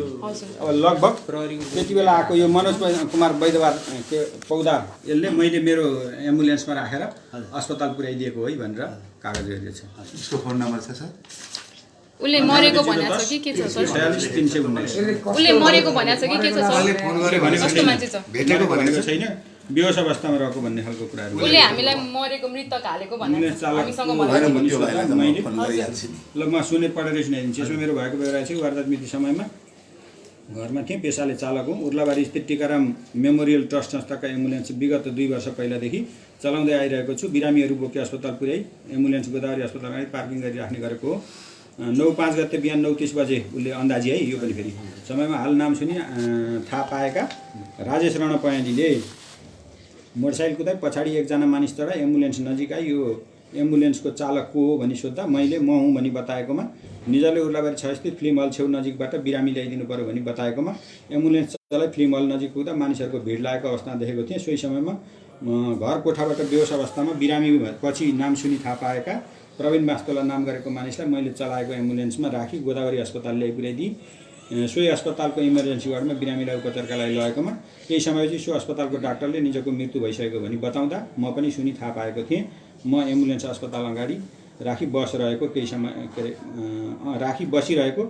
अब लगभग त्यति बेला आएको यो मनोज कुमार वैद्यवार के पौदार यसले मैले मेरो एम्बुलेन्समा राखेर अस्पताल पुर्याइदिएको है भनेर कागज गरिदिएको छ। उसको फोन नम्बर छ सर? उले मरेको भनेको छ कि के छ सर? 46319 उले मरेको भनेको छ कि के छ सर? फोन गरे भनेको कस्तो मान्छे छ? भेटेको भनेको छैन, बेहोस अवस्थामा रहेको भन्ने खालको कुराहरू उले हामीलाई मरेको मृतक हालेको भनेको छ हामीसँग ल म सुने पढेर सुनाइदिन्छु। यसमा मेरो भएको बेला चाहिँ वारदात मिति समयमा घरमा थिएँ, पेसाले चालक हुँ। उर्लाबारी स्थित टिकाराम मेमोरियल ट्रस्ट संस्थाका एम्बुलेन्स विगत 2 वर्ष पहिलादेखि चलाउँदै आइरहेको छु। बिरामीहरू बोकी अस्पताल पुर्याई एम्बुलेन्स गोदावरी अस्पतालमा पार्किङ गरिराख्ने गरेको हो। 9/5 गते बिहान 9:30 बजे उसले अन्दाजी है यो पनि फेरि समयमा हाल नाम सुनि थाहा पाएका राजेश रण पयालीले मोटरसाइकल कुदाई पछाडि एकजना मानिस चढा एम्बुलेन्स नजिक आई। यो एम्बुलेन्सको चालक को हो भनी सोद्धा मैले म हुँ भनी बताएकोमा निजले उर्लाबारी 6 स्थित फिल्म हल छेउ नजिकबाट बिरामी ल्याइदिनु पर्यो भनी बताएकोमा एम्बुलेन्स चलाई फिल्म हल नजिक पुग्दा मानिसहरूको भिड लागेको अवस्था देखेको थिएँ। सोही समयमा घर कोठाबाट बेहोस अवस्थामा बिरामी पछि नाम सुनि थाहा पाएका प्रवीण वास्तोला नाम गरेको मानिसलाई मैले चलाएको एम्बुलेन्समा राखी गोदावरी अस्पताल ल्याइ पुर्याइदिएँ। सोही अस्पतालको इमर्जेन्सी वार्डमा बिरामीलाई उपचारका लागि लगेकोमा केही समयपछि सो अस्पतालको डाक्टरले निजको मृत्यु भइसकेको भनी बताउँदा म पनि सुनि थाहा पाएको थिएँ। म एम्बुलेन्स अस्पताल अगाडि राखी बसिरहेको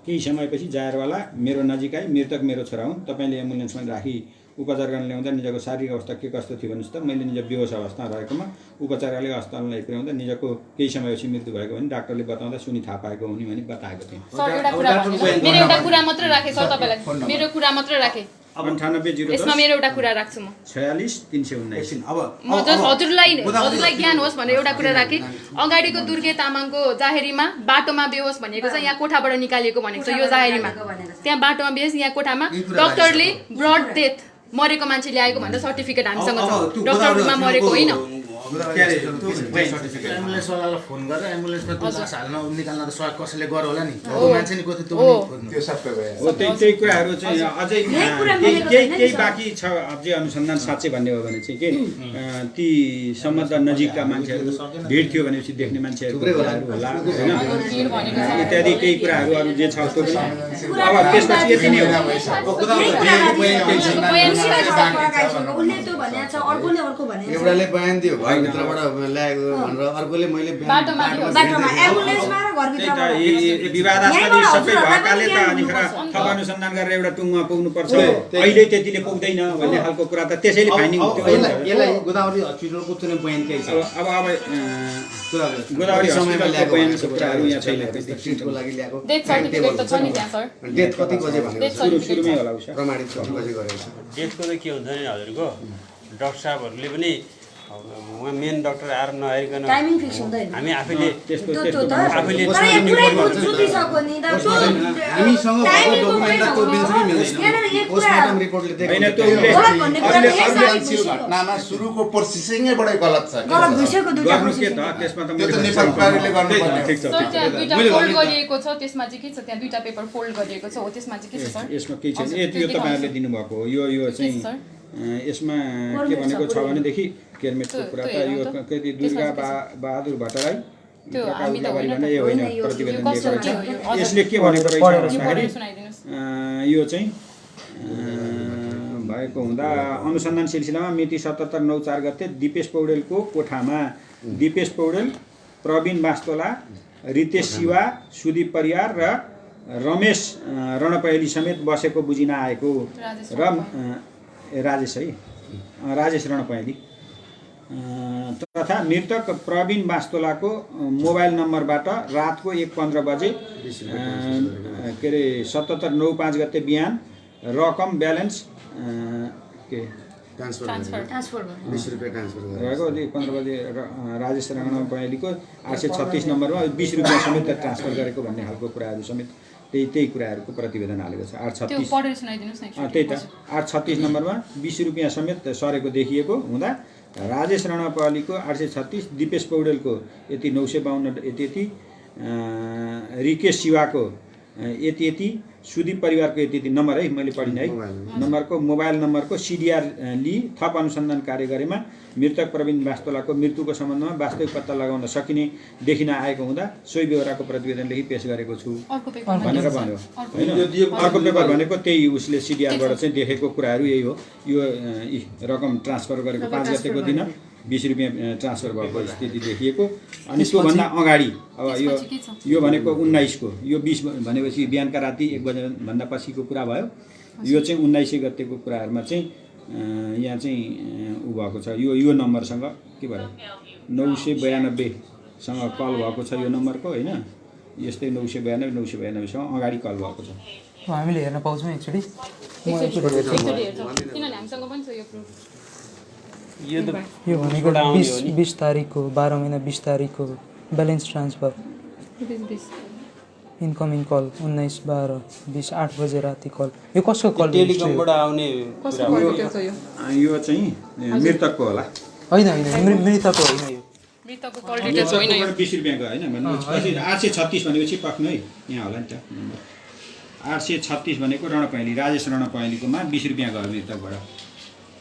केही समयपछि जायरवाला मेरो नजिक आई मृतक मेरो छोरा हुन्, तपाईँले एम्बुलेन्समा राखी उपचार गर्न ल्याउँदा निजको शारीरिक अवस्था के कस्तो थियो भन्नुहोस् त। मैले निज बेहोस अवस्थामा रहेकोमा उपचारले अस्पतालमा पुर्याउँदा निजको केही समयपछि मृत्यु भएको भने डाक्टरले बताउँदा सुनि थाहा पाएको हुने भनी बताएको थिएँ। मेरो एउटा कुरा मात्र राखे सर, तपाईलाई मेरो कुरा मात्र राखे। 98 यसमा मेरो एउटा कुरा राख्छु म 46 319। अब म जस्ट हजुरलाई ज्ञान होस् भनेर एउटा कुरा राखेँ। अगाडिको दुर्गे तामाङको जाहेरीमा बाटोमा बेहोस भनेको छ, यहाँ कोठाबाट निकालिएको भनेको छ। यो जाहेरीमा त्यहाँ बाटोमा बेहोस, यहाँ कोठामा डक्टरले ब्रड डेथ मरेको मान्छे ल्याएको भनेर सर्टिफिकेट हामीसँग छ। डक्टरमा मरेको होइन। एम्बुलेन्सवालालाई फोन गरेर एम्बुलेन्समा त्यो लास हाल्न निकाल्न त सहयोग कसैले गर्यो होला नि। त्यो मान्छे नि कति त्यो सबै भयो। हो त्यही कुराहरू चाहिँ अझै केही बाँकी छ अझै अनुसन्धान साँच्चै भन्ने हो भने चाहिँ के ती सम्बन्ध नजिकका मान्छेहरू भिड थियो भनेपछि देख्ने मान्छेहरू होला होइन इत्यादि केही कुराहरू अरू जे छ त्यो पनि अब त्यसपछि यति नै हो। एउटाले बयान दियो घरभित्रबाट ल्याएको भनेर, अर्कोले मैले विवादास्पद सबै भएकाले त अनि थप अनुसन्धान गरेर एउटा टुङमा पुग्नुपर्छ, अहिले त्यतिले पुग्दैन भन्ने खालको कुरा त त्यसैले फाइन्डिङ यसलाई गोदावरी हस्पिटलको कुनै बयान केही छ? अब गोदावरी समयमा ल्याएको बयानको कुराहरू यहाँ छैन। ट्रिटको लागि ल्याएको डेथ सर्टिफिकेट त छ नि त्यहाँ सर। डेथ कति बजे भनेको सुरुमै होला उसो प्रमाणित कति बजे गरेको छ? डेथको चाहिँ के हुन्छ नि हजुरको डाक्टर साहबहरूले पनि उहाँ मेन डाक्टर आएर नहेरिकन टाइमिङ फिक्स हुँदैन। हामी आफैले त्यस्तो आफैले हामीसँग भएको डकुमेन्टलाई त्यो बेन्चमै मिल्दैन। पोस्टमार्टम रिपोर्टले घटनामा सुरुको प्रोसेसिङैबाटै गलत छ। त्यसमा त त्यो त नेपाल प्रहरीले गर्नुपर्ने। ठिक छ सर त्यहाँ दुईटा फोल्ड गरिएको छ, त्यसमा चाहिँ के छ त्यहाँ दुईटा पेपर फोल्ड गरिएको छ हो, त्यसमा चाहिँ के छ सर? यसमा केही छैन। यो तपाईँहरूले दिनुभएको हो। यो चाहिँ यसमा के भनेको छ भनेदेखि केरमेटको कुरा त यो कति दुर्गा बहादुर भट्टराई भने होइन प्रतिवेदन दिएको रहेछ। यसले के भनेको रहेछ भन्दाखेरि यो चाहिँ भएको हुँदा अनुसन्धान सिलसिलामा मिति 77/9/4 गते दिपेश पौडेलको कोठामा दिपेश पौडेल, प्रवीण वास्तोला, रितेश शिवा, सुदीप परियार र रमेश रणपहेली समेत बसेको बुझिन आएको र राजेश रणपहेली तथा मृतक प्रवीण वास्तोलाको मोबाइल नम्बरबाट रातको 1:15 बजे के अरे 77/9/5 गते बिहान रकम ब्यालेन्स के ट्रान्सफर 20 रुपैयाँ ट्रान्सफर रहेको 1:15 बजे राजेश रणपहेलीको 836 नम्बरमा 20 रुपैयाँ समेत ट्रान्सफर गरेको भन्ने खालको कुराहरू समेत त्यही कुराहरूको प्रतिवेदन हालेको छ। 836 त्यही त 836 नम्बरमा 20 रुपैयाँ समेत सरेको देखिएको हुँदा राजेश रणपहेलीको 836, दिपेश पौडेलको यति 952 यति रिकेश शिवाको यति सुदीप परिवारको यति नम्बर है मैले पढिन है नम्बरको मोबाइल नम्बरको सिडिआर लिई थप अनुसन्धान कार्य गरेमा मृतक प्रवीण वास्तोलाको मृत्युको सम्बन्धमा वास्तविक पत्ता लगाउन सकिने देखिन आएको हुँदा सोही बेहोराको प्रतिवेदन लेखी पेश गरेको छु भनेर भन्यो हैन अर्को पेपर भनेको त्यही उसले सिडिआरबाट चाहिँ देखेको कुराहरू यही हो यो रकम ट्रान्सफर गरेको 5 गतेको दिन 20 रुपैयाँ ट्रान्सफर भएको स्थिति देखिएको अनि त्योभन्दा अगाडि अब यो भनेको 19 को यो 20 भनेपछि बिहानका राति 1 बजेभन्दा पछिको कुरा भयो यो चाहिँ 19 गतेको कुराहरूमा चाहिँ यहाँ चाहिँ उ भएको छ यो नम्बरसँग के भयो 992 सँग कल भएको छ यो नम्बरको हैन यस्तै 992 सँग अगाडि कल भएको छ हामीले हेर्न पाउँछौँ एकचोटि किनभने हामीसँग पनि छ यो प्रुफ यो भनेको 20 तारिकको 12 महिना 20 तारिकको ब्यालेन्स ट्रान्सफर इन्कमिङ कल 19-12-20 8 बजे राति कल यो कसको कल टेलिकमबाट आउने यो चाहिँ मृतकको होला होइन मृतकको होइन यो मृतकको कल डिटेल्स होइन यो 20 रुपैयाँको हैन भनेपछि 836 भनेपछि पक्नु है यहाँ होला नि त 836 भनेको रणपहेँली राजेश रणपहेँलीकोमा 20 रुपैयाँ गयो मृतकबाट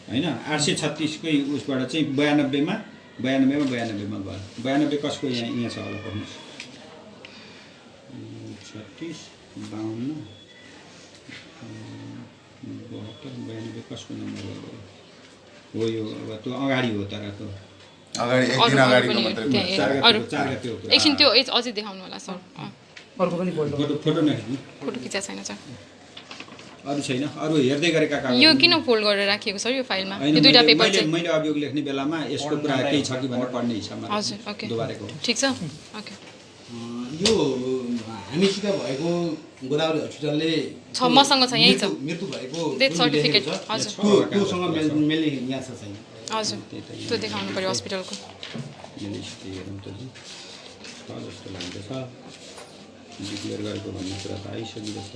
हैन 836 कै उसबाट चाहिँ 92 मा गयो 92 कसको यहाँ छ होला पढ्नुस् 36 52 92 कसको नम्बर हो यो अब त्यो अगाडि हो तर त्यो अगाडि एक दिन अगाडिको मात्रै एकछिन त्यो अझै देखाउनु होला सर अर्को पनि फोटो नखिच्नु फोटो खिचा छैन सर अरु छैन अरु हेर्दै गरेका कागज यो किन फोल्ड गरेर राखिएको सर यो फाइलमा यो दुईटा पेपर चाहिँ मैले अभियोग लेख्ने बेलामा यसको कुरा केही छ कि भनेर पढ्ने हिसाबमा हजुर ओके दोबारेको ठीक छ ओके यो हामीसित भएको गोदावरी हस्पिटलले मसँग छ यही छ मृत्यु भएको डेथ सर्टिफिकेट हजुर त्योसँग मेल्ने यहाँ छ छैन हजुर त्यो देखाउनु पर्यो हस्पिटलको जस्तो लाग्दैछ डिक्लेयर गरेको भन्ने कुरा त आइसकेको छ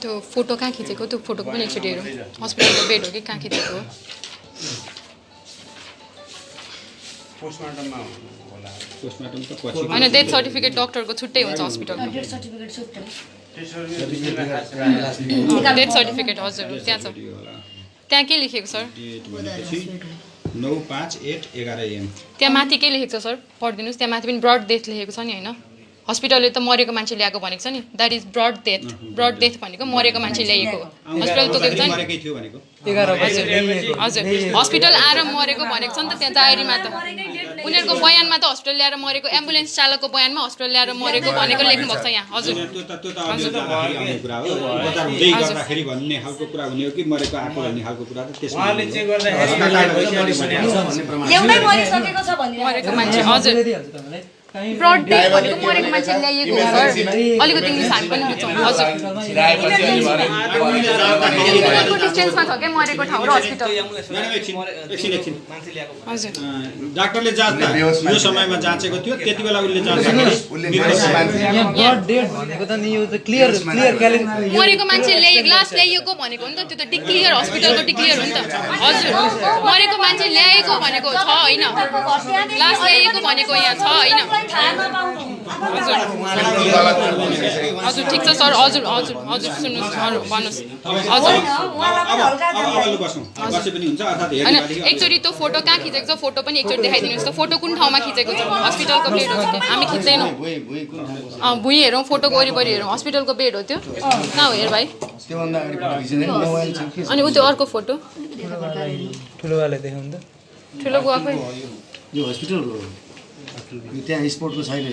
त्यो फोटो कहाँ खिचेको त्यो फोटोको पनि एकचोटि हेरौँ हस्पिटलको बेड हो कि कहाँ खिचेको हो पोस्टमार्टममा होला पोस्टमार्टम त पछि होइन डेथ सर्टिफिकेट डक्टरको छुट्टै हुन्छ हस्पिटलमा डेथ सर्टिफिकेट हजुर त्यहाँ छ त्यहाँ के लेखेको सर डेट भनेपछि 9/5/8/11 AM त्यहाँ माथि के लेखेको छ सर पढिदिनुहोस् त्यहाँ माथि पनि ब्रड डेथ लेखेको छ नि होइन हस्पिटलले त मरेको मान्छे ल्याएको भनेको छ नि द्याट इज ब्रड डेथ भनेको मरेको मान्छे ल्याएको हो हस्पिटल तोकेको छ नि मरेकै थियो भनेको 11 बजे हजुर हस्पिटल आएर मरेको भनेको छ नि त त्यहाँ डायरीमा त उनीहरूको बयानमा त हस्पिटल ल्याएर मरेको एम्बुलेन्स चालकको बयानमा हस्पिटल ल्याएर मरेको भनेको लेख्नु भएको छ यहाँ हजुर त्यो त आउने कुरा हो बजार हुँदै गर्दाखेरि भन्ने खालको कुरा हुने हो कि मरेको आएको भन्ने खालको कुरा त त्यसमा उहाँले चेक गर्दाखेरि एउटै मरिसकेको छ भन्ने मरेको मान्छे हजुर ब्रड डेथ भनेको मरेको मान्छे ल्याइएको हो सर अलिकति इङ्ग्लिस हामी पनि बुझ्छौँ हजुर डिस्टेन्समा छ क्या मरेको ठाउँ र हस्पिटल एकछिन हजुर डाक्टरले जाँच्दा यो समयमा जाँचेको थियो त्यति बेला उसले जाँच्दाखेरि ब्लड डेट भनेको त नि यो त क्लियर क्यालेन्डर मरेको मान्छे लास ल्याइएको भनेको हो नि त त्यो त डिक्लियर हस्पिटलको डिक्लियर हो नि त हजुर मरेको मान्छे ल्याएको भनेको छ होइन लास ल्याइएको भनेको यहाँ छ होइन हजुर ठिक छ सर हजुर हजुर हजुर सुन्नुहोस् भन्नुहोस् हजुर होइन एकचोटि त्यो फोटो कहाँ खिचेको छ फोटो पनि एकचोटि देखाइदिनुहोस् त फोटो कुन ठाउँमा खिचेको छ हस्पिटलको बेड हो कि हामी खिच्दैनौँ भुइँ हेरौँ फोटोको वरिपरि हेरौँ हस्पिटलको बेड हो त्यो कहाँ हो हेर भाइ अनि उ त्यो अर्को फोटो ठुलोवाले देखाउनु त ठुलो बुवाकै यो हस्पिटलको त्यहाँ स्पोर्टको छैन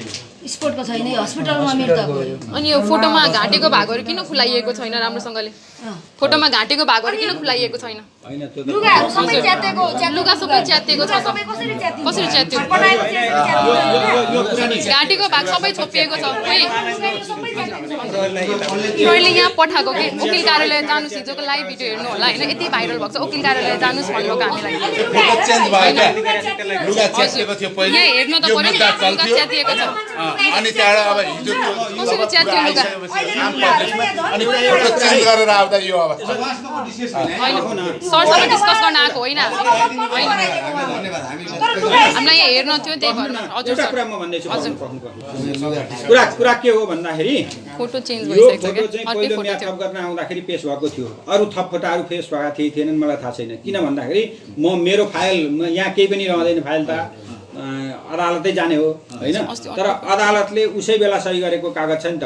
स्पोर्टको छैन हस्पिटलमा मृतक अनि यो फोटोमा घाँटेको भागहरू किन खुलाइएको छैन राम्रोसँगले फोटोमा घाँटेको भागहरू किन खुलाइएको छैन लुगाहरू सबै च्यातेको लुगा सबै च्यातिएको छ कसरी च्यात्यो घाँटेको भाग सबै छोपिएको छ कोही मैले यहाँ पठाएको कि वकिल कार्यालय जानुहोस् हिजोको लाइभ भिडियो हेर्नु होला होइन यति भाइरल भएको छ वकिल कार्यालय जानुहोस् भन्नुभएको हामीलाई यहाँ हेर्नु त पऱ्यो नि लुगा च्यातिएको छ अनि त्यहाँबाट अब हिजो कसरी च्यात्यो लुगा अनि फोटो चेन्ज गरेर आउँदा यो अब सरसँग डिस्कस गर्न आएको होइन धन्यवाद हामीलाई यहाँ हेर्न थियो त्यही भएर हजुर एउटा सर कुरा म भन्दैछु कुरा के हो भन्दाखेरि फोटो चेन्ज यो भइसक्छ फोटो क्या चाहिँ अर्कै पहिलो फोटो म्याद थियो थप गर्न आउँदाखेरि पेश भएको थियो अरू थप फोटाहरू पेश भएका थिएनन् मलाई थाहा छैन किन भन्दाखेरि म मेरो फाइल यहाँ केही पनि रहँदैन फाइल त अदालतै जाने हो होइन तर अदालतले उसै बेला सही गरेको कागज छ नि त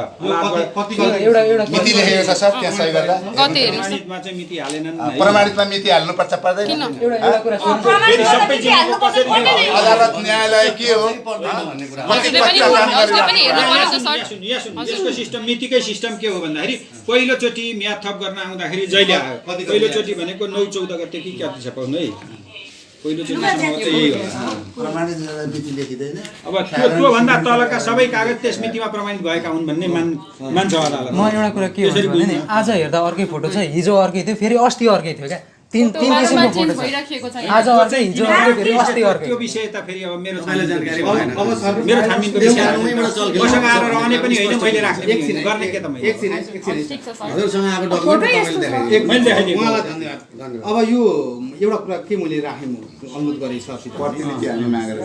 मिति लेखेको छ सर त्यहाँ सही गर्दा कति हेर्नुहोस् न प्रमाणितमा चाहिँ मिति हालेनन् है। प्रमाणितमा मिति हाल्नुपर्छ पर्दैन किन फेरि सबै जिनिसको कसरी अदालत न्यायालय के हो भन्ने कुरा हजुरले पनि हजुरले पनि हेर्नु पर्यो त सर यहाँ सुन्नु यसको सिस्टम मितिकै सिस्टम के हो भन्दाखेरि पहिलोचोटि म्याद थप गर्न आउँदाखेरि जहिले आयो पहिलोचोटि भनेको 9-14 गते कि कति छ पाउनु है पहिलोचोटिसम्म चाहिँ यही हो प्रमाणित मिति लेखिँदैन अब त्योभन्दा तलका सबै कागज त्यस मितिमा प्रमाणित भएका हुन् भन्ने मान्छ अदालत म एउटा कुरा के भन्छु भने नि आज हेर्दा अर्कै फोटो छ हिजो अर्कै थियो फेरि अस्ति अर्कै थियो क्या तीन किसिमको फोटो छ भइराखेको छ आज अर्कै हिजो अर्कै फेरि अस्ति अर्कै त्यो विषय त फेरि अब मेरो मैले जानकारी भएन मेरो छानबिनको विषय चल्केको मसँग आएर रहने पनि होइन मैले राख्ने पनि होइन। गर्ने के त मैले ठिक छ सर हजुरसँग आएको डकुमेन्ट तपाईँले देखाइदिनु मैले देखाइदिएको उहाँलाई धन्यवाद अब यो एउटा कुरा के मैले राखेँ म अनुरोध गरेँ सरसित प्रतिनिधि हामी मागेर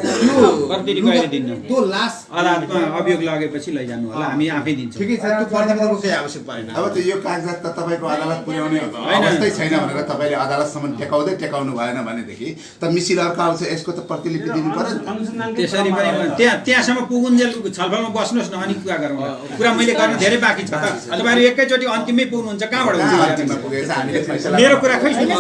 प्रतिनिधि कहिले दिन्न त्यो लास्ट अदालतमा अभियोग लगेपछि लैजानु होला हामी आफै दिन्छौँ ठिकै छ त्यो प्रतिनिधिको केही आवश्यक परेन अब त यो कागजात त तपाईँको अदालत पुर्याउने अवस्थै छैन भनेर तपाईँले अदालतसम्म टेकाउनु भएन भनेदेखि त मिसिल अर्को आउँछ यसको त प्रतिलिपि दिनु पर्यो नि त। त्यसरी पनि त्यहाँसम्म पुगुन्जेल छलफलमा बस्नुहोस् न अनि कुरा गरौँ कुरा मैले गर्न धेरै बाँकी छ त तपाईँहरू एकैचोटि अन्तिममै पुग्नुहुन्छ कहाँबाट अन्तिममा हुन्छ पुगेछ हामीले फैसला मेरो कुरा खै सुन्नु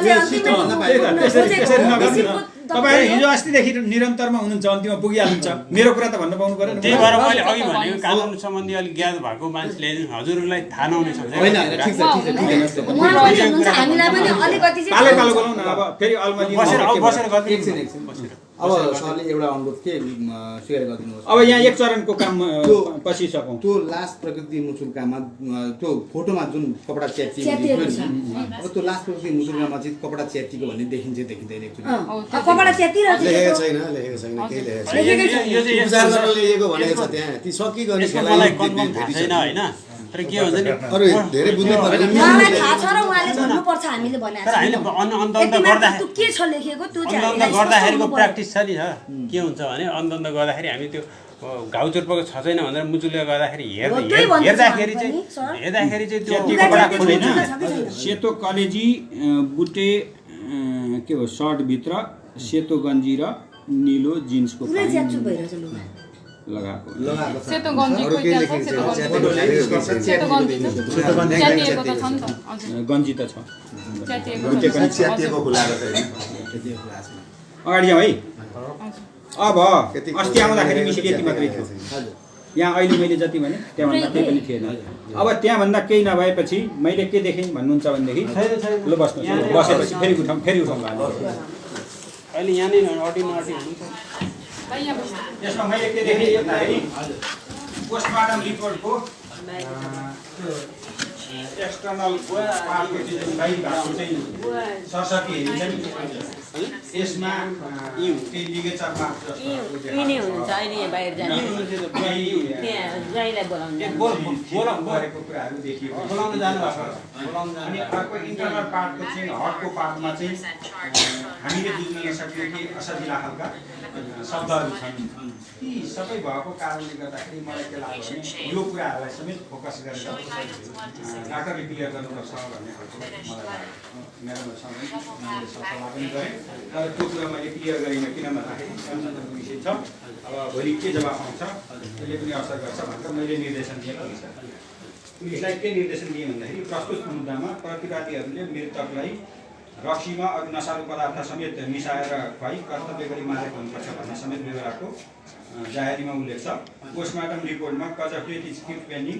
त्यसरी त्यसरी नगर्नु तपाईँहरू हिजो अस्तिदेखि निरन्तरमा हुनुहुन्छ अन्तिममा पुगिहाल्नुहुन्छ मेरो कुरा त भन्नु पाउनु पऱ्यो त्यही भएर मैले अघि भनेको कानुन सम्बन्धी अलिक ज्ञान भएको मान्छेले हजुरहरूलाई थाहा नहुने सक्छ होइन ठिक छ हामीलाई पनि अलिकति पालो पालो बोलाउँ न अब फेरि अलमली बसेर एकछिन अब सरले एउटा अनुरोध के स्वीकार गरिदिनुहोस् अब यहाँ एक चरणको काम पछि सकौँ त्यो लास्ट प्रकृति मुचुल्कामा त्यो फोटोमा जुन कपडा च्यातिएको देखियो नि अब त्यो लास्ट प्रकृति मुचुल्कामा चाहिँ कपडा च्यातिएको भन्ने देखिन्छ देखिँदैन एक्चुअली कपडा च्यातिरहेको लेखेको छैन केही लेखेको छैन उपचार गर्न लेखेको भनेको छ त्यहाँ ती सकिगयो नि यसमा मलाई कन्फर्म थाहा छैन होइन तर के हुन्छ नि अरू धेरै बुझ्नु पर्यो उहाँलाई थाहा छ र उहाँले भन्नुपर्छ हामीले भनेको तर हामीले अन्त गर्दाखेरि के छ लेखेको त्यो चाहिँ अन्त गर्दाखेरिको प्र्याक्टिस छ नि के हुन्छ भने अन्त गर्दाखेरि हामी त्यो घाउ चोर्पको छ छैन भनेर मुचुले गर्दाखेरि हेर्दाखेरि चाहिँ त्यो कपडा खोलेन सेतो कलेजी बुटे के हो सर्टभित्र सेतो गन्जी र निलो जिन्सको पुरै च्याचु भइरहेछ लुगा लगाएको सेतो गन्जी खोइ त्यहाँ छ सेतो गन्जी च्यातिएको त छ नि त हजुर गन्जी त छ च्यातिएको च्यातिएको खुलाएको छैन अगाडि जाउँ है अब अस्ति आउँदाखेरि मिसिल यति मात्रै थियो यहाँ अहिले मैले जति भने त्यहाँभन्दा केही पनि थिएन अब त्यहाँभन्दा केही नभएपछि मैले के देखेँ भन्नुहुन्छ भनेदेखि ल बस्नुहोस् बसेपछि फेरि उठाउँ अहिले यहाँनिर अटी हुन्छ यसमा मैले के देखेँ भन्दाखेरि पोस्टमार्टम रिपोर्टको एक्सटर्नल पार्टको चाहिँ बाहिर भएको चाहिँ सरस्वती हेरिन्छ नि यसमा केही लिगेचर मार्क यिनी हुनुहुन्छ अहिले यहाँ बाहिर जाने त्यहाँ ज्वाइँलाई बोलाउनु गरेको कुराहरू देखियो बोलाउन जानुभएको अनि अर्को इन्टरनल पार्टको चाहिँ हटको पार्टमा चाहिँ हामीले बुझ्न नसक्ने कि असजिला खालका शब्दहरू छन् ती सबै भएको कारणले गर्दाखेरि मलाई के लाग्यो भने यो कुराहरूलाई समेत फोकस गरेर डाक्टरले क्लियर गर्नुपर्छ भन्ने खालको मलाई लाग्यो मेरोमा समय मैले सल्लाह पनि गरेँ तर त्यो कुरा मैले क्लियर गरिनँ किन भन्दाखेरि संशोधनको विषय छ अब भोलि के जवाफ आउँछ त्यसले पनि असर गर्छ भनेर मैले निर्देशन दिएको हुन्छ पुलिसलाई के निर्देशन दिएँ भन्दाखेरि प्रस्तुत मुद्दामा प्रतिवादीहरूले मृतकलाई रक्सीमा अरू नशालु पदार्थ समेत मिसाएर खुवाई कर्तव्य गरी मारेको हुनुपर्छ भन्ने समेत विवरणको जाहेरीमा उल्लेख छ पोस्टमार्टम रिपोर्टमा cause of death is kept pending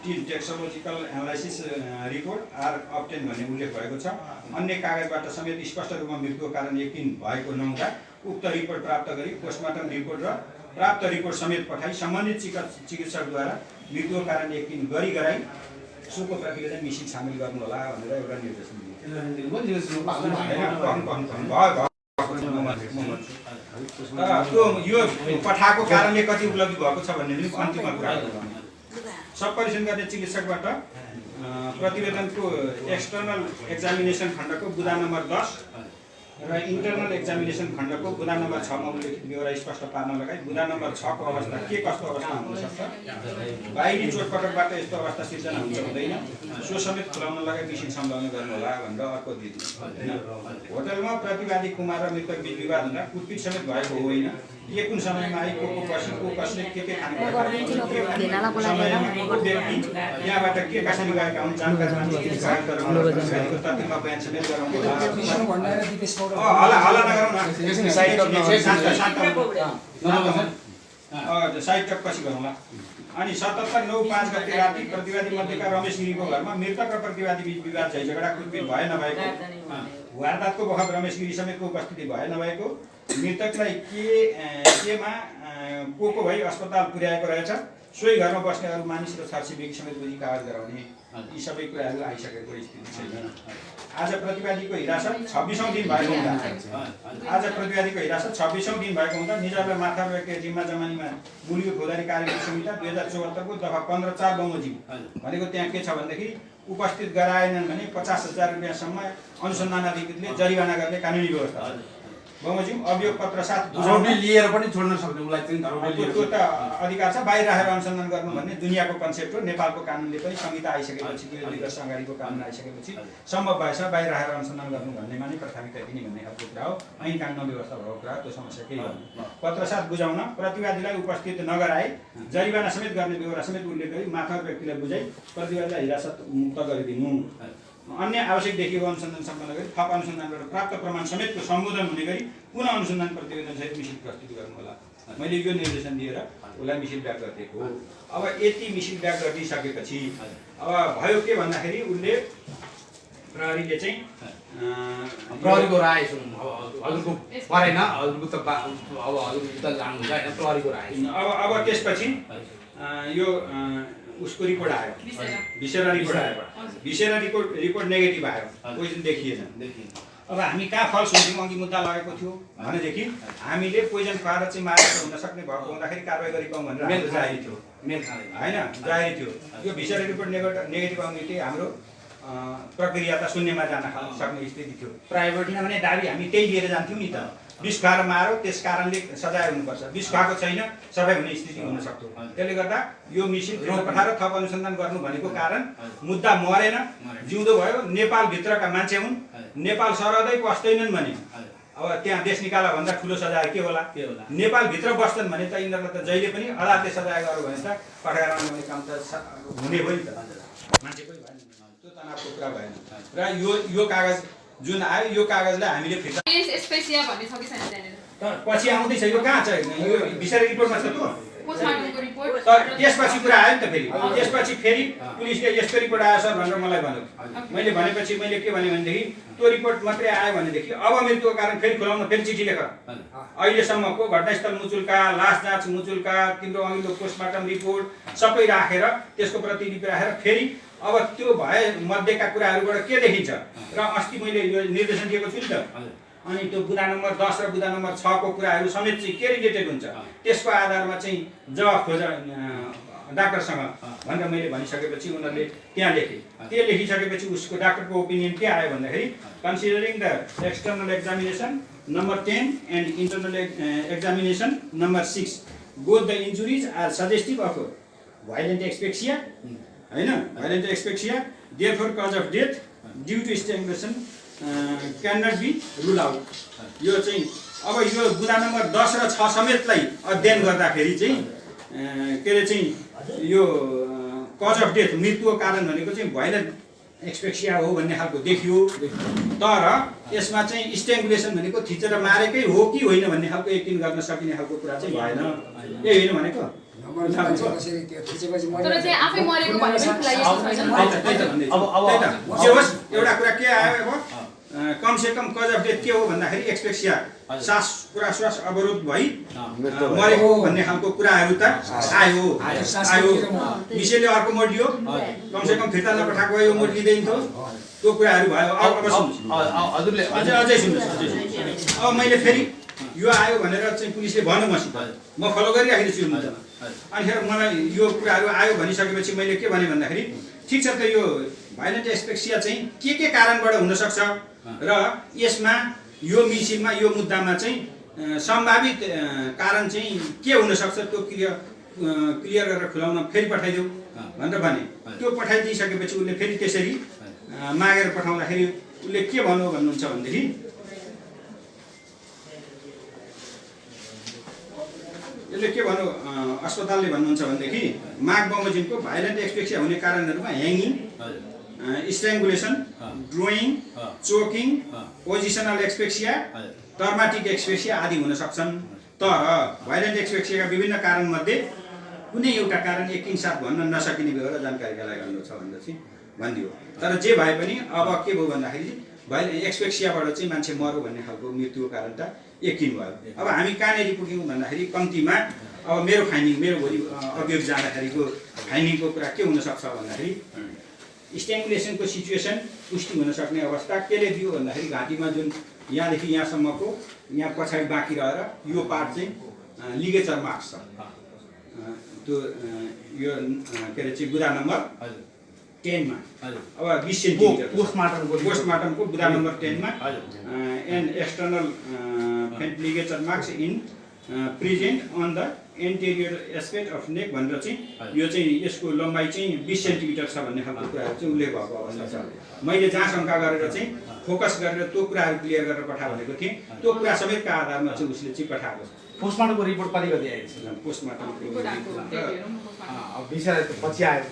till toxicological analysis report are obtained भन्ने उल्लेख भएको छ अन्य कागजबाट समेत स्पष्ट रूपमा मृत्युको कारण यकिन भएको नहुँदा उक्त रिपोर्ट प्राप्त गरी पोस्टमार्टम रिपोर्ट र प्राप्त रिपोर्ट समेत पठाई सम्बन्धित चिकित्सकद्वारा मृत्युको कारण यकिन गराई सोको प्रतिले चाहिँ मिसिल सामेल गर्नु होला भनेर एउटा निर्देशन दियो त्यो यो पठाएको कारणले कति उपलब्धि भएको छ भन्ने पनि अन्तिममा कुरा सब परीक्षण गर्ने चिकित्सकबाट प्रतिवेदनको एक्सटर्नल एक्जामिनेसन खण्डको बुदा नम्बर 10 र इन्टरनल एक्जामिनेसन खण्डको बुदा नम्बर 6 मा उल्लेखित बेहोरा स्पष्ट पार्न लगाई बुदा नम्बर 6 को अवस्था के कस्तो अवस्था हुन सक्छ, बाहिरी चोटपटकबाट यस्तो अवस्था सिर्जना हुन्छ हुँदैन, सो समेत खुलाउन लगाई मिसिन सम्झाउन गर्नु होला भनेर अर्को दिदी होटलमा प्रतिवादी कुमार र मृतक बीच विवाद हुँदा कुटपिट समेत भएको होइन, के कुन समयमा आई को कसले के खाने यहाँबाट के कसरी गएका हुन् जानकारी तथ्यमा बयान समेत गराउनु होला नगरौँ न साइड टक पछि गरौँला। अनि 77/9/5 गते राति प्रतिवादी मध्येका रमेश गिरीको घरमा मृतक र प्रतिवादी बीच विवाद झै झगडा कुटपिट भए नभएको, वारदातको बखत रमेश गिरी समेतको उपस्थिति भए नभएको, मृतकलाई केमा को भई अस्पताल पुर्याएको रहेछ, सोही घरमा बस्ने अरू मानिस र छरछिमेकी समेत बुझी कागज गराउने, यी सबै कुराहरू आइसकेको स्थिति छैन। आज प्रतिवादीको हिरासत 26औं दिन भएको हुँदा निजहरूलाई माथा रहेको जिम्मा जमानीमा मुलुकी फौजदारी कार्यविधि संहिता 2074 को दफा 15(4) बमोजिम भनेको त्यहाँ के छ भनेदेखि उपस्थित गराएनन् भने 50,000 रुपैयाँसम्म अनुसन्धान अधिकृतले जरिवाना गर्ने कानुनी व्यवस्था छ। बमोजिम अभियोग पत्र साथ धरौटी लिएर पनि छोड्न सक्ने उसलाई चाहिँ धरौटी त्यो त अधिकार छ, बाहिर राखेर अनुसन्धान गर्नु भन्ने दुनियाँको कन्सेप्ट हो। नेपालको कानुनले पनि संहिता आइसकेपछि 2 वर्ष अगाडिको कानुन आइसकेपछि सम्भव भएछ बाहिर राखेर अनुसन्धान गर्नु भन्नेमा नै प्राथमिकता दिने भन्ने खालको कुरा हो। ऐन कानुन व्यवस्था भएको कुरा हो, त्यो समस्या केही होइन। पत्र साथ बुझाउन प्रतिवादीलाई उपस्थित नगराए जरिवाना समेत गर्ने व्यवस्था समेत उल्लेख गरी माथाको व्यक्तिलाई बुझाइ प्रतिवादीलाई हिरासत मुक्त गरिदिनु, अन्य आवश्यक देखिएको अनुसन्धान सम्पन्न गरी थप अनुसन्धानबाट प्राप्त प्रमाण समेतको सम्बोधन हुने गरी पुनः अनुसन्धान प्रतिवेदन सहित मिसिल प्रस्तुत गर्नु होला। मैले यो निर्देशन दिएर उसलाई मिसिल ब्याक गरिदिएको हो। अब यति मिसिल ब्याक गरिदिसकेपछि अब भयो के भन्दाखेरि उसले प्रहरीले चाहिँ प्रहरीको राय सुन्नु, हजुरको परेन, हजुरको त अब हजुरको त जानुहुन्छ हैन, प्रहरीको राय अब त्यसपछि यो उसको रिपोर्ट आयो, भिसेरा रिपोर्ट नेगेटिभ आयो, पोइजन देखिएन। अब हामी कहाँ फल्स हुन्थ्यौँ अघि मुद्दा लगेको थियो भनेदेखि हामीले पोइजन खुवाएर चाहिँ मारेको हुन सक्ने भएको हुँदाखेरि कारवाही गरिपाउँ भनेर जाहेरी थियो होइन, जाहेरी थियो। यो भिसेरा रिपोर्ट नेगेटिभ आउने थियो, हाम्रो प्रक्रिया त शून्यमा जान सक्ने स्थिति थियो। प्राइभेट किनभने दाबी हामी त्यही लिएर जान्थ्यौँ नि त, विष खुवाएर मारो त्यस कारणले सजाय हुनुपर्छ, विष खुवाएको छैन सबै हुने स्थिति हुन सक्थ्यो। त्यसले गर्दा यो मिसिल फिर्ता पठाएर थप अनुसन्धान गर्नु भनेको कारण मुद्दा मरेन, जिउँदो भयो। नेपालभित्रका मान्छे हुन्, नेपाल सरहदै पस्दैनन् भने अब त्यहाँ देश निकाला भन्दा ठुलो सजाय के होला? नेपालभित्र बस्छन् भने त यिनीहरूलाई त जहिले पनि अदालतले सजाय गर्यो भने त पठाएर आउने काम त हुने भयो नि त, मान्छे पनि भएन, त्यो तनावको कुरा भएन। र यो कागज जुन आयो यो कागजलाई हामीले फिर्ता पछि आउँदैछ, यो कहाँ छ? यो भिसेरा रिपोर्टमा छ त्यो त्यसपछि कुरा आयो नि त। त्यसपछि फेरि पुलिसले यस्तो रिपोर्ट आयो सर भनेर मलाई भन्यो। मैले भनेपछि मैले के भने भनेदेखि त्यो रिपोर्ट मात्रै आयो भनेदेखि अब मृत्युको कारण फेरि खुलाउन फेरि चिठी लेख, अहिलेसम्मको घटनास्थल मुचुल्का, लास जाँच मुचुल्का, तिम्रो अघिल्लो पोस्टमार्टम रिपोर्ट सबै राखेर त्यसको प्रतिलिपि राखेर फेरि अब त्यो भए मध्येका कुराहरूबाट के देखिन्छ र अस्ति मैले यो निर्देशन दिएको छु नि त, अनि त्यो बुदा नम्बर 10 र बुदा नम्बर 6 को कुराहरू समेत चाहिँ के रिलेटेड हुन्छ त्यसको आधारमा चाहिँ जवाफ खोज डाक्टरसँग भनेर मैले भनिसकेपछि उनीहरूले त्यहाँ लेखे। त्यो लेखिसकेपछि उसको डाक्टरको ओपिनियन के आयो भन्दाखेरि considering the external examination number 10 and internal examination number 6 both the injuries are suggestive of violent asphyxia हैन, violent asphyxia therefore cause of death due to strangulation can not be rule out. यो चाहिँ अब यो बुदा number 10 र 6 समेतलाई अध्ययन गर्दाखेरि चाहिँ के अरे चाहिँ यो कज अफ डेथ मृत्युको कारण भनेको चाहिँ भाइलेन्ट एक्सपेक्सिया हो भन्ने खालको देखियो, तर यसमा चाहिँ स्ट्रैंगुलेसन भनेको थिचेर मारेकै हो कि होइन भन्ने खालको यकिन गर्न सकिने खालको कुरा चाहिँ भएन। ए होइन भनेको तर चाहिँ आफै मरेको भन्ने पनि कुरा यस्तो छैन। अब एउटा कुरा के आयो अब कम से कम कज अफ डेथ के हो भन्दाखेरि एक्सपेक्सिया श्वास अवरोध भई मरेको भन्ने खालको कुराहरू त आयो। विषयले अर्को मोडियो, कम से कम फिर्ता नपठाएको यो मोडिँदैन थियो, त्यो कुराहरू भयो। अब हजुरले अझै सुन्नुहोस्, अब मैले फेरि यो आयो भनेर चाहिँ पुलिसले भन्यो मसित, म फलो गरिराखेको छु मुद्दामा। अनि फेरि मलाई यो कुराहरू आयो भनिसकेपछि मैले के भने भन्दाखेरि ठिक छ त यो भाइलेन्ट एस्पेक्सिया चाहिँ के कारणबाट हुनसक्छ र यसमा यो मिसिनमा यो मुद्दामा चाहिँ सम्भावित कारण चाहिँ के हुनसक्छ त्यो क्लियर गरेर खुलाउन फेरि पठाइदेऊ भनेर भने त्यो पठाइदिइसकेपछि उसले फेरि त्यसरी मागेर पठाउँदाखेरि उसले के भन्नुहुन्छ भनेदेखि यसले के भन्नु अस्पतालले भन्नुहुन्छ भनेदेखि माग बमोजिमको भाइलेन्ट एस्पेक्सिया हुने कारणहरूमा ह्याङ्गिङ स्ट्रेङ्गुलेसन ड्रोइङ चोकिङ पोजिसनल एक्सपेक्सिया टर्माटिक एक्सपेक्सिया आदि हुन सक्छन् तर भाइलेन्ट एक्सपेक्सियाका विभिन्न कारणमध्ये कुनै एउटा कारण एकैसाथ भन्न नसकिने बेहोरा जानकारीका लागि गर्नु छ भनेर चाहिँ भनिदियो तर जे भए पनि अब के भयो भन्दाखेरि भाइलेन्ट एक्सपेक्सियाबाट चाहिँ मान्छे मर्यो भन्ने खालको मृत्युको कारण त यकिन भयो अब हामी कहाँनिर पुग्यौँ भन्दाखेरि कम्तीमा अब मेरो भोलि अभियोग जाँदाखेरिको फाइनिङको कुरा के हुनसक्छ भन्दाखेरि स्ट्याङ्गुलेसनको सिचुएसन पुष्टि हुन सक्ने अवस्था केले दियो भन्दाखेरि घाँटीमा जुन यहाँदेखि यहाँसम्मको यहाँ पछाडि बाँकी रहेर यो पार्ट चाहिँ लिगेचर मार्क्स छ त्यो यो के अरे चाहिँ बुदा नम्बर 10 मा अब 20 सेन्टिमिटर पोस्टमार्टमको बुदा नम्बर 10 मा and external faint ligature marks in present on the anterior aspect of neck भनेर चाहिँ यो चाहिँ यसको लम्बाइ चाहिँ 20 सेन्टिमिटर छ भन्ने खालको कुराहरू चाहिँ उल्लेख भएको अवस्था छ मैले जहाँ शङ्का गरेर चाहिँ फोकस गरेर त्यो कुराहरू क्लियर गरेर पठा भनेको थिएँ त्यो कुरा समेतका आधारमा चाहिँ उसले चाहिँ पठाएको छ पोस्टमार्टमको रिपोर्ट कति कति आएको छ पोस्टमार्टमको विषय पछि आयो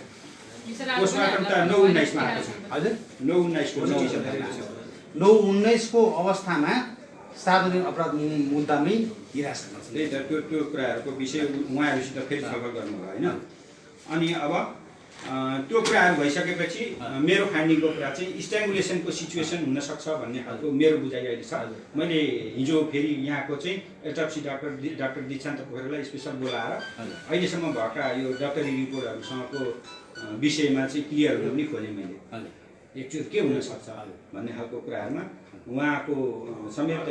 पोस्टमार्टम त 9-19 मा आएको छ हजुर 9-19 को 9-19 को अवस्थामा सार्वजनिक अपराध मुद्दामै हिरासतमा छ त्यही त त्यो कुराहरूको विषय उहाँहरूसित फेरि छलफल गर्नुभयो होइन अनि अब त्यो कुराहरू भइसकेपछि मेरो फाइन्डिङको कुरा चाहिँ स्ट्याङ्गुलेसनको सिचुएसन हुनसक्छ भन्ने खालको मेरो बुझाइ अहिले छ मैले हिजो फेरि यहाँको चाहिँ एटप्सी डाक्टर दीक्षान्त पोखरेललाई स्पेसल बोलाएर अहिलेसम्म भएका यो डक्टरी रिपोर्टहरूसँगको विषयमा चाहिँ क्लियर हुन पनि खोजेँ मैले एक्चुअल के हुनसक्छ भन्ने खालको कुराहरूमा उहाँको समेत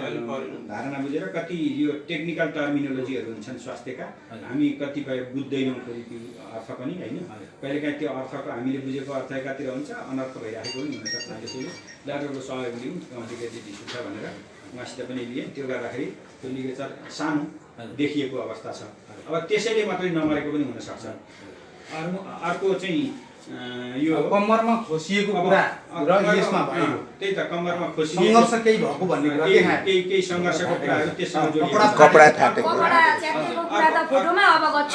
धारणा बुझेर कति यो टेक्निकल टर्मिनोलोजीहरू हुन्छन् स्वास्थ्यका हामी कतिपय बुझ्दैनौँ फेरि त्यो अर्थ पनि होइन कहिलेकाहीँ त्यो अर्थको हामीले बुझेको अर्थ एकातिर हुन्छ अनर्थ भइरहेको पनि हुनसक्छ त्यसैले डाक्टरको सहयोग लिउँ कम्प्लिकेटेड इस्यु छ भनेर उहाँसित पनि लिएँ त्यो गर्दाखेरि त्यो लिगेचर सानो देखिएको अवस्था छ अब त्यसैले मात्रै नमरेको पनि हुनसक्छ अर्को चाहिँ यो कम्मरमा खोसिएको कुरा र यसमा भएको त्यही त कम्मरमा खोसिएको सङ्घर्ष केही भएको भन्ने कुरा देखायो केही सङ्घर्षको कुराहरू त्यससँग जोडिएको कपडा फाटेको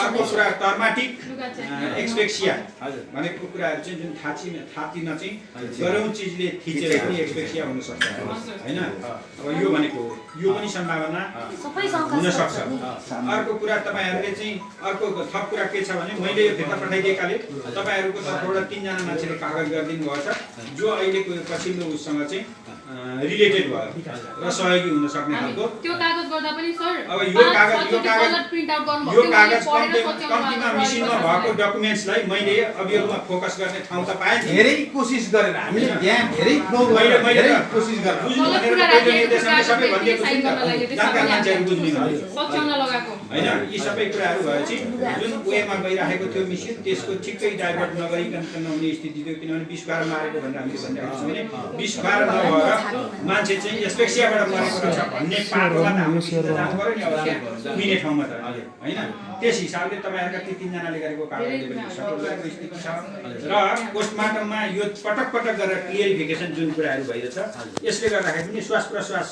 अर्को कुरा टर्माटिक एक्सपेक्सिया भनेको कुराहरू चाहिँ जुन छातीमा चाहिँ गरौँ चिजले थिचेर पनि एक्सपेक्सिया हुनसक्छ होइन अब यो भनेको यो पनि सम्भावना हुनसक्छ अर्को कुरा तपाईँहरूले चाहिँ अर्को थप कुरा के छ भने मैले यो फिर्ता पठाइदिएकाले तपाईँहरूको तर्फबाट 3 जना मान्छेले कागज गरिदिनु भएको छ जो अहिलेको पछिल्लो उससँग चाहिँ रिलेटेड भयो र सहयोगी हुन सक्ने खालको त्यो कागज गर्दा पनि सर अब यो कागज कम्तीमा मिसिनमा भएको डकुमेन्ट्सलाई मैले अभियोगमा फोकस गर्ने ठाउँ त पाएँ धेरै कोसिस गरेर हामीले त्यहाँ धेरै फ्लो गरेर धेरै कोसिस गरेर बुझ्नु भनेर पहिलो निर्देशनले सबै भनिदिएको छु जानकार मान्छेहरू बुझ्ने सच्याउन लगाएको हैन यी सबै कुराहरू भएपछि जुन वेमा गइरहेको थियो मिसिन त्यसको ठिकै डाइभर्ट नगरिकन नहुने स्थिति थियो किनभने 20-12 मारेको भनेर हामीले भनिरहेको छौँ भने 20-12 नभएर मान्छे चाहिँ एस्पेक्सियाबाट मरेको रहेछ भन्ने पाटोमा हाम्रो सिधै जानु पर्यो नि अब मिने ठाउँमा त हैन त्यस हिसाबले तपाईहरुका ती 3 जनाले गरेको कारणले पनि सपोर्ट गरेको स्थिति छ र पोस्टमार्टममा यो पटक पटक गरेर क्लियरिफिकेसन जुन कुराहरू भइरहेछ यसले गर्दाखेरि पनि श्वास प्रश्वास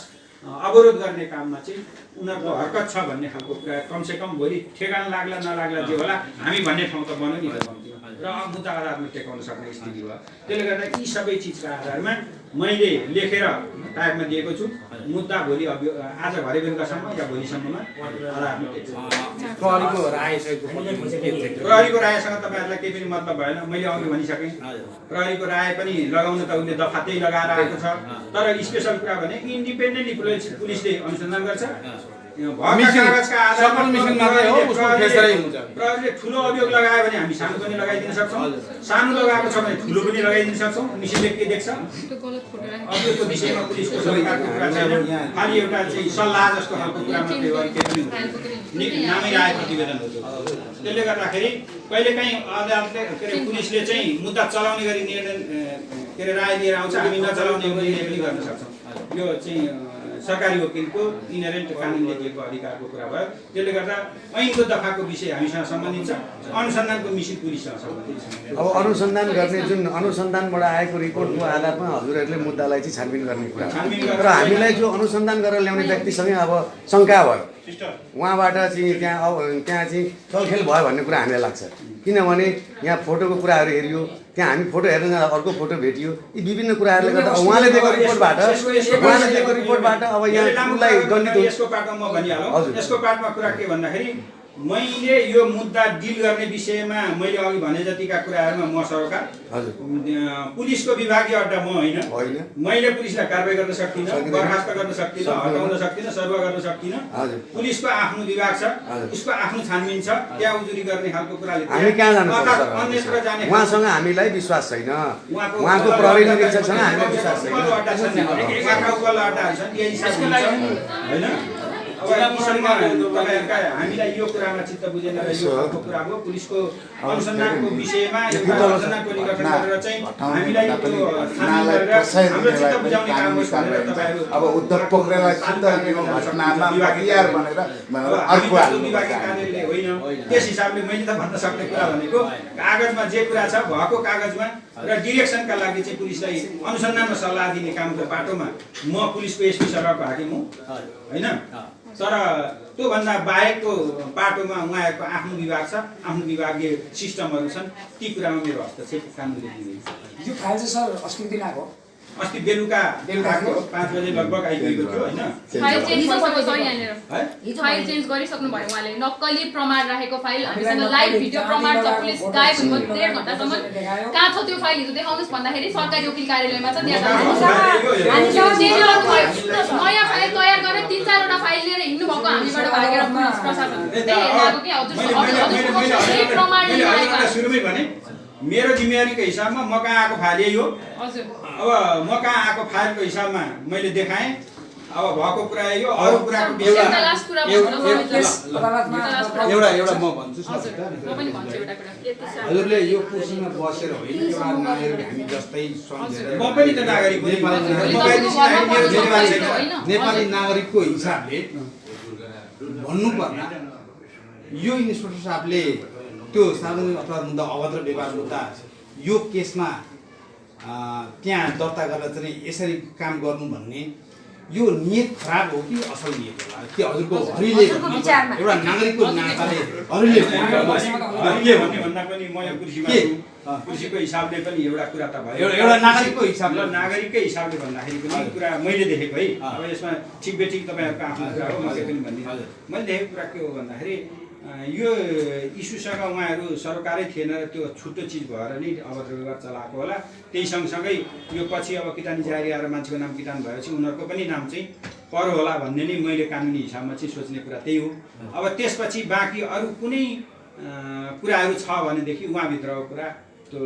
अवरोध गर्ने काममा चाहिँ उनीहरूको हरकत छ भन्ने खालको कुरा कमसेकम भोलि ठेगान लाग्ला नलाग्ला जे होला हामी भन्ने ठाउँ त बन्यो नि त र मुद्दा आधारमा टेकाउन सक्ने स्थिति भयो त्यसले गर्दा यी सबै चिजका आधारमा मैले लेखेर टाइपमा दिएको छु मुद्दा भोलि आज भरे बेलुकासम्म या भोलिसम्ममा अदालतमा प्रहरीको रायसँग तपाईँहरूलाई केही पनि मतलब भएन मैले अघि भनिसकेँ प्रहरीको राय पनि लगाउन त उसले दफा त्यही लगाएर आएको छ तर स्पेसल कुरा भने इन्डिपेन्डेन्टली पुलिसले अनुसन्धान गर्छ सफल मिसन मात्रै हो, उसको फेसरै हुन्छ। प्रहरीले ठुलो अभियोग लगायो भने हामी सानो पनि लगाइदिन सक्छौँ, सानो लगाएको छ भने ठुलो पनि लगाइदिन सक्छौँ। मिसिनले के देख्छ अभियोगको विषयमा पुलिसको सरकारको कुरा छैन, खालि एउटा चाहिँ सल्लाह जस्तो खालको कुरा मात्रै हो, केही पनि नामै आए प्रतिवेदन हो। त्यसले गर्दाखेरि कहिलेकाहीँ अदालतले के अरे पुलिसले चाहिँ मुद्दा चलाउने गरी निर्णय के अरे राय दिएर आउँछ, हामी नचलाउने निर्णय पनि गर्न सक्छौँ। यो चाहिँ सरकारी वकिलको इनहेरेन्ट कानुनले दिएको अधिकारको कुरा भयो। त्यसले गर्दा ऐनको दफाको विषय हामीसँग सम्बन्धित छ, अनुसन्धानको मिसिन पुलिससँग सम्बन्धित छ। अब अनुसन्धान गर्ने जुन अनुसन्धानबाट आएको रिपोर्टको आधारमा हजुरहरूले मुद्दालाई चाहिँ छानबिन गर्ने कुरा र हामीलाई जो अनुसन्धान गरेर ल्याउने व्यक्तिसँगै अब शङ्का भयो, उहाँबाट चाहिँ त्यहाँ चाहिँ चलखेल भयो भन्ने कुरा हामीलाई लाग्छ। किनभने यहाँ फोटोको कुराहरू हेरियो, त्यहाँ हामी फोटो हेर्न जाँदा अर्को फोटो भेटियो। यी विभिन्न कुराहरूले गर्दा उहाँले दिएको रिपोर्टबाट अब यहाँ उसलाई दण्डित हुन्छ। यसको पार्टमा म भनिहालौँ, यसको पार्टमा कुरा के भन्दाखेरि मैले यो मुद्दा डिल गर्ने विषयमा मैले अघि भने जतिका कुराहरूमा म सरोकार, पुलिसको विभागीय अड्डा म होइन, मैले पुलिसलाई कारबाही गर्न सक्दिनँ, बर्खास्त गर्न सक्दिनँ, हटाउन सक्दिनँ, सरुवा गर्न सक्दिनँ। पुलिसको आफ्नो विभाग छ, उसको आफ्नो छानबिन छ, त्यहाँ उजुरी गर्ने खालको कुराले हामी कहाँ जानु अन्यत्र जाने उहाँसँग हामीलाई विश्वास छैन, उहाँको प्रहरी निरीक्षकसँग हामीलाई विश्वास छैन। होइन अब हामीलाई यो कुरामा चित्त बुझेन र यो खालको कुरा हो। पुलिसको अनुसन्धानको विषयमा एउटा अनुसन्धान टोली गठन गरेर चाहिँ हामीलाई त्यो छानबिन गरेर हाम्रो चित्त बुझाउने काम होस् भनेर तपाईहरु अब उद्धव पोखरेललाई चित्त यो घटनामा तयार भनेर अर्को विभागीय कार्यालय होइन। त्यस हिसाबले मैले त भन्न सक्ने कुरा भनेको कागजमा जे कुरा छ भएको कागजमा र डिरेक्सनका लागि चाहिँ पुलिसलाई अनुसन्धानमा सल्लाह दिने कामको बाटोमा म पुलिसको एसपी सरकारको हाकिम हुँ होइन। तर त्योभन्दा बाहेकको बाटोमा उहाँहरूको आफ्नो विभाग छ, आफ्नो विभागीय सिस्टमहरू छन्, ती कुरामा मेरो हस्तक्षेप कानुनले दिँदैन। यो फाइल चाहिँ सर अस्ति दिन आएको, अस्ति बेलुका 5 बजे लगभग आइपुगेको थियो होइन। फाइल चेन्ज गरिसक्नु छ यहाँनिर, फाइल चेन्ज गरिसक्नु भयो उहाँले। नक्कली प्रमाण राखेको फाइल हामीसँग लाइभ भिडियो प्रमाण छ, पुलिस गायब हुनु 1.5 घण्टासम्म कहाँ छ त्यो फाइल हिजो देखाउनुहोस् भन्दाखेरि सरकारी वकिल कार्यालयमा छ, त्यहाँ नयाँ फाइल तयार गरेर 3-4 वटा फाइल लिएर हिँड्नु भएको हामीबाट भागेर पुलिस प्रशासन त्यही हेर्न आएको कि हजुर प्रमाण लिएर आएको। सुरुमै भने मेरो जिम्मेवारीको हिसाबमा म कहाँ आएको फाइल यही हो। हजुर अब म कहाँ आएको फाइलको हिसाबमा मैले देखाएँ। अब भएको कुरा यो अरू कुराको एउटा लास्ट कुरा एउटा म भन्छु हजुरले यो कुर्सीमा बसेर होइन, एउटा नागरिक हामी जस्तै सम्झेर म पनि त नागरिक नेपाली नागरिकको हिसाबले भन्नुपर्दा यो इन्सपेक्टर साहबले त्यो सार्वजनिक अपराध मुद्दा अभद्र व्यवहार मुद्दा यो केसमा त्यहाँ दर्ता गरेर चाहिँ यसरी काम गर्नु भन्ने यो नियत खराब हो कि असल नियत होला के हजुरको हरिले एउटा नागरिकको नाताले हरिले भन्दा पनि म यो कुर्सीमा छु, कुर्सीको हिसाबले पनि एउटा कुरा त भयो। एउटा नागरिकको हिसाबले नागरिककै हिसाबले भन्दाखेरि पनि कुरा मैले देखेको है। अब यसमा ठिक बेठिक तपाईँहरूको आफ्नो कुरा हो, मैले पनि भनिदिन्छु। मैले देखेको कुरा के हो भन्दाखेरि यो इस्युसँग उहाँहरू सरकारै थिएन र त्यो छुट्टो चिज भएर नै अभद्र व्यवहार चलाएको होला। त्यही सँगसँगै यो पछि अब किटानी जारी आएर मान्छेको नाम किटान भएपछि उनीहरूको पनि नाम चाहिँ परो होला भन्ने नै मैले कानुनी हिसाबमा चाहिँ सोच्ने कुरा त्यही हो। अब त्यसपछि बाँकी अरू कुनै कुराहरू छ भनेदेखि उहाँभित्रको कुरा त्यो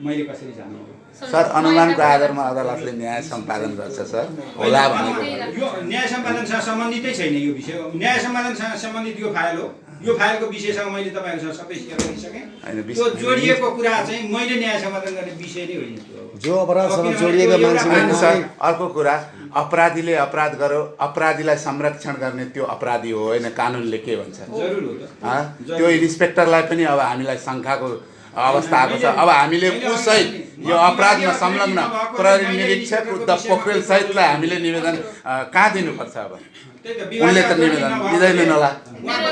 मैले कसरी जान्नु। सर अनुमानको आधारमा अदालतले न्याय सम्पादन गर्छ सर होला भनेको यो न्याय सम्पादनसँग सम्बन्धितै छैन यो विषय। न्याय सम्पादनसँग सम्बन्धित यो फाइल हो। यो फाइलको विषयसँग मैले तपाईँहरूसँग सबै सेयर गरिसकेँ। त्यो जोडिएको कुरा चाहिँ मैले न्याय सम्पादन गर्ने विषय नै होइन। जो अपराधसँग जोडिएको मान्छे सर अर्को कुरा अपराधीले अपराध गर्यो, अपराधीलाई संरक्षण गर्ने त्यो अपराधी हो होइन, कानुनले के भन्छ जरुर हो त्यो इन्सपेक्टरलाई पनि अब हामीलाई शङ्काको अवस्था आएको छ। अब हामीले उससहित यो अपराधमा संलग्न प्रहरी निरीक्षक उद्धव पोखरेल सहितलाई हामीले निवेदन कहाँ दिनुपर्छ? अब उनले त निवेदन दिँदैन होला। मेरो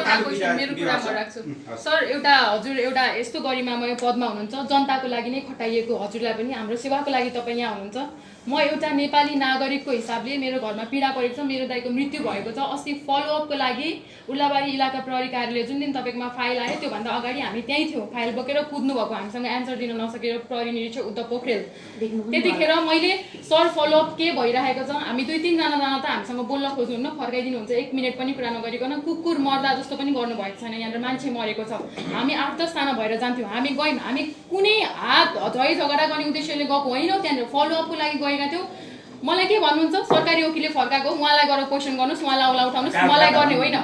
कुरा म राख्छु सर। एउटा हजुर एउटा यस्तो गरिमामय पदमा हुनुहुन्छ, जनताको लागि नै खटाइएको हजुरलाई पनि हाम्रो सेवाको लागि तपाईँ यहाँ हुनुहुन्छ। म एउटा नेपाली नागरिकको हिसाबले मेरो घरमा पीडा परेको छ, मेरो दाइको मृत्यु भएको छ। अस्ति फलोअपको लागि उल्लाबारी इलाका प्रहरी कार्यालय जुन दिन तपाईँकोमा फाइल आयो त्योभन्दा अगाडि हामी त्यहीँ थियौँ। फाइल बोकेर कुद्नु भएको हामीसँग एन्सर दिन नसकेर प्रहरी निरीक्षक उद्धव पोखरेल। त्यतिखेर मैले सर फलोअप के भइरहेको छ, हामी 2-3 जना त हामीसँग बोल्न खोज्नुहुन्न, फर्काइदिनुहुन्छ, 1 मिनट पनि कुरा नगरिकन कुकुर मर्दा जस्तो पनि गर्नुभएको छैन। यहाँनिर मान्छे मरेको छ, हामी 8-10 जना भएर जान्थ्यौँ, हामी गयौँ, हामी कुनै हात झै झगडा गर्ने उद्देश्यले गएको होइनौँ, त्यहाँनिर फलोअपको लागि गएका थियौँ। मलाई के भन्नुहुन्छ, सरकारी वकिलले फर्काएको, उहाँलाई गएर क्वेसन गर्नुहोस्, उहाँलाई औला उठाउनुहोस्, मलाई गर्ने होइन।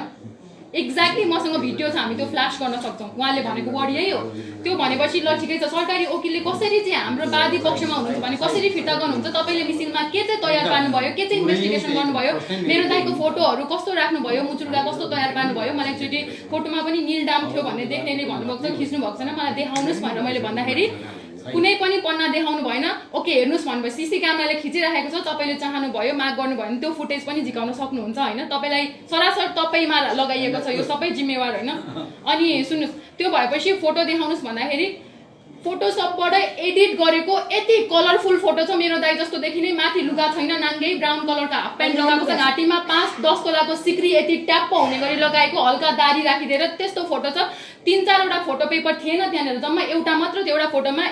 एक्ज्याक्टली मसँग भिडियो छ, हामी त्यो फ्ल्यास गर्न सक्छौँ, उहाँले भनेको वर्ड यही हो। त्यो भनेपछि ल ठिकै छ, सरकारी वकिलले कसरी चाहिँ हाम्रो वादी पक्षमा हुनुहुन्छ भने कसरी फिर्ता गर्नुहुन्छ, तपाईँले मिसिनमा के चाहिँ तयार पार्नुभयो, के चाहिँ इन्भेस्टिगेसन गर्नुभयो, मेरो दाइको फोटोहरू कस्तो राख्नुभयो, मुचुर्गा कस्तो तयार पार्नुभयो, मलाई एकचोटि फोटोमा पनि नील डाम थियो भन्ने देख्नेले भन्नुभएको छ, खिच्नु भएको छैन, मलाई देखाउनुहोस् भनेर मैले भन्दाखेरि कुनै पनि पन्ना देखाउनु भएन। ओके हेर्नुहोस् भन्नुभयो, सिसी क्यामेराले खिचिराखेको छ, तपाईँले चाहनुभयो माग गर्नुभयो भने त्यो फुटेज पनि झिकाउन सक्नुहुन्छ होइन, तपाईँलाई सरासर तपाईँमा लगाइएको छ, यो सबै जिम्मेवार होइन। अनि सुन्नुहोस्, त्यो भएपछि फोटो देखाउनुहोस् भन्दाखेरि फोटोसपबाट एडिट गरेको यति कलरफुल फोटो छ, मेरो दाइ जस्तो देखिने, माथि लुगा छैन, नाङ्गै ब्राउन कलरको हाफ प्यान्ट लगाएको छ, घाँटीमा 5-10 तोलाको सिक्री यति ट्याप्प हुने गरी लगाएको, हल्का दारी राखिदिएर त्यस्तो फोटो छ। 3-4वटा फोटो पेपर थिएन त्यहाँनिर, जम्मा एउटा मात्र थियो। एउटा फोटोमा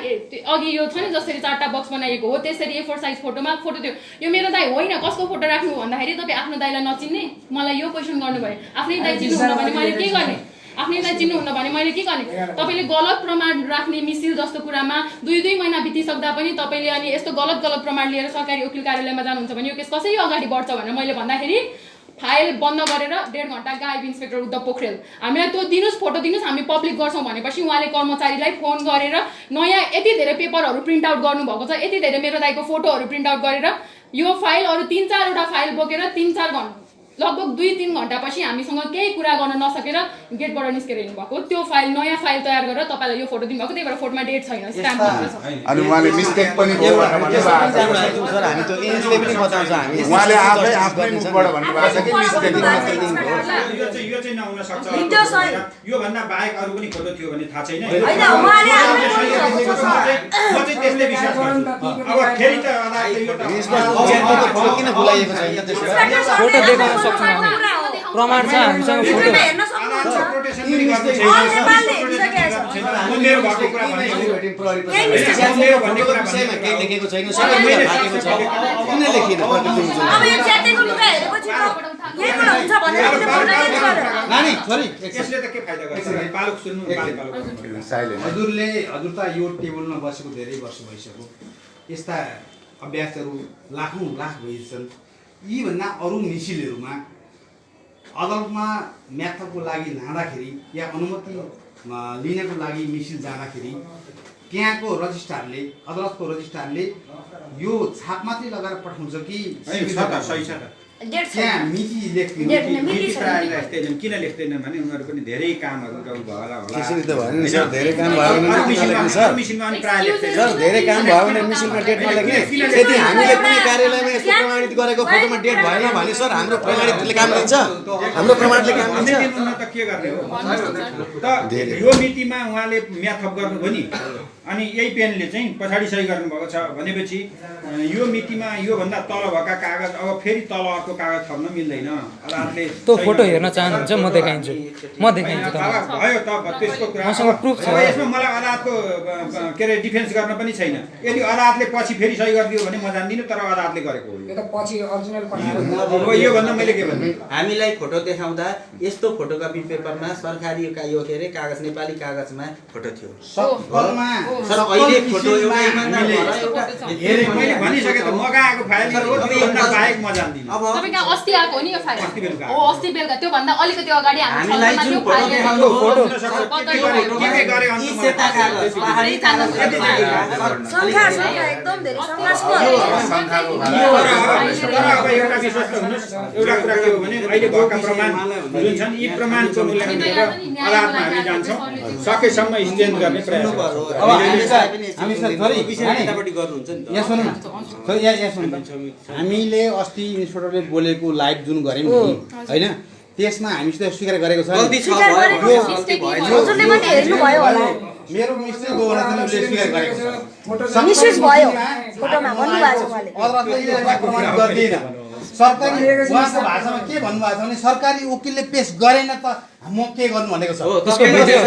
अघि यो छ नि जसरी 4टा बक्स बनाइएको हो त्यसरी A4 साइज फोटोमा फोटो थियो। यो मेरो दाइ होइन, कसको फोटो राख्नु भन्दाखेरि तपाईँ आफ्नो दाइलाई नचिन्ने, मलाई यो क्वेसन गर्नुभयो, आफ्नै दाइ चिन्नुहुन्न भने मैले के गर्ने, आफ्नै दाइ चिन्नुहुन्न भने मैले के गर्ने। तपाईँले गलत प्रमाण राख्ने मिसिल जस्तो कुरामा 2-2 महिना बितिसक्दा पनि तपाईँले अनि यस्तो गलत प्रमाण लिएर सरकारी वकिल कार्यालयमा जानुहुन्छ भने यो केस कसरी अगाडि बढ्छ भनेर मैले भन्दाखेरि फाइल बन्द गरेर 1.5 घण्टा गायब इन्सपेक्टर उद्धव पोखरेल। हामीलाई त्यो दिनुहोस्, फोटो दिनुहोस्, हामी पब्लिक गर्छौँ भनेपछि उहाँले कर्मचारीलाई फोन गरेर नयाँ यति धेरै पेपरहरू प्रिन्ट आउट गर्नुभएको छ, यति धेरै मेरो दाइको फोटोहरू प्रिन्ट आउट गरेर यो फाइल अरू 3-4वटा फाइल बोकेर 3-4 घण्टा लगभग 2-3 घण्टापछि हामीसँग केही कुरा गर्न नसकेर गेटबाट निस्केर हिँड्नुभएको। त्यो फाइल नयाँ फाइल तयार गरेर तपाईँलाई यो फोटो दिनुभएको, त्यही भएर फोटोमा डेट छैन, स्ट्याम्प मात्र छ। अनि उहाँले मिस्टेक पनि भयो सर, हामी त्यो एजले पनि बताउँछ, हामी उहाँले आफै आफ्नै मुखबाट भन्नुभएको छ कि मिस्टेक यो चाहिँ नहुन सक्छ, यो भन्दा बाहेक अरू पनि फोटो थियो भने थाहा छैन। होइन उहाँले आफै म चाहिँ त्यसले विश्वास गर्छु। अब फेरि त फोटो किन बोलाइएको छैन त्यसमा? फोटो देखाउन सक्छौँ हामी, प्रमाण छ हामीसँग फोटो। हेर्न सक्नुहुन्छ, अल नेपालले हेरिसकेको छ। मेरो भएको कुरा भनेको यही मिस्टेक मेरो भन्ने कुरा विषयमा केही लेखेको छैन, सबै कुरा थाकेको छ, किन लेखिन प्रतिनिधि? अब यो च्यातेको लुगा हेरेपछि त यही कुरा हुन्छ भनेर किन फोटो चेन्ज गर्यो? नानी छोरी यसले त के फाइदा गर्छ? पालुक सुन्नु, पालुक साइलेन्ट हजुर त यो टेबलमा बसेको धेरै वर्ष भइसक्यो, यस्ता अभ्यासहरू लाखौँ लाख भइसछन्। यीभन्दा अरू मिसिलहरूमा अदालतमा म्याथको लागि लाँदाखेरि या अनुमति लिनको लागि मिसिल जाँदाखेरि त्यहाँको रजिस्ट्रारले, अदालतको रजिस्ट्रारले यो छाप मात्रै लगाएर पठाउँछ कि सही छ त? डेट छ, त्यहाँ मिति लेख्दैन, डेट न, मिति मिति छ। प्रायः लेख्दैनन्। किन लेख्दैनन् भने उनीहरू पनि धेरै कामहरू होला त्यसरी त भएन नि सर, धेरै काम भयो भने किन लेख्ने सर? मिसिनमा पनि प्रायः लेख्दैन। सर धेरै काम भयो भने मिसिनमा डेट नलेख्ने। यदि हामीले कुनै कार्यालयमा यस्तो प्रमाणित गरेको फोटोमा डेट भएन भने सर हाम्रो प्रमाणितले काम लिन्छ, हाम्रो प्रमाणले काम लिन्छ। दिनुहुन्न त के गर्ने हो त? यो मितिमा उहाँले म्याथअप गर्नुभयो नि, अनि यही पेनले चाहिँ पछाडि सही गर्नुभएको छ भनेपछि यो मितिमा योभन्दा तल भएका कागज अब फेरि तल अर्को कागज थप्न मिल्दैन। अदालतले त्यो फोटो हेर्न चाहनुहुन्छ म देखाइदिन्छु, म देखाइदिन्छु तपाईँलाई। भयो त त्यसको कुरा। मसँग प्रुफ छ। अब यसमा मलाई अदालतको के अरे डिफेन्स गर्न पनि छैन। यदि अदालतले पछि फेरि सही गरिदियो भने म जान्दिनँ, तर अदालतले गरेको हो। यो त पछि अरिजिनल अब यो भन्दा मैले के भन्ने, हामीलाई फोटो देखाउँदा यस्तो फोटोकपी पेपरमा सरकारी यो के अरे कागज, नेपाली कागजमा फोटो थियो। सर अहिले फोटो एउटा इमानदार हेरे मैले भनिसके त मगाएको फाइल हो, त्योभन्दा बाहेक म जान्दिनँ। तपाईँ कहाँ अस्ति आएको हो नि यो फाइल? अस्ति बेलुका। हो अस्ति बेलुका, त्योभन्दा अलिकति अगाडि हामीलाई जुन फोटो देखाउनु के गरे अन्त यी सेता कागज पहाडी कागज संख्या एकदम धेरै संख्यास्पद। अब एउटा विश्वास हुनुहोस्, एउटा कुरा के हो भने अहिले भएका प्रमाण जुन छन् यी प्रमाणको मूल्याङ्कन गरेर अदालतमा हामी जान्छौँ, सकेसम्म स्ट्यान्ड गर्ने प्रयास गर्छौँ। अब हामी सर थोरै यतापट्टि गर्नुहुन्छ नि त। यहाँ सुन्नु न, यहाँ सुन्नु न, हामीले अस्ति इन्सपेक्टरले बोलेको लाइभ जुन गऱ्यौँ नि होइन, त्यसमा हामीसित स्वीकार गरेको छ नि। स्वीकार गरेको छ, हजुरले पनि हेर्नुभयो होला। मेरो मिस्टेक हो भनेर उसले स्वीकार गरेको छ। मिसयुज भयो फोटोमा भन्नुभएको छ उहाँले। अदालतले यसलाई प्रमाणित गर्दैन। सरकारी उहाँको भाषामा के भन्नुभएको छ भने सरकारी वकिलले पेश गरेन त म के गर्नु भनेको छ त्यसको भिडियो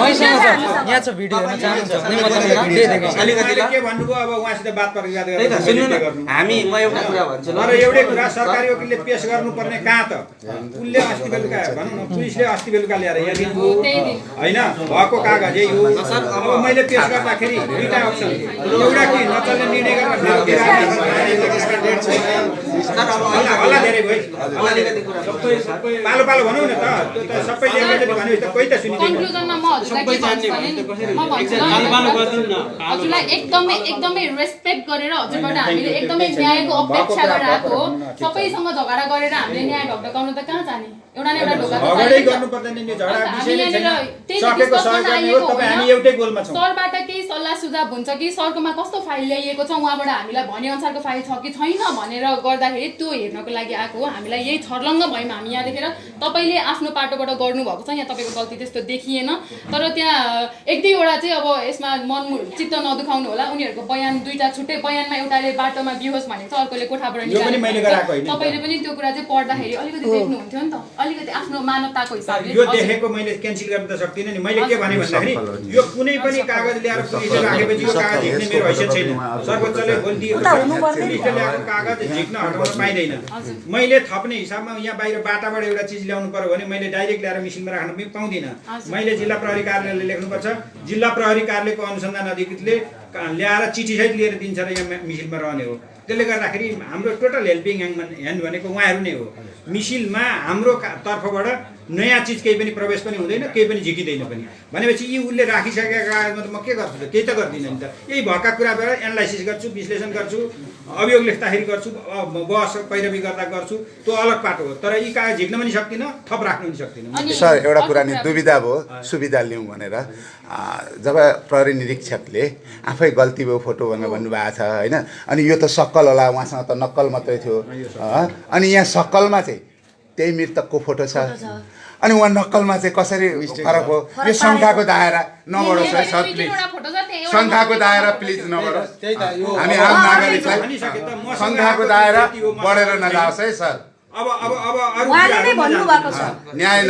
मैसँग छ यहाँ छ भिडियो हेर्न चाहनुहुन्छ भने म तपाईँलाई दे देखेँ अलिकति के भन्नुभयो अब उहाँसित बात प्रतिवाद गर्नु हामी म एउटा कुरा भन्छु ल तर एउटै कुरा सरकारी वकिलले पेश गर्नुपर्ने कहाँ त उसले अस्ति बेलुका भनौँ न पुलिसले अस्ति बेलुका ल्याएर होइन भएको कागज यही हो अब मैले पेश गर्दाखेरि दुईटा अप्सन एउटा कि नचल्ने निर्णय हल्ला धेरै भयो पालो पालो भनौँ न त सबै ल्याङ्ग्वेजले भने त कोही त सुनिँदैन कन्क्लुजनमा म हजुरलाई के भन्छु भने म भन्छु हजुरलाई एकदमै रेस्पेक्ट गरेर हजुरबाट हामीले एकदमै न्यायको अपेक्षा गरेर आएको हो सबैसँग झगडा गरेर हामीले न्याय ढकढकाउन त कहाँ जाने एउटा न एउटा ढोका झगडै गर्नु पर्दैन नि झगडा विषय छैन सकेको सहयोग गर्ने हो तपाईँ हामी एउटै गोलमा छौँ सरबाट केही सल्लाह सुझाव हुन्छ कि सरकोमा कस्तो फाइल ल्याइएको छ उहाँबाट हामीलाई भने अनुसारको फाइल छ कि छैन भनेर गर्दाखेरि त्यो हेर्नको लागि आएको हो हामीलाई यही छर्लङ्ग भयौँ हामी यहाँ देखेर तपाईँले आफ्नो पाटोबाट गर्नुभएको छ यहाँ तपाईँको गल्ती त्यस्तो देखिएन तर त्यहाँ एक दुईवटा चाहिँ अब यसमा मन चित्त नदुखाउनु होला उनीहरूको बयान दुईटा छुट्टै बयानमा एउटाले बाटोमा बिहोस भनेको छ अर्कोले कोठाबाट निकालेको तपाईँले पनि त्यो कुरा चाहिँ पढ्दाखेरि अलिकति देख्नुहुन्थ्यो नि त अलिकति आफ्नो मानवताको हिसाबले यो देखेको मैले क्यान्सल गर्न त सक्दिनँ नि मैले के भने भन्दाखेरि यो कुनै पनि कागज ल्याएर पुलिसले राखेपछि यो कागज झिक्ने मेरो हैसियत छैन सर्वोच्चले बोलिदिएको पुलिसले ल्याएको कागज झिक्न हटाउन पाइँदैन मैले थप्ने हिसाबमा यहाँ बाहिर बाटाबाट एउटा चिज ल्याउनु पर्यो भने मैले डाइरेक्ट ल्याएर मिसिनमा राख्न पनि पाउँदिनँ मैले जिल्ला प्रहरी कार्यालयले लेख्नुपर्छ जिल्ला प्रहरी कार्यालयको अनुसन्धान अधिकृतले ल्याएर चिठीसहित लिएर दिन्छ र यहाँ मिसिनमा रहने हो त्यसले गर्दाखेरि हाम्रो टोटल हेल्पिङ ह्यान्ड भनेको उहाँहरू नै हो मिसिलमा हाम्रो तर्फबाट नयाँ चिज केही पनि प्रवेश पनि हुँदैन केही पनि झिकिँदैन पनि भनेपछि यी उसले राखिसकेका कागजमा त म के गर्छु त केही त गर्दिनँ नि त यही भएका कुराबाट एनालाइसिस गर्छु विश्लेषण गर्छु अभियोग लेख्दाखेरि गर्छु बहस पैरवी गर्दा गर्छु त्यो अलग पाटो हो तर यी कागज झिक्न पनि सक्दिनँ थप राख्न पनि सक्दिनँ सर एउटा कुरा नि दुविधा भयो सुविधा लिउँ भनेर जब प्रहरी निरीक्षकले आफै गल्ती भयो फोटो भनेर भन्नुभएको छ होइन अनि यो त सक्कल होला उहाँसँग त नक्कल मात्रै थियो अनि यहाँ सक्कलमा चाहिँ त्यही मृतकको फोटो छ अनि उहाँ नक्कलमा चाहिँ कसरी फरक हो यो शङ्काको दायरा नबढोस् है सर प्लिज शङ्काको दायरा प्लिज नबढोस् हामी आम नागरिकलाई शङ्काको दायरा बढेर नजाओस् है सर उहाँले नै भन्नुभएको छ न्याय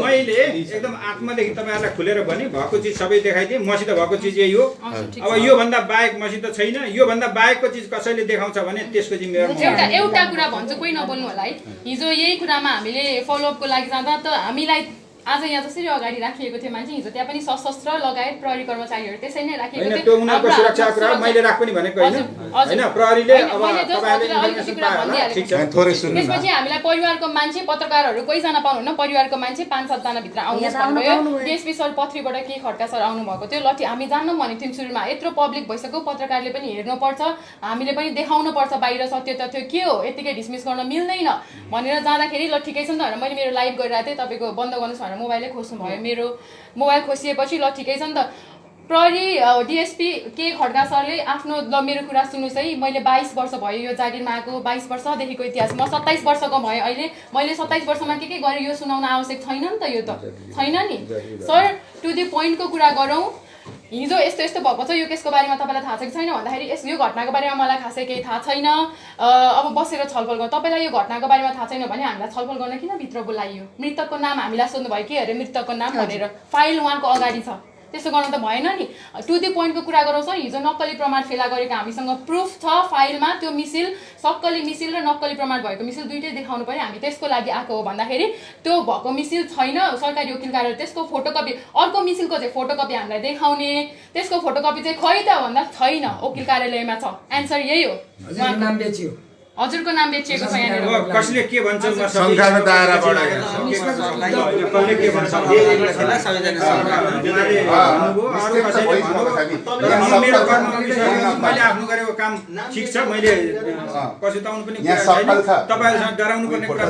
मैले एकदम आत्मादेखि तपाईँहरूलाई खुलेर भने भएको चिज सबै देखाइदिएँ मसित भएको चिज यही हो अब योभन्दा बाहेक मसित छैन योभन्दा बाहेकको चिज कसैले देखाउँछ भने त्यसको जिम्मेवार एउटा कुरा भन्छु कोही नबोल्नु होला है हिजो यही कुरामा हामीले फलोअपको लागि जाँदा त हामीलाई आज यहाँ जसरी अगाडि राखिएको थियो मान्छे हिजो त्यहाँ पनि सशस्त्र लगायत प्रहरी कर्मचारीहरू त्यसै नै राखिएको थियो उनीहरूको सुरक्षाको कुरा मैले राख पनि भनेको होइन प्रहरीले अब त्यसपछि हामीलाई परिवारको मान्छे पत्रकारहरू कोहीजना पाउनुहुन्न परिवारको मान्छे 5-7 जना भित्र आउनुहोस् भन्नुभयो डिएसपी सर पथरीबाट के खड्का सर आउनु भएको थियो लट्ठी हामी जान्नौँ भनेको थियौँ सुरुमा यत्रो पब्लिक भइसक्यो पत्रकारले पनि हेर्नुपर्छ हामीले पनि देखाउनु पर्छ बाहिर सत्य तथ्य के हो यतिकै डिसमिस गर्न मिल्दैन भनेर जाँदाखेरि ल ठिकै छ नि त भनेर मैले मेरो लाइभ गरिरहेको थिएँ तपाईँको बन्द गर्नुहोस् भनेर मोबाइलै खोज्नु भयो मेरो मोबाइल खोसिएपछि ल ठिकै छ नि त प्रहरी डिएसपी के खड्का सरले आफ्नो ल मेरो कुरा सुन्नुहोस् है मैले 22 वर्ष भयो यो जागिरमा आएको 22 वर्षदेखिको इतिहास म 27 वर्षको भएँ अहिले मैले 27 वर्षमा के गरेँ यो सुनाउन आवश्यक छैन नि त यो त छैन नि सर टु द पोइन्टको कुरा गरौँ हिजो यस्तो यस्तो भएको छ यो केसको बारेमा तपाईँलाई थाहा छ कि छैन भन्दाखेरि यो घटनाको बारेमा मलाई खासै केही थाहा छैन अब बसेर छलफल गर्नु तपाईँलाई यो घटनाको बारेमा थाहा छैन भने हामीलाई छलफल गर्न किन भित्र बोलाइयो मृतकको नाम हामीलाई सोध्नुभयो के अरे मृतकको नाम भनेर फाइल उहाँको अगाडि छ त्यसो गर्न त भएन नि टु द पोइन्टको कुरा गरौँ सर हिजो नक्कली प्रमाण फेला गरेको हामीसँग प्रुफ छ फाइलमा त्यो मिसिल सक्कली मिसिल र नक्कली प्रमाण भएको मिसिल दुइटै देखाउनु पर्यो हामी त्यसको लागि आएको हो भन्दाखेरि त्यो भएको मिसिल छैन सरकारी वकिल कार्यालय त्यसको फोटोकपी अर्को मिसिलको चाहिँ फोटोकपी हामीलाई देखाउने त्यसको फोटोकपी चाहिँ खै त भन्दा छैन वकिल कार्यालयमा छ एन्सर यही हो हजुरको नाम बेचिएको छ यहाँनिर कसले के भन्छ शङ्काको दायरा बढायो मैले आफ्नो गरेको काम ठिक छ मैले पछुताउनु पनि तपाईँहरूसँग डराउनु पर्ने कुरा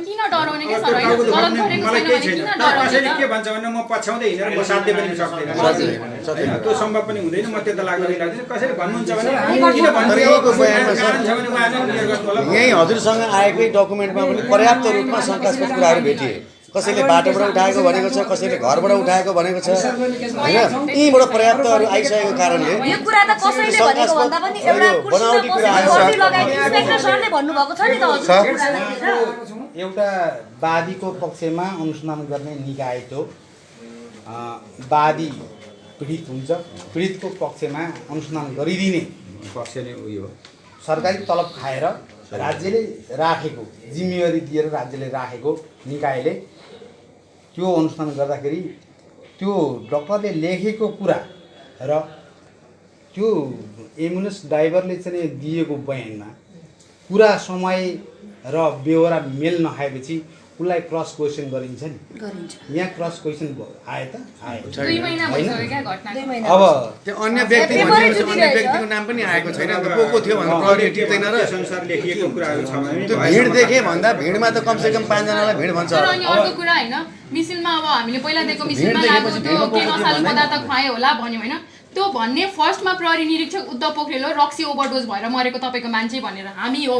किन डराउने के सर कसैले के भन्छ भने म पछ्याउँदै हिँडेर म साध्य पनि सक्दैन त्यो सम्भव पनि हुँदैन म त्यता लाग्दै लाग्दैन कसैले भन्नुहुन्छ भने किन भन्नु यही हजुरसँग आएकै डकुमेन्टमा पनि पर्याप्त रूपमा शङ्कास्पद कुराहरू भेटिए कसैले बाटोबाट उठाएको भनेको छ, कसैले घरबाट उठाएको भनेको छ होइन। यहीँबाट पर्याप्तहरू आइसकेको कारणले यो कुरा त कसैले भनेको भन्दा पनि एउटा बनावटी कुरा इन्स्पेक्टर सरले भन्नुभएको छ नि त हजुर। एउटा वादीको पक्षमा अनुसन्धान गर्ने निकाय त्यो वादी पीडित हुन्छ, पीडितको पक्षमा अनुसन्धान गरिदिने पक्ष नै उयो हो। सरकारी तलब खाएर राज्यले राखेको जिम्मेवारी दिएर राज्यले राखेको निकायले त्यो अनुसन्धान गर्दाखेरि त्यो डक्टरले लेखेको कुरा र त्यो एम्बुलेन्स ड्राइभरले चाहिँ दिएको बयानमा कुरा समय र बेहोरा मेल नखाएपछि उसलाई क्रस क्वेसन गरिन्छ नि। यहाँ क्रस क्वेसन आयो त आयो 2 महिना भइसक्यो क्या घटना। अब त्यो अन्य व्यक्ति भनेपछि अन्य व्यक्तिको नाम पनि आएको छैन नि त, को थियो भनेर प्रहरीले टिप्दैन र संसार लेखिएको कुराहरू छ भने त्यो भिड देखे भन्दा भिडमा त कमसेकम 5 जनालाई भिड भन्छ। तर अनि अर्को कुरा हैन, मिसिनमा अब हामीले पहिला दिएको मिसिनमा लागु त्यो के नसालु पदार्थ खुवायो होला भन्यो हैन, त्यो भन्ने फर्स्टमा प्रहरी निरीक्षक उद्धव पोखरेल हो रक्सी ओभरडोज भएर मरेको तपाईको मान्छे भनेर हामी हो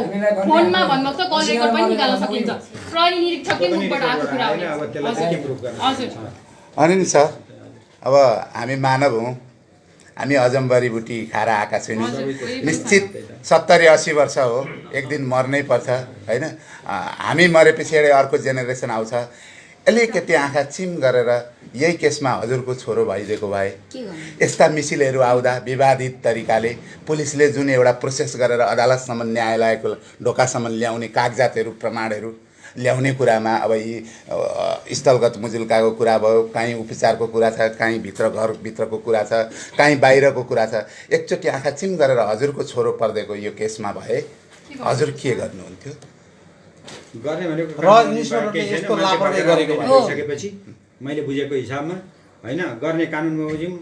फोनमा भन्नुभएको छ, कल रेकर्ड पनि निकाल्न सकिन्छ। प्रहरी निरीक्षककै मुखबाट आएको कुरा हो। अब त्यसलाई चाहिँ के प्रुफ गर्ने? हजुर अनि नि सर अब हामी मानव हौँ, हामी अजम्बरी बुटी खाएर आएका छैनौँ। निश्चित 70-80 वर्ष हो, एक दिन मर्नै पर्छ होइन। हामी मरेपछि अर्को जेनेरेसन आउँछ। अलिकति आँखा चिम गरेर यही केसमा हजुरको छोरो भइदिएको भए यस्ता मिसिलहरू आउँदा विवादित तरिकाले पुलिसले जुन एउटा प्रोसेस गरेर अदालतसम्म न्यायालयको ढोकासम्म ल्याउने कागजातहरू प्रमाणहरू ल्याउने कुरामा अब यी स्थलगत मुजुल्काको कुरा भयो, काहीँ उपचारको कुरा छ, काहीँ घरभित्रको कुरा छ, काहीँ बाहिरको कुरा छ। एकचोटि आँखा चिम गरेर हजुरको छोरो पर्देको यो केसमा भए हजुर के गर्नुहुन्थ्यो? गर्ने भनेको र इन्स्पेक्टरले यस्तो लापरवाही गरेको भइसकेपछि मैले बुझेको हिसाबमा होइन, गर्ने कानुन बमोजिम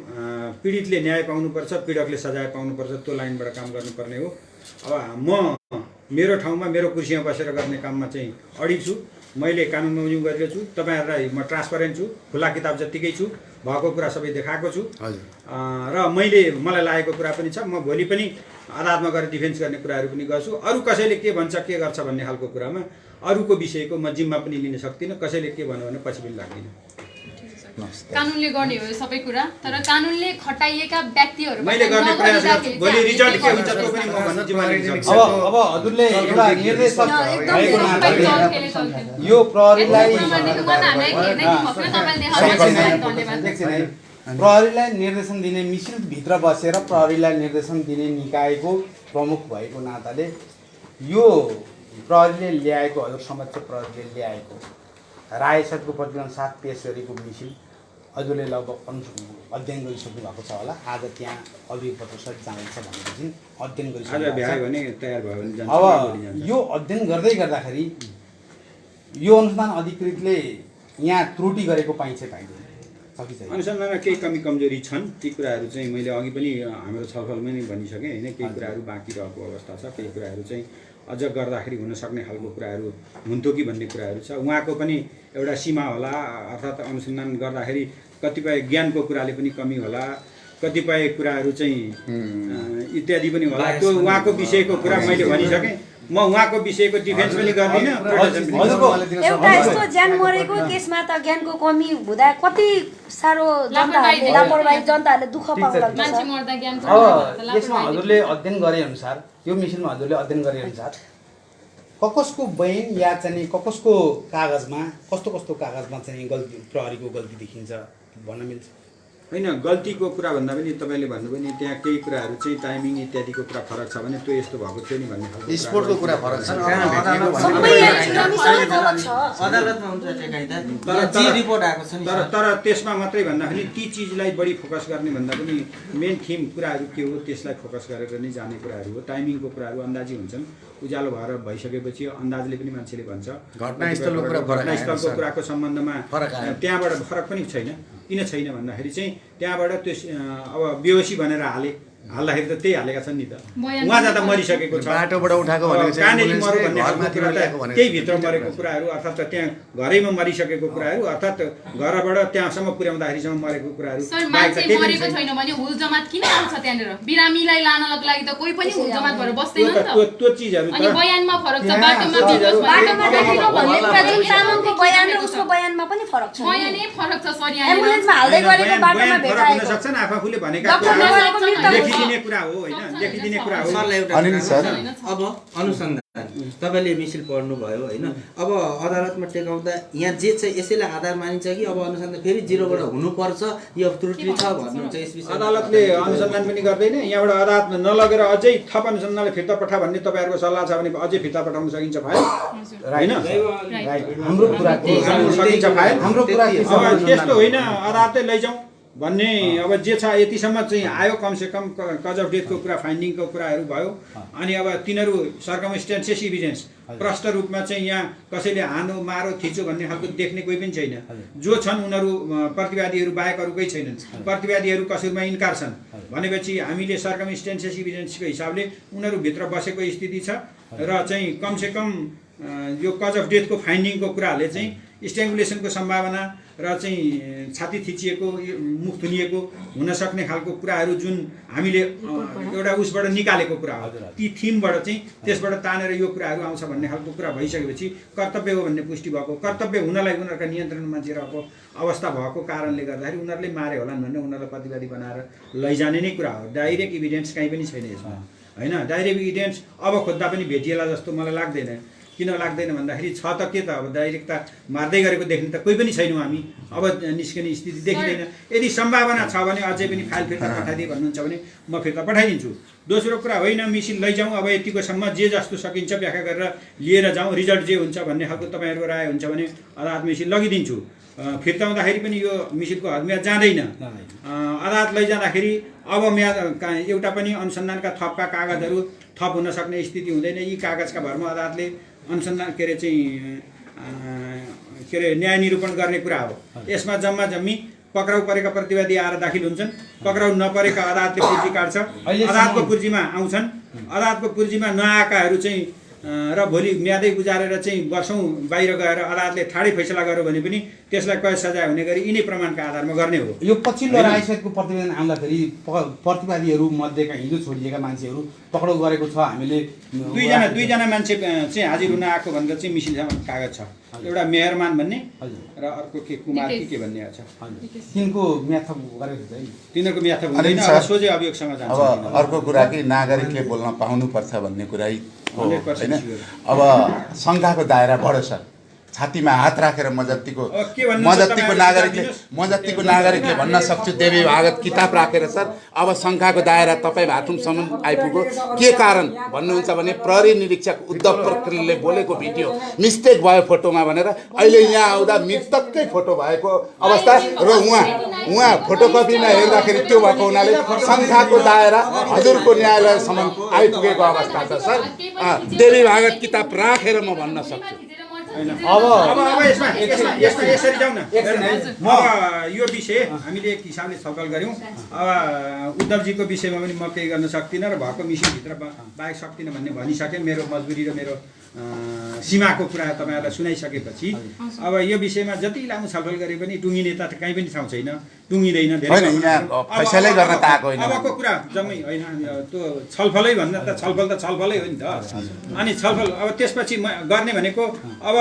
पीडितले न्याय पाउनुपर्छ, पीडकले सजाय पाउनुपर्छ, त्यो लाइनबाट काम गर्नुपर्ने हो। अब म मेरो ठाउँमा मेरो कुर्सीमा बसेर गर्ने काममा चाहिँ अडिग छु। मैले कानुन बमोजिम गरेको छु, तपाईँहरूलाई म ट्रान्सपरेन्ट छु, खुला किताब जत्तिकै छु, भएको कुरा सबै देखाएको छु र मलाई लागेको कुरा पनि छ। म भोलि पनि अदालतमा गएर डिफेन्स गर्ने कुराहरू पनि गर्छु। अरू कसैले के भन्छ के गर्छ भन्ने खालको कुरामा अरूको विषयको म जिम्मा पनि लिन सक्दिनँ। कसैले के भन्यो भने पछि पनि लाग्दिनँ। कानुनले गर्ने हो यो सबै कुरा, तर कानुनले खटाइएका व्यक्तिहरू मैले गर्ने प्रयास गर्छु। भोलि रिजल्ट के हुन्छ त्यो पनि म भन्ने जिम्मा लिन सक्छु। अब हजुरले एउटा निर्देशक भएको नाताले यो प्रहरीलाई प्रहरीलाई निर्देशन दिने मिसिलभित्र बसेर प्रहरीलाई निर्देशन दिने निकायको प्रमुख भएको नाताले यो प्रहरीले ल्याएको हजुर समक्ष प्रहरीले ल्याएको रायसरको प्रतिवेदन साथ पेश गरेको मिसिल हजुरले लगभग अध्ययन गरिसक्नु भएको छ होला। आज त्यहाँ अभियोगपत्र सहित जान्छ भनेपछि अध्ययन गरिसक्नु। अब यो अध्ययन गर्दै गर्दाखेरि यो अनुसन्धान अधिकृतले यहाँ त्रुटि गरेको पाइन्छ पाइँदैन? अनुसन्धानमा केही कमी कमजोरी छन्, ती कुराहरू चाहिँ मैले अघि पनि हाम्रो छलफलमै नै भनिसकेँ होइन। केही कुराहरू बाँकी रहेको अवस्था छ, केही कुराहरू चाहिँ अझ गर्दाखेरि हुन सक्ने खालको कुराहरू हुन्थ्यो कि भन्ने कुराहरू छ। उहाँको पनि एउटा सीमा होला, अर्थात् अनुसन्धान गर्दाखेरि कतिपय ज्ञानको कुराले पनि कमी होला, कतिपय कुराहरू चाहिँ इत्यादि पनि होला। त्यो उहाँको विषयको कुरा मैले भनिसकेँ। म उहाँको विषयको डिफेन्स पनि गर्दिनँ। एउटा यस्तो ज्यान मरेको केसमा त ज्ञानको कमी हुँदा कति साह्रो लापरवाही जनताहरूले दुःख पाउँदा अब यसमा हजुरले अध्ययन गरे अनुसार यो मिसिनमा हजुरले अध्ययन गरे अनुसार कसको बयान या चाहिँ कसको कागजमा कस्तो कस्तो कागजमा चाहिँ गल्ती प्रहरीको गल्ती देखिन्छ भन्न मिल्छ? होइन, गल्तीको कुरा भन्दा पनि तपाईँले भन्नुभयो नि त्यहाँ केही कुराहरू चाहिँ टाइमिङ इत्यादिको कुरा फरक छ भने त्यो यस्तो भएको थियो नि भन्ने खालको स्पोर्टको कुरा फरक छ। अदालतमा हुन्छ त्यो रिपोर्ट आएको छ नि। तर त्यसमा मात्रै भन्दाखेरि ती चिजलाई बढी फोकस गर्ने भन्दा पनि मेन थिम कुराहरू के हो त्यसलाई फोकस गरेर नै जाने कुराहरू हो। टाइमिङको कुराहरू अन्दाजी हुन्छन्। उज्यालो भएर भइसकेपछि अन्दाजले पनि मान्छेले भन्छ। घटनास्थलको कुराको सम्बन्धमा त्यहाँबाट फरक पनि छैन। किन छैन भन्दाखेरि चाहिँ त्यहाँबाट त्यो अब बेहोसी भनेर हाले हाल्दाखेरि त त्यही हालेका छन् नि त बयान उहाँ जाँदा मरिसकेको छ बाटोबाट उठाएको भनेको चाहिँ कहाँनिर एम्बुलेन्सले मर्यो भन्ने खालको घरमाथि कुरा ल्याएको त भनेको त्यही भित्र मरेको कुराहरू अर्थात् त्यहाँ घरैमा मरिसकेको कुराहरू अर्थात् घरबाट त्यहाँसम्म पुर्याउँदाखेरिसम्म मरेको कुराहरू सर बाहेक त मान्छे केही पनि मरेको छैन। छैन भने हुल जमात किन आउँछ त्यहाँनिर बिरामीलाई लानको लागि त कोही पनि हुल जमात भएर बस्दैन नि त त्यो चिजहरू अनि त बयानमा फरक छ बाटोमा बिजोस बाटोमा राखेको भन्ने कुरा जुन तामाङको बयान र उसको बयानमा पनि फरक छ बयानै फरक छ सर यहाँ एम्बुलेन्समा हाल्दै गरेको बाटोमा फरक हुन भेटाएको सक्छन् आफूले भनेका डक्टर कुराहरू नगरेको मृत्यु लेखिदिने कुरा हो होइन लेखिदिने कुरा हो सरलाई एउटा अनिल कुरा सर। छ। अब अनुसन्धान तपाईँले मिसिल पढ्नुभयो होइन अब अदालतमा टेकाउँदा यहाँ जे छ यसैलाई आधार मानिन्छ कि अब अनुसन्धान फेरि जिरोबाट हुनुपर्छ यो त्रुटि छ भन्नुहुन्छ यस विषयमा अदालतले अनुसन्धान पनि गर्दैन यहाँबाट अदालतमा नलगेर अझै थप अनुसन्धानले फिर्ता पठा भन्ने तपाईँहरूको सल्लाह छ भने अझै फिर्ता पठाउन सकिन्छ फाइल होइन हाम्रो कुरा सकिन्छ फाइल हाम्रो कुरा के छ अब त्यस्तो होइन अदालतै लैजाउँ भन्ने अब जे छ यतिसम्म चाहिँ आयो कमसेकम कज अफ डेथको कुरा फाइन्डिङको कुराहरू भयो अनि अब तिनीहरू सर्कमस्टेन्सेस इभिडेन्स प्रष्ट रूपमा चाहिँ यहाँ कसैले हानो मारो थिचो भन्ने खालको देख्ने कोही पनि छैन जो छन् उनीहरू प्रतिवादीहरू बाहेक अरू कोही छैनन् प्रतिवादीहरू कसुरमा इन्कार छन् भनेपछि हामीले सर्कमस्टेन्सेस इभिडेन्सको हिसाबले उनीहरू भित्र बसेको स्थिति छ र चाहिँ कमसेकम यो कज अफ डेथको फाइन्डिङको कुराहरूले चाहिँ स्ट्याङ्गुलेसनको सम्भावना र चाहिँ छाती थिचिएको मुख थुनिएको हुन सक्ने खालको कुराहरू जुन हामीले एउटा उसबाट निकालेको कुरा हो ती थिमबाट चाहिँ त्यसबाट तानेर यो कुराहरू आउँछ भन्ने खालको कुरा भइसकेपछि कर्तव्य हो भन्ने पुष्टि भएको कर्तव्य हुनलाई उनीहरूका नियन्त्रणमा मान्छे रहेको अवस्था भएको कारणले गर्दाखेरि उनीहरूले मारे होलान् भनेर उनीहरूलाई प्रतिवादी बनाएर लैजाने नै कुरा हो डाइरेक्ट इभिडेन्स कहीँ पनि छैन यसमा होइन डाइरेक्ट इभिडेन्स अब खोज्दा पनि भेटिएला जस्तो मलाई लाग्दैन किन लाग्दैन भन्दाखेरि छ त के त अब डाइरेक्ट त मार्दै गरेको देख्ने त कोही पनि छैनौँ हामी अब निस्किने स्थिति देखिँदैन यदि सम्भावना छ भने अझै पनि फाइल फिर्ता पठाइदिए भन्नुहुन्छ भने म फिर्ता पठाइदिन्छु दोस्रो कुरा होइन मिसिन लैजाउँ अब यतिकोसम्म जे जस्तो सकिन्छ व्याख्या गरेर लिएर जाउँ रिजल्ट जे हुन्छ भन्ने खालको तपाईँहरूको राय हुन्छ भने अदालत मिसिन लगिदिन्छु फिर्ताउँदाखेरि पनि यो मिसिनको हदम्याद जाँदैन अदालत लैजाँदाखेरि अब म्याद एउटा पनि अनुसन्धानका थपका कागजहरू थप हुन सक्ने स्थिति हुँदैन यी कागजका भरमा अदालतले अनुसन्धान के अरे चाहिँ के अरे न्याय निरूपण गर्ने कुरा हो यसमा जम्मा जम्मी पक्राउ परेका प्रतिवादी आएर दाखिल हुन्छन् पक्राउ नपरेका अदालतले पुर्जी काट्छ अदालतको पुर्जीमा आउँछन् अदालतको पुर्जीमा नआएकाहरू चाहिँ र भोलि म्यादै गुजारेर चाहिँ वर्षौँ बाहिर गएर अदालतले ठाडै फैसला गर्यो भने पनि त्यसलाई कैद सजाय हुने गरी यिनै प्रमाणका आधारमा गर्ने हो यो पछिल्लो रायसहितको प्रतिवेदन आउँदाखेरि प्रतिवादीहरू मध्येका हिजो छोडिएका मान्छेहरू पक्राउ गरेको छ हामीले दुईजना मान्छे चाहिँ हाजिर हुन आएको भनेर चाहिँ मिसिलसँग कागज छ एउटा मेहरमान भन्ने र अर्को के कुमार के भन्ने छ तिनको म्याथप गरेको छ तिनीहरूको म्याथप हुँदैन अब सोझै अभियोगसँग जान्छ अब अर्को कुरा कि नागरिकले बोल्न पाउनुपर्छ भन्ने कुरा होइन अब शङ्काको दायरा बढो छ छातीमा हात राखेर म जतिको नागरिकले भन्न सक्छु देवी भागवत किताब राखेर सर अब शङ्काको दायरा तपाईँ भातुङसम्म आइपुग्यो के कारण भन्नुहुन्छ भने प्रहरी निरीक्षक उद्धव पोखरेलले बोलेको भिडियो मिस्टेक भयो फोटोमा भनेर अहिले यहाँ आउँदा मृतककै फोटो भएको अवस्था र उहाँ फोटोकपीमा हेर्दाखेरि त्यो भएको हुनाले शङ्काको दायरा हजुरको न्यायालयसम्म आइपुगेको अवस्था छ सर देवी भागवत किताब राखेर म भन्न सक्छु अब यसमा यसरी जाउँ न म यो विषय हामीले एक हिसाबले छलफल गऱ्यौँ अब उद्धवजीको विषयमा पनि म केही गर्न सक्दिनँ र भएको मिसिनभित्र बाहेक सक्दिनँ भन्ने भनिसकेँ मेरो मजबुरी र मेरो सीमाको कुरा तपाईँहरूलाई सुनाइसकेपछि अब यो विषयमा जति लामो छलफल गरे पनि टुङ्गिने त कहीँ पनि ठाउँ छैन टुङ्गिँदैन फैसलै गर्न त आएको होइन अबको कुरा जम्मै होइन त्यो छलफलै भन्दा त छलफलै हो नि त अनि छलफल अब त्यसपछि गर्ने भनेको अब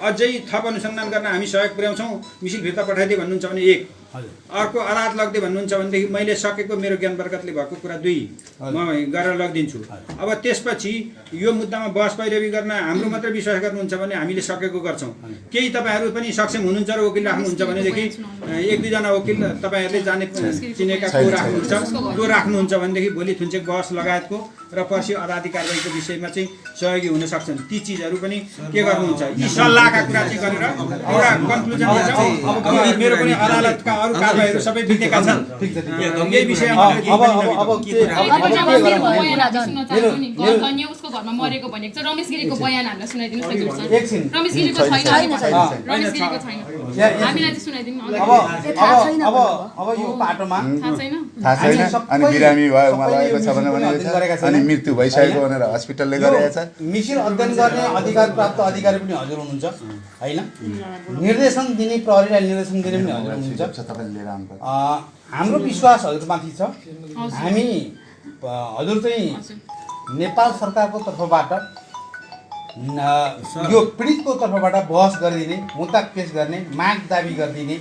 अझै थप अनुसन्धान गर्न हामी सहयोग पुर्याउँछौँ मिसिल फिर्ता पठाइदिए भन्नुहुन्छ भने एक अर्को अदालत लग्दै भन्नुहुन्छ भनेदेखि मैले सकेको मेरो ज्ञान बरकतले भएको कुरा दुई म गरेर लगिदिन्छु अब त्यसपछि यो मुद्दामा बहस पैरवी गर्न हाम्रो मात्रै विश्वास गर्नुहुन्छ भने हामीले सकेको गर्छौँ केही तपाईँहरू पनि सक्षम हुनुहुन्छ र वकिल राख्नुहुन्छ भनेदेखि एक दुईजना वकिल तपाईँहरूले जाने चिनेका को राख्नुहुन्छ जो राख्नुहुन्छ भनेदेखि भोलि थुन्चेक बहस लगायतको र पर्सि अदालती कारबाहीको विषयमा चाहिँ सहयोगी हुन सक्छन् ती चिजहरू पनि के गर्नुहुन्छ यी सल्लाहका कुरा चाहिँ गरेर एउटा कन्क्लुजनमा जाउँ मेरो पनि अदालतका अरू कारबाहीहरू सबै बितेका छन् यही विषयमा उसको घरमा मरेको भनेको चाहिँ रमेश गिरीको बयान हामीलाई सुनाइदिनुहोस् न किशोर सर। रमेश गिरीको छैन रमेश गिरीको छैन हामीलाई चाहिँ सुनाइदिनु अब यो बाटोमा थाहा छैन अनि बिरामी भयो उहाँ लगेको छ भनेको छ अनि मृत्यु भइसकेको भनेर हस्पिटलले गरेको छ। मिसिल अध्ययन गर्ने अधिकार प्राप्त अधिकारी पनि हजुर हुनुहुन्छ होइन, निर्देशन दिने प्रहरीलाई निर्देशन दिने पनि हजुर हुनुहुन्छ। हाम्रो विश्वास हजुरमाथि छ। हामी हजुर चाहिँ नेपाल सरकारको तर्फबाट यो पीडितको तर्फबाट बहस गरिदिने, मुद्दा पेश गर्ने, माग दाबी गरिदिने,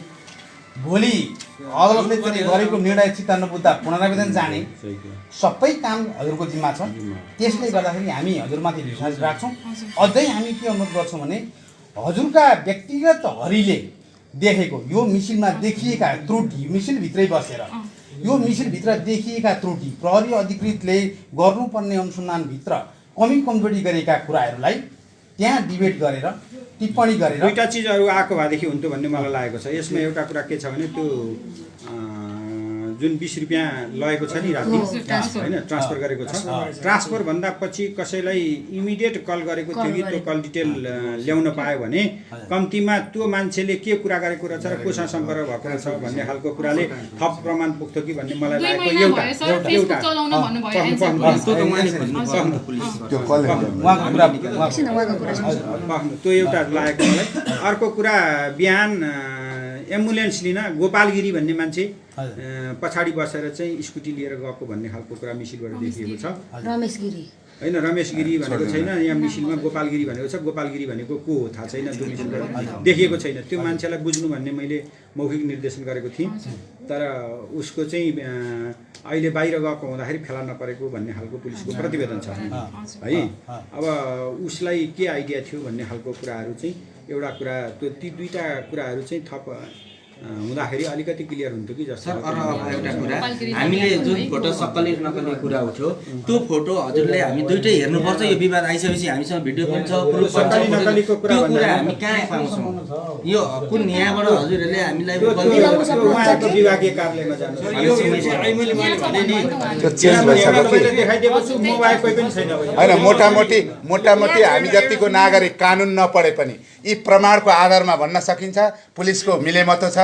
भोलि अदालतले चाहिँ गरेको निर्णय चित्त नबुझ्दा पुनरावेदन जाने सबै काम हजुरको जिम्मा छ। त्यसले गर्दाखेरि हामी हजुरमाथि विश्वास राख्छौँ। अझै हामी के अनुरोध गर्छौँ भने हजुरका व्यक्तिगत हरीले देखेको यो मिसिलमा देखिएका त्रुटि, मिसिलभित्रै बसेर यो मिसिलभित्र देखिएका त्रुटि, प्रहरी अधिकृतले गर्नुपर्ने अनुसन्धानभित्र कमी कमजोरी गरेका कुराहरूलाई त्यहाँ डिबेट गरेर टिप्पणी गरेर दुईवटा चिजहरू आएको भएदेखि हुन्थ्यो भन्ने मलाई लागेको छ। यसमा एउटा कुरा के छ भने त्यो जुन 20 रुपियाँ लगेको छ नि राति होइन ट्रान्सफर गरेको छ, ट्रान्सफर भन्दा पछि कसैलाई इमिडिएट कल गरेको थियो कि त्यो कल डिटेल ल्याउन पायो भने कम्तीमा त्यो मान्छेले के कुरा गरेको रहेछ र कोसँग सम्पर्क भएको रहेछ भन्ने खालको कुराले थप प्रमाण पुग्थ्यो कि भन्ने मलाई लागेको त्यो एउटा लागेको मलाई। अर्को कुरा बिहान एम्बुलेन्स लिन गोपालगिरी भन्ने मान्छे पछाडि बसेर चाहिँ स्कुटी लिएर गएको भन्ने खालको कुरा मिसिलबाट देखिएको छ। रमेश गिरी होइन रमेश गिरी भनेको छैन, यहाँ मिसिलमा गोपालगिरी भनेको छ। गोपालगिरी भनेको को हो थाहा छैन, त्यो मिसिलबाट देखिएको छैन। त्यो मान्छेलाई बुझ्नु भन्ने मैले मौखिक निर्देशन गरेको थिएँ, तर उसको चाहिँ अहिले बाहिर गएको हुँदाखेरि फेला नपरेको भन्ने खालको पुलिसको प्रतिवेदन छ है। अब उसलाई के आइडिया थियो भन्ने खालको कुराहरू चाहिँ एउटा कुरा, त्यो ती दुईवटा कुराहरू चाहिँ थप हुँदाखेरि अलिकति क्लियर हुन्थ्यो कि जस्तो। एउटा कुरा हामीले जुन फोटो सक्कली नकली कुरा उठ्यो त्यो फोटो हजुरले हामी दुइटै हेर्नुपर्छ। यो विवाद आइसकेपछि हामीसँग भिडियो पनि छ, प्रुफ पनि छ, त्यो कुरा हामी कहाँ पाउँछौँ? यो कुन यहाँबाट हजुरहरूले हामीलाई विभागीय कार्यालयमा जानु होइन। मोटामोटी हामी जतिको नागरिक कानुन नपढे पनि यी प्रमाणको आधारमा भन्न सकिन्छ पुलिसको मिलेमतो छ,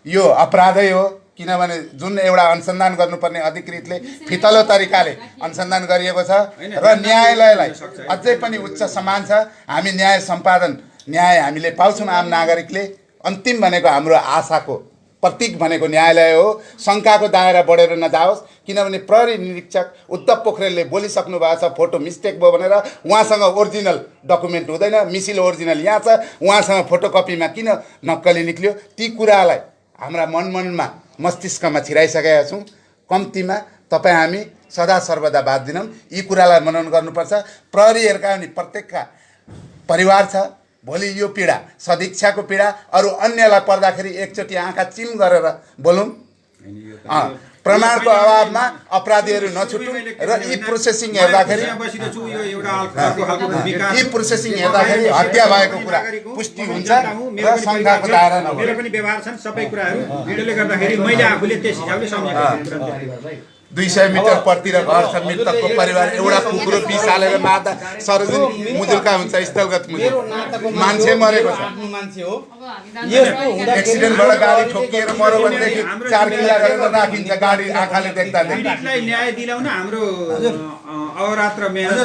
यो अपराधै हो। किनभने जुन एउटा अनुसन्धान गर्नुपर्ने अधिकृतले फितलो तरिकाले अनुसन्धान गरिएको छ र न्यायालयलाई अझै पनि उच्च सम्मान छ। हामी न्याय सम्पादन, न्याय हामीले पाउँछौँ आम नागरिकले। अन्तिम भनेको हाम्रो आशाको प्रतीक भनेको न्यायालय हो। शङ्काको दायरा बढेर नजाओस्, किनभने प्रहरी निरीक्षक उद्धव पोखरेलले बोलिसक्नु भएको छ फोटो मिस्टेक भयो भनेर। उहाँसँग ओरिजिनल डकुमेन्ट हुँदैन, मिसिल ओरिजिनल यहाँ छ, उहाँसँग फोटोकपीमा किन नक्कली निक्ल्यो? ती कुरालाई हाम्रा मनमा मस्तिष्कमा छिराइसकेका छौँ। कम्तीमा तपाईँ हामी सदा सर्वदा बाध्दैनौँ, यी कुरालाई मनन गर्नुपर्छ। प्रहरीहरूका पनि प्रत्येकका परिवार छ। भोलि यो पीडा सदिच्छाको पीडा अरू अन्यलाई पर्दाखेरि एकचोटि आँखा चिम गरेर बोलौँ। प्रमाणको अभावमा अपराधीहरू नछुटुन् र यी प्रोसेसिङ हेर्दाखेरि हत्या भएको कुरा पुष्टि हुन्छ र शङ्काको दायरा नभएर मेरो पनि व्यवहार छन् सबै कुराहरू भिडियोले गर्दाखेरि मैले आफूले त्यस हिसाबले सम्झेको। 200 मिटर परतिर घर छ, मृतकको परिवार एउटा कुकुरो बिस हालेर मार्दा सार्वजनिक मुजुल्का हुन्छ, स्थलगत मुजुल। मान्छे मरेको छ, एक्सिडेन्टबाट गाडी ठोकिएर मर्यो भनेदेखि 4 किला गरेर राखिन्छ गाडी आँखाले देख्दा। न्याय दिलाउन हाम्रो अहोरात्र मेहनत।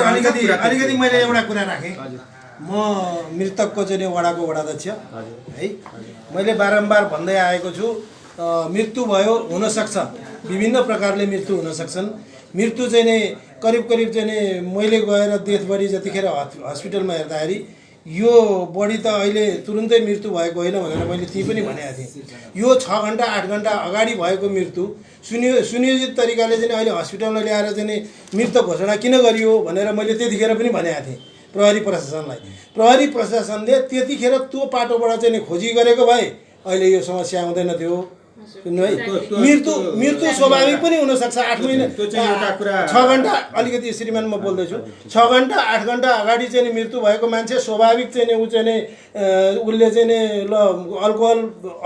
अलिकति मैले एउटा कुरा राखेँ। म मृतकको चाहिँ वडाको वडाध्यक्ष है, मैले बारम्बार भन्दै आएको छु मृत्यु भयो, हुनसक्छ विभिन्न प्रकारले मृत्यु हुन सक्छन्। मृत्यु चाहिँ नै करिब चाहिँ नै मैले गएर डेथ बडी जतिखेर हस्पिटलमा हेर्दाखेरि यो बडी त अहिले तुरुन्तै मृत्यु भएको होइन भनेर मैले ती पनि भनेको थिएँ। यो 6 घन्टा 8 घन्टा अगाडि भएको मृत्यु सुनियोजित तरिकाले चाहिँ अहिले हस्पिटलमा ल्याएर चाहिँ मृत घोषणा किन गरियो भनेर मैले त्यतिखेर पनि भनेको थिएँ प्रहरी प्रशासनलाई। प्रहरी प्रशासनले त्यतिखेर त्यो पाटोबाट चाहिँ खोजी गरेको भए अहिले यो समस्या आउँदैन थियो सुन्नु है मृत्यु स्वाभाविक पनि हुनसक्छ 8 महिना 6 घन्टा अलिकति श्रीमान म बोल्दैछु 6 घन्टा 8 घन्टा अगाडि चाहिँ मृत्यु भएको मान्छे स्वाभाविक चाहिँ ऊ चाहिँ उसले चाहिँ ल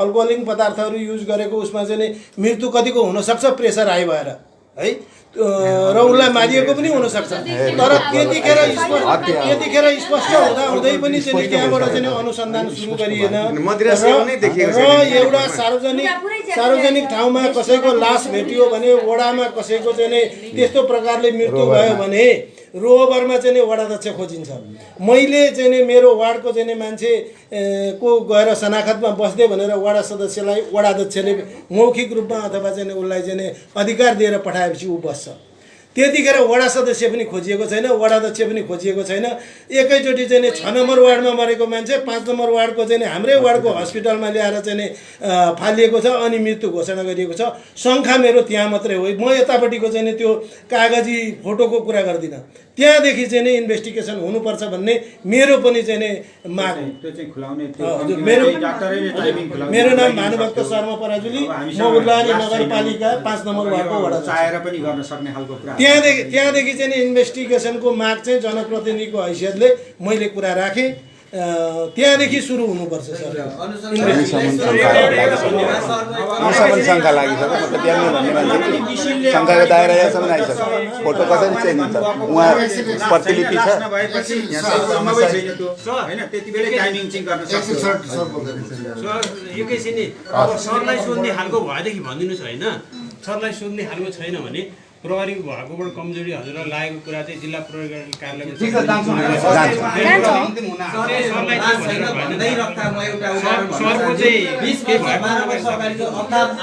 अल्कोहलिक पदार्थहरू युज गरेको उसमा चाहिँ मृत्यु कतिको हुनसक्छ प्रेसर हाई भएर है र उसलाई मारिएको पनि हुनसक्छ तर त्यतिखेर स्पष्ट हुँदै पनि चाहिँ त्यहाँबाट चाहिँ अनुसन्धान सुरु गरिएन र एउटा सार्वजनिक ठाउँमा कसैको लास भेटियो भने वडामा कसैको चाहिँ त्यस्तो प्रकारले मृत्यु भयो भने रोबरमा चाहिँ वडा अध्यक्ष खोजिन्छ मैले चाहिँ मेरो वार्डको चाहिँ मान्छे को गएर शनाखतमा बस्दै भनेर वडा सदस्यलाई वडा अध्यक्षले मौखिक रूपमा अथवा चाहिँ उसलाई चाहिँ अधिकार दिएर पठाएपछि ऊ बस्छ त्यतिखेर वडा सदस्य पनि खोजिएको छैन वडा अध्यक्ष पनि खोजिएको छैन एकैचोटि चाहिँ 6 नम्बर वार्डमा मरेको मान्छे 5 नम्बर वार्डको चाहिँ हाम्रै वार्डको हस्पिटलमा ल्याएर चाहिँ फालिएको छ अनि मृत्यु घोषणा गरिएको छ शङ्का मेरो त्यहाँ मात्रै हो म यतापट्टिको चाहिँ त्यो कागजी फोटोको कुरा गर्दिनँ त्यहाँदेखि चाहिँ इन्भेस्टिगेसन हुनुपर्छ भन्ने मेरो पनि चाहिँ माग हो मेरो नाम भानुभक्त शर्मा पराजुली म उर्लारी नगरपालिका 5 नम्बर वार्डको वडा चाहेर पनि गर्न सक्ने खालको कुरा त्यहाँदेखि चाहिँ इन्भेस्टिगेसनको माग चाहिँ जनप्रतिनिधिको हैसियतले मैले कुरा राखेँ त्यहाँदेखि सुरु हुनुपर्छ सर शङ्का लागिसक्यो मतलब त्यहाँ भन्ने मान्छे शङ्काको दायरा यहाँसम्म आइसक्यो फोटो कसरी चेन्ज हुन्छ उहाँ प्रतिलिपि छ हैन त्यतिबेलै टाइमिङ चाहिँ गर्न सक्छ एकैछिन अब सरलाई सोध्ने खालको भएदेखि भनिदिनुस् हैन सरलाई सोध्ने खालको छैन भने प्रहरीको भएकोबाट कमजोरी हजुरलाई लागेको कुरा चाहिँ जिल्ला प्रहरी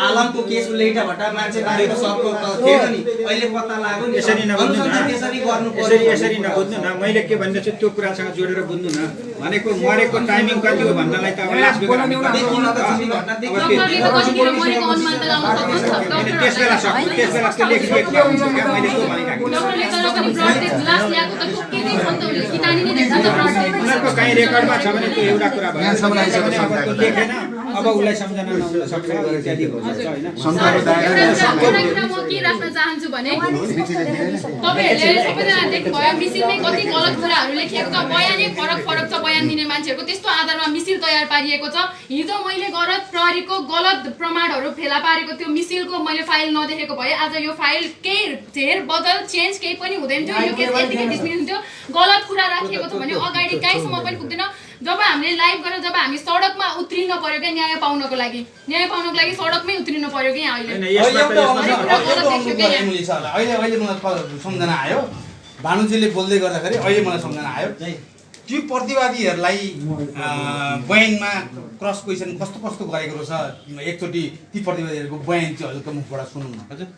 आलमको केस उल्लेखा भट्टा मान्छे मारेको सबको थिएन नि अहिले पत्ता लाग्यो नि यसरी नबुझ्नु त्यसरी गर्नु पर्यो यसरी नबुझ्नु न मैले के भन्दैछु त्यो कुरासँग जोडेर बुझ्नु न भनेको मरेको टाइमिङ कति हो भन्नलाई त अब लास्ट बेला देखिन त छुट्टी घटना देखिन त्यस बेला सक्छ त्यस बेला त्यो लेखिएको मैले त्यो भनिराखेको उनीहरूको काहीँ रेकर्डमा छ भने त्यो एउटा कुरा भयो अब त्यो लेखेन अब उसलाई सम्झना नहुन सक्छ इत्यादि हुन्छ हैन म के राख्न चाहन्छु भने तपाईहरुले सबैजना देख्नुभयो मिसिलमै कति गलत कुराहरु लेखिएको छ बयानै फरक छ बयान दिने मान्छेहरुको त्यस्तो आधारमा मिसिल तयार पारिएको छ हिजो मैले गलत प्रहरीको गलत प्रमाणहरु फेला पारेको त्यो मिसिलको मैले फाइल नदेखेको भए आज यो फाइल केही धेर बदल चेन्ज केही पनि हुँदैन थियो यो केस यतिकै डिसमिस हुन्थ्यो गलत कुरा राखिएको छ भने अगाडि कहीँसम्म पनि पुग्दैन जब हामीले लाइभ गरेर जब हामी सडकमा उत्रिन पर्यो के न्याय पाउनको लागि सडकमै उत्रिन पर्यो कि अहिले अहिले मलाई सम्झना आयो भानुजीले बोल्दै गर्दाखेरि अहिले मलाई सम्झना आयो त्यो प्रतिवादीहरूलाई बयानमा क्रस क्वेसन कस्तो कस्तो गरेको रहेछ एकचोटि ती प्रतिवादीहरूको बयान चाहिँ हजुरको मुखबाट सुनौँ न हजुर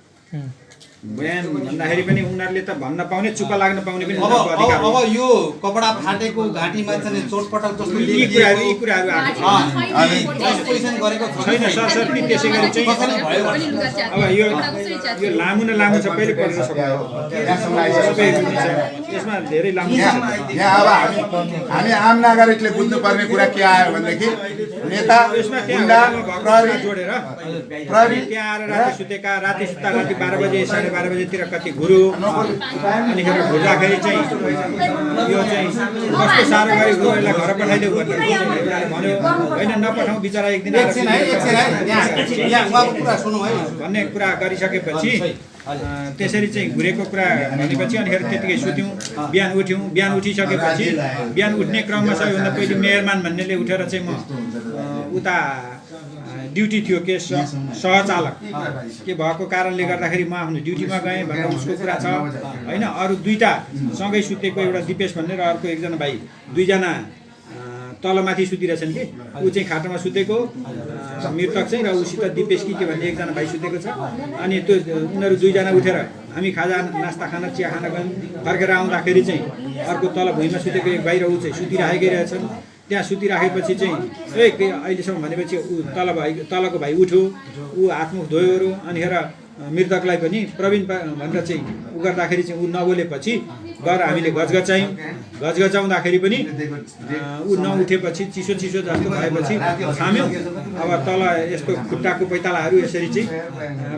बयान भन्दाखेरि पनि उनीहरूले त भन्न पाउने चुप्पा लाग्न पाउने पनि अब यो कपडा फाटेको घाँटीमा चाहिँ चोटपटक जस्तो यी कुराहरू छैन सरसर्ती त्यसै गरी चाहिँ अब यो लामो न लामो सबैले पढ्न सक्छ यसमा धेरै लामो यहाँ अब हामी आम नागरिकले बुझ्नुपर्ने कुरा के आयो भनेदेखि नेता गुण्डा जोडेर त्यहाँ आएर राति सुतेका राति सुत्ता राति 12 बजे 12:30 बजेतिर कति घुरु अनिखेर घुर्दाखेरि चाहिँ यो चाहिँ कस्तो साह्रो गरी गुरुलाई घर पठाइदेऊ भन्यो होइन नपठाउँ बिचरा एक दिन भन्ने कुरा गरिसकेपछि त्यसरी चाहिँ घुरेको कुरा भनेपछि अनिखेर त्यतिकै सुत्यौँ बिहान उठिसकेपछि बिहान उठ्ने क्रममा सबैभन्दा पहिले मेयरमान भन्नेले उठेर चाहिँ म उता ड्युटी थियो के सहचालक के भएको कारणले गर्दाखेरि म आफ्नो ड्युटीमा गएँ भनेर उसको कुरा छ होइन अरू दुईटा सँगै सुतेको एउटा दिपेश भन्ने र अर्को एकजना भाइ दुईजना तलमाथि सुतिरहेछन् कि ऊ चाहिँ खाटामा सुतेको मृतक चाहिँ र उसित दिपेश के भन्ने एकजना भाइ सुतेको छ अनि त्यो उनीहरू दुईजना उठेर हामी खाजा नास्ता खाना चिया खाना गयौँ फर्केर आउँदाखेरि चाहिँ अर्को तल भुइँमा सुतेको एक भाइ र ऊ चाहिँ सुतिराखेकै रहेछन् त्यहाँ सुतिराखेपछि चाहिँ अहिलेसम्म भनेपछि ऊ तलको भाइ उठ्यो ऊ हातमुख धोयोहरू अनिखेर ऊ मृतकलाई पनि प्रवीण भनेर चाहिँ उ गर्दाखेरि चाहिँ ऊ नबोलेपछि गएर हामीले गजगजाउँदाखेरि पनि ऊ नउठेपछि चिसो जस्तो भएपछि छाम्यौँ। अब तल यस्तो खुट्टाको पैतालाहरू यसरी चाहिँ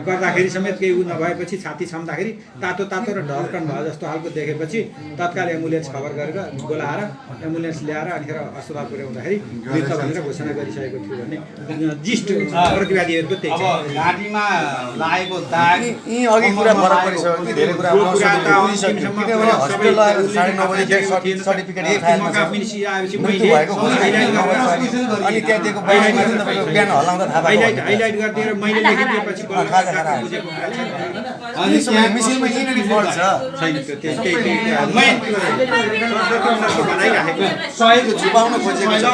गर्दाखेरि समेत केही ऊ नभएपछि छाती छाम्दाखेरि तातो र ढर्कन भयो जस्तो खालको देखेपछि तत्काल एम्बुलेन्स खबर गरेर बोलाएर एम्बुलेन्स ल्याएर अनिखेर अस्पताल पुर्याउँदाखेरि मृत भनेर घोषणा गरिसकेको थियो भने जिस्ट प्रतिवादीहरूको त्यही अब घाँटीमा लागेको दाग यी अघि कुरा फरक परिसक्यो कि धेरै कुरा किनभने हस्पिटल आएर 9:30 बजे डेथ सर्टिफिकेट यही फाइलमा छ मृत्यु भएको अनि त्यहाँ दिएको बाहिर तपाईँको बिहान हल्लाउँदा थाहा पाएको हाइलाइट गरिदिएर मैले लेखिदिएपछि अनि समय मिसिनमा यिनीहरू फल्ट छ छैन त्यो त्यही सहयोग छुपाउन खोजेको छ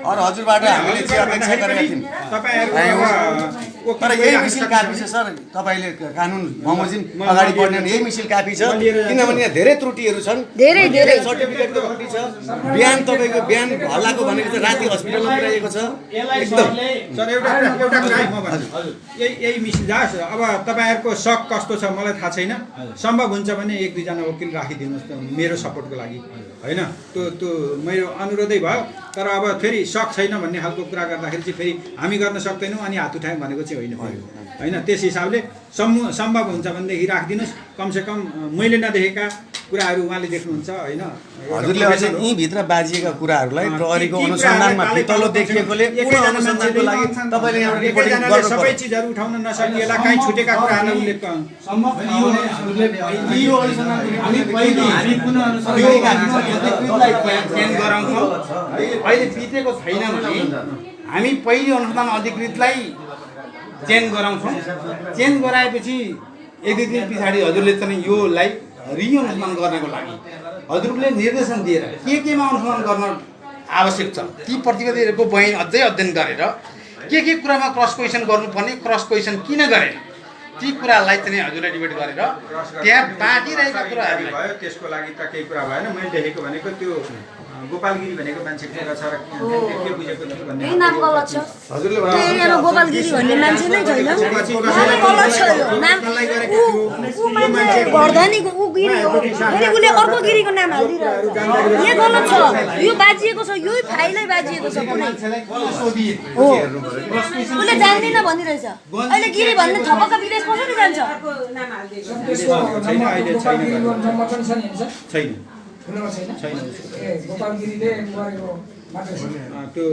अरू हजुरबाट हामीले चाहिँ अपेक्षा गरेका थियौँ तर यही मिसिल काफी छ सर तपाईँले कानुन बमोजिम अगाडि बढ्ने यही मिसिल काफी छ किनभने यहाँ धेरै त्रुटिहरू छन् धेरै सर्टिफिकेटको त्रुटि छ बिहान तपाईँको बिहान हल्लाको भनेको चाहिँ राति हस्पिटलमा पुर्याइएको छ एकदम सर एउटा कुरा म भन्छु यही मिसिल जाओस्। अब तपाईँहरूको सक कस्तो छ मलाई थाहा छैन सम्भव हुन्छ भने 1-2 वकिल राखिदिनुहोस् त मेरो सपोर्टको लागि होइन त्यो मेरो अनुरोधै भयो। तर अब फेरि सक छैन भन्ने खालको कुरा गर्दाखेरि चाहिँ फेरि हामी गर्न सक्दैनौँ अनि हात उठायौँ भनेको चाहिँ होइन त्यस हिसाबले सम्भव हुन्छ भनेदेखि राखिदिनुहोस्। कमसेकम मैले नदेखेका कुराहरू उहाँले देख्नुहुन्छ होइन। हजुरले अझ यहीँभित्र बाजिएका कुराहरूलाई प्रहरीको अनुसन्धानमा फितलो देखिएकोले पुनः अनुसन्धानको लागि तपाईँले यहाँ रिपोर्टिङ गर्नु सबै चिजहरू उठाउन नसकिएला काहीँ छुटेका कुराहरू उल्लेख अहिले बितेको छैन भने हामी पहिलो अनुसन्धान अधिकृतलाई चेन्ज गराउँछौँ। चेन्ज गराएपछि 1-2 दिन पछाडि हजुरले चाहिँ योलाई रिअनुसन्धान गर्नको लागि हजुरले निर्देशन दिएर केमा अनुसन्धान गर्न आवश्यक छ ती प्रतिवेदीहरूको बयान अझै अध्ययन गरेर के कुरामा क्रस क्वेसन गर्नुपर्ने क्रस क्वेसन किन गरेन ती कुरालाई चाहिँ हजुरले डिबेट गरेर त्यहाँ बाँकिरहेका कुराहरू भयो। त्यसको लागि त केही कुरा भएन। मैले देखेको भनेको त्यो गोपालगिरी भनेको मान्छे के छ र के बुझेको थियो भन्ने नाम गलत छ हजुरले त्यो एरियामा गोपालगिरी भन्ने मान्छे नै छैन नाम गलत छ यो नाम उ मान्छे गर्धनीको उ गिरी हो फेरि उले अर्को गिरीको नाम हाल्दिरहेको यो गलत छ यो बाजिएको छ यही फाइलै बाजिएको छ कुनै हो उले जान्दैन भनिरहेछ अहिले गिरी भन्ने थपक्क विदेश कसरी जान्छ छैन अहिले छैन त्यो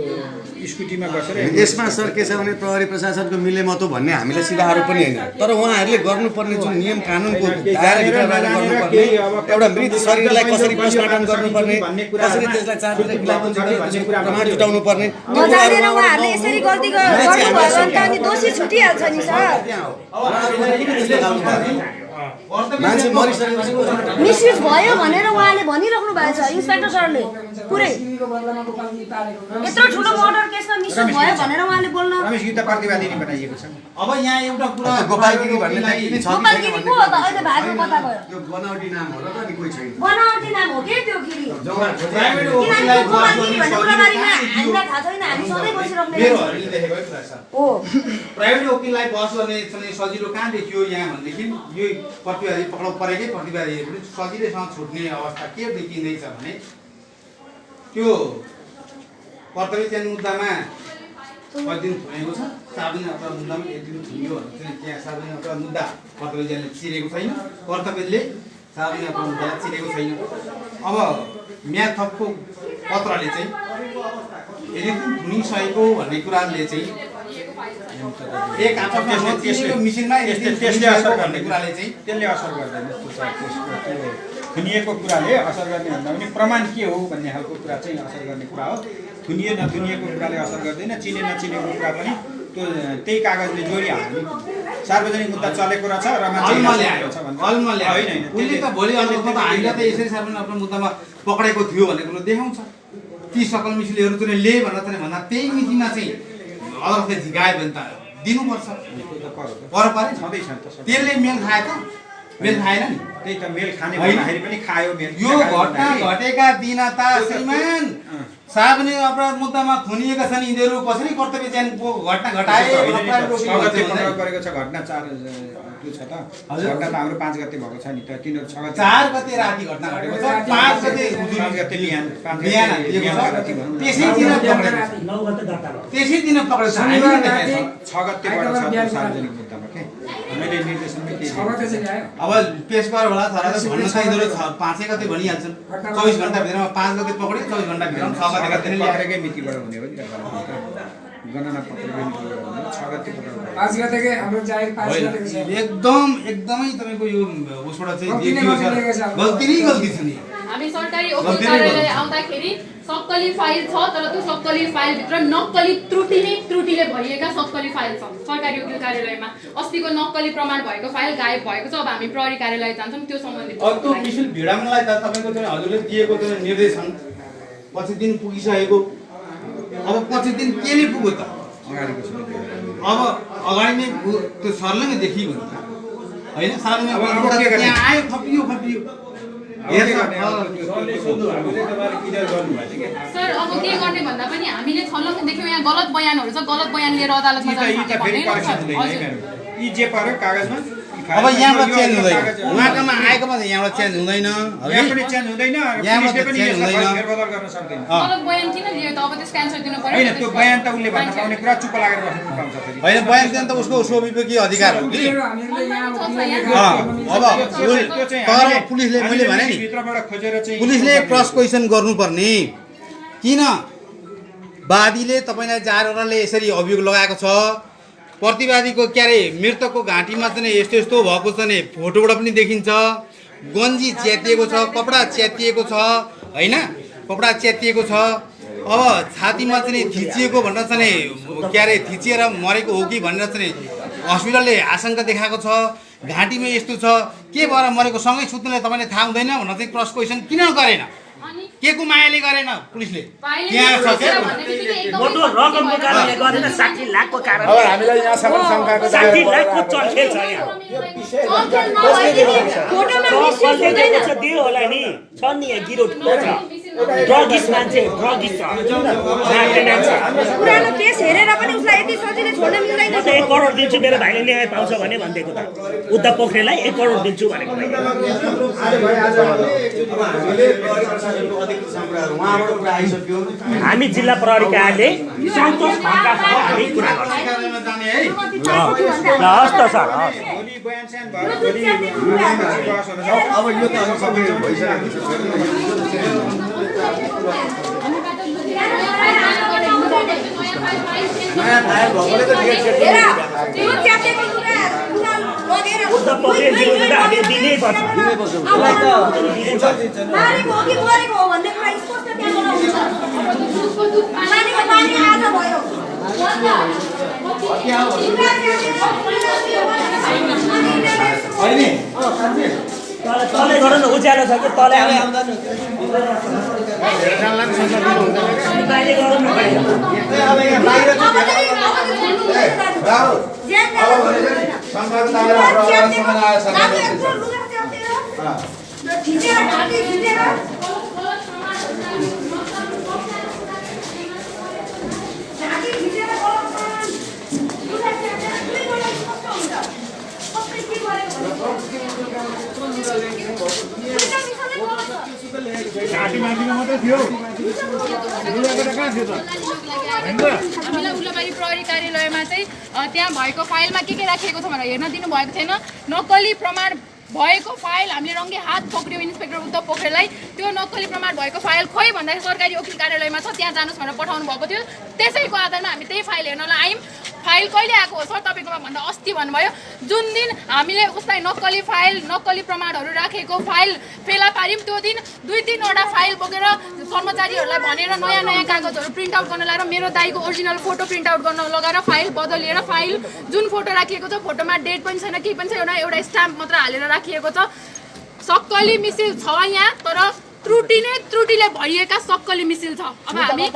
स्कुटीमा बसेर यसमा सर के छ भने प्रहरी प्रशासनको मिलेमतो भन्ने हामीलाई सिधा आरोप पनि होइन तर उहाँहरूले गर्नुपर्ने जुन नियम कानुनको दायराभित्र रहेर गर्नुपर्ने एउटा मृत शरीरलाई कसरी पोस्टमार्टम गर्नुपर्ने कसरी त्यसलाई चारतिर प्रमाण जुटाउनु पर्ने नजानेर उहाँहरूले यसरी गल्ती गर्नुभयो भने त अनि दोषी छुटिहाल्छ नि सर मान्छे मरिसकेपछि मिसयुज भयो भनेर उहाँले भनिराख्नु भएको छ इन्सपेक्टर सरले पुरै यत्रो ठुलो मर्डर केसमा मिसयुज भयो भनेर उहाँले बोल्न प्रतिवादी नै बनाइएको छ। अब यहाँ एउटा कुरा गोपालगिरी भन्ने किन छ गोपालगिरी को हो त अहिले भागो पता भयो यो बनावटी नाम हो र त अनि कोही छैन बनावटी नाम हो के त्यो गिरी किनभने गोपालगिरी भन्ने कुराबारेमा हामीलाई थाहा छैन हामी सधैँ बसिराख्ने मेरोहरूले देखेको कुरा छ हो प्राइभेट वकिललाई बस गर्ने सजिलो कहाँ देखियो यहाँ भनेदेखि यो प्रतिवादी पक्राउ परेकै प्रतिवादीहरू सजिलैसँग छुट्ने अवस्था के देखिँदैछ भने त्यो कर्तव्य चयन मुद्दामा कति दिन थुनेको छ सार्वजनिक अपराध मुद्दामा 1 दिन थुनियो भने चाहिँ त्यहाँ सार्वजनिक अपराध मुद्दा कर्तव्य चयनले चिरेको छैन कर्तव्यले सार्वजनिक अपराध मुद्दालाई चिरेको छैन। अब म्याद थपको पत्रले चाहिँ यदि थुनिसकेको भन्ने कुराले चाहिँ एक मिसिनमा त्यसले असर गर्ने कुराले चाहिँ त्यसले असर गर्दैन। थुनिएको कुराले असर गर्ने भन्दा पनि प्रमाण के हो भन्ने खालको कुरा चाहिँ असर गर्ने कुरा हो। थुनिए नथुनिएको कुराले असर गर्दैन। चिने नचिनेको कुरा पनि त्यो त्यही कागजले जोडिहाल्ने सार्वजनिक मुद्दा चलेको रहेछ र उसले त भोलि अदालतमा त हामीलाई त यसरी सार्वजनिक अपराध मुद्दामा पक्रेको थियो भन्ने कुरो देखाउँछ। ती सकल मिसिलहरू चाहिँ ले भन्दा त्यही मितिमा चाहिँ अदालतले झिकायो भने त दिनुपर्छ। पर परे छँदैछ त्यसले मेल खायो त मेल खाएन नि त्यही त मेल खाने भन्दाखेरि पनि खायो मेल। यो घटना घटेका दिन त श्रीमान साहबले अपराध मुद्दामा थुनिएका छन् यिनीहरू कसरी कर्तव्य च्यानको घटना घटाए अपराध रोक्ने 6 गते पक्राउ गरेको छ घटना 4 त्यो छ त घटना त हाम्रो 5 गते भएको छ नि त तिनीहरू 6 गते 4 गते राति घटना घटेको छ 5 गते 5 गते बिहान त्यसै दिन पक्रेको छ 6 गतेबाट छ त्यो सार्वजनिक मुद्दामा के मैले निर्देशनमै के अब पेश गर होला तर भन्न चाहिँ यिनीहरू 5 गते भनिहाल्छन् 24 घण्टा भित्रमा 5 गते पक्रियो 24 घण्टा भित्रमा 6 गते पक्रेकै मितिबाट हुने हो गणना पक्रेकै मितिबाट हुने 6 गते पक्राउ 5 गतेकै हाम्रो जाहेर 5 गतेको छ एकदमै तपाईको यो उसबाट चाहिँ देखियो छ गल्ती नै गल्ती छ नि हामी सरकारी वकिल कार्यालय आउँदाखेरि सक्कली फाइल छ तर त्यो सक्कली फाइल भित्र नक्कली त्रुटिले भरिएका सक्कली फाइल छ सरकारी वकिल कार्यालयमा अस्तिको नक्कली प्रमाण भएको फाइल गायब भएको छ अब हामी प्रहरी कार्यालय जान्छौँ त्यो सम्बन्धित अब त्यो मिसिल भिडामलाई त तपाईको चाहिँ हजुरले दिएको त्यो निर्देशन 25 दिन पुगिसकेको अब 25 दिन केले पुग्यो त अब अगाडि नै त्यो सर्लङ्गै देखियो नि हैन सार्वजनिक त्यहाँ आयो खपियो सर अब के गर्ने भन्दा पनि हामीले छलङ्ग देख्यौँ यहाँ गलत बयानहरू छ गलत बयान लिएर अदालतमा यी जे पर्यो कागजमा अब यहाँबाट चेन्ज हुँदैन उहाँकोमा आएकोमा यहाँबाट चेन्ज हुँदैन यहाँ पनि चेन्ज हुँदैन यहाँबाट पनि चेन्ज हुँदैन फेरबदल गर्न सक्दैन गलत बयान किन लियो त अब त्यसको एन्सर दिनु पर्यो हैन त्यो बयान त उले भन्न पाउने कुरा चुप लागेर बस्नु पाउँछ फेरि हैन बयान दिनु त उसको स्वविवेकी अधिकार हो कि अब तर पुलिसले मैले भने नि भित्रबाट खोजेर चाहिँ पुलिसले क्रस क्वेसन गर्नुपर्ने किन वादीले तपाईलाई जारले यसरी अभियोग लगाएको छ प्रतिवादीको क्यारे मृतकको घाँटीमा चाहिँ यस्तो भएको छ नि फोटोबाट पनि देखिन्छ गन्जी च्यातिएको छ कपडा च्यातिएको छ हैन कपडा च्यातिएको छ अब छातीमा चाहिँ थिचिएको भनेर चाहिँ क्यारे थिचिएर मरेको हो कि भनेर चाहिँ हस्पिटलले आशंका देखाएको छ घाँटीमा यस्तो छ के भएर मरेको सँगै सुत्नुलाई तपाईँले थाहा हुँदैन भनेर चाहिँ क्रस क्वेसन किन गरेन के को मायाले गरेन पुलिसले त्यहाँ छ के फोटो रकमको कारणले गरेन 60 लाखको कारण अब हामीलाई यहाँसम्म शङ्काको 60 लाखको चलखेल छ यहाँ दियो होला नि छ नि यहाँ गिरोट ड्रगिस्ट मान्छे ड्रगिस्ट छ पुरानो केस हेरेर पनि उसलाई यति सजिलै छोड्न मिल्दैन 1 करोड दिन्छु मेरो भाइले न्याय पाउँछ भने भन्देको त उद्धव पोखरेललाई 1 करोड दिन्छु भनेको हामी जिल्ला प्रहरी कार्यालय सन्तोष खड्कासँग हामी कुरा गर्छौँ हस् त सर भोलि बयान स्यान भयो अब यो त सबै भइसकेको उद्धव पोखरेलज्यूले त हामी दिनै पर्छ मारेको हो कि मरेको हो भन्ने कुरा स्पष्ट त्यहाँबाट हुन्छ पानीको पानी आज भयो तलै गरौँ न उज्यालो छ कि तलै हामीलाई उल्लाबारी प्रहरी कार्यालयमा चाहिँ त्यहाँ भएको फाइलमा के राखिएको छ भनेर हेर्न दिनुभएको थिएन नक्कली प्रमाण भएको फाइल हामीले रङ्गे हात पक्रियो इन्सपेक्टर उद्धव पोखरेललाई त्यो नक्कली प्रमाण भएको फाइल खोइ भन्दाखेरि सरकारी वकिल कार्यालयमा छ त्यहाँ जानुहोस् भनेर पठाउनु भएको थियो त्यसैको आधारमा हामी त्यही फाइल हेर्नलाई आयौँ फाइल कहिले आएको हो सर तपाईँकोमा भन्दा अस्ति भन्नुभयो जुन दिन हामीले उसलाई नक्कली फाइल नक्कली प्रमाणहरू राखेको फाइल फेला पार्यौँ त्यो दिन 2-3वटा फाइल बोकेर कर्मचारीहरूलाई भनेर नयाँ नयाँ कागजहरू प्रिन्ट आउट गर्न लगाएर मेरो दाइको ओरिजिनल फोटो प्रिन्ट आउट गर्न लगाएर फाइल बदलिएर फाइल जुन फोटो राखिएको छ फोटोमा डेट पनि छैन केही पनि छैन एउटा स्ट्याम्प मात्र हालेर राखिएको छ सक्कली मिसिल छ यहाँ तर त्रुटिले भरिएका सक्कली मिसिल छ। अब हामी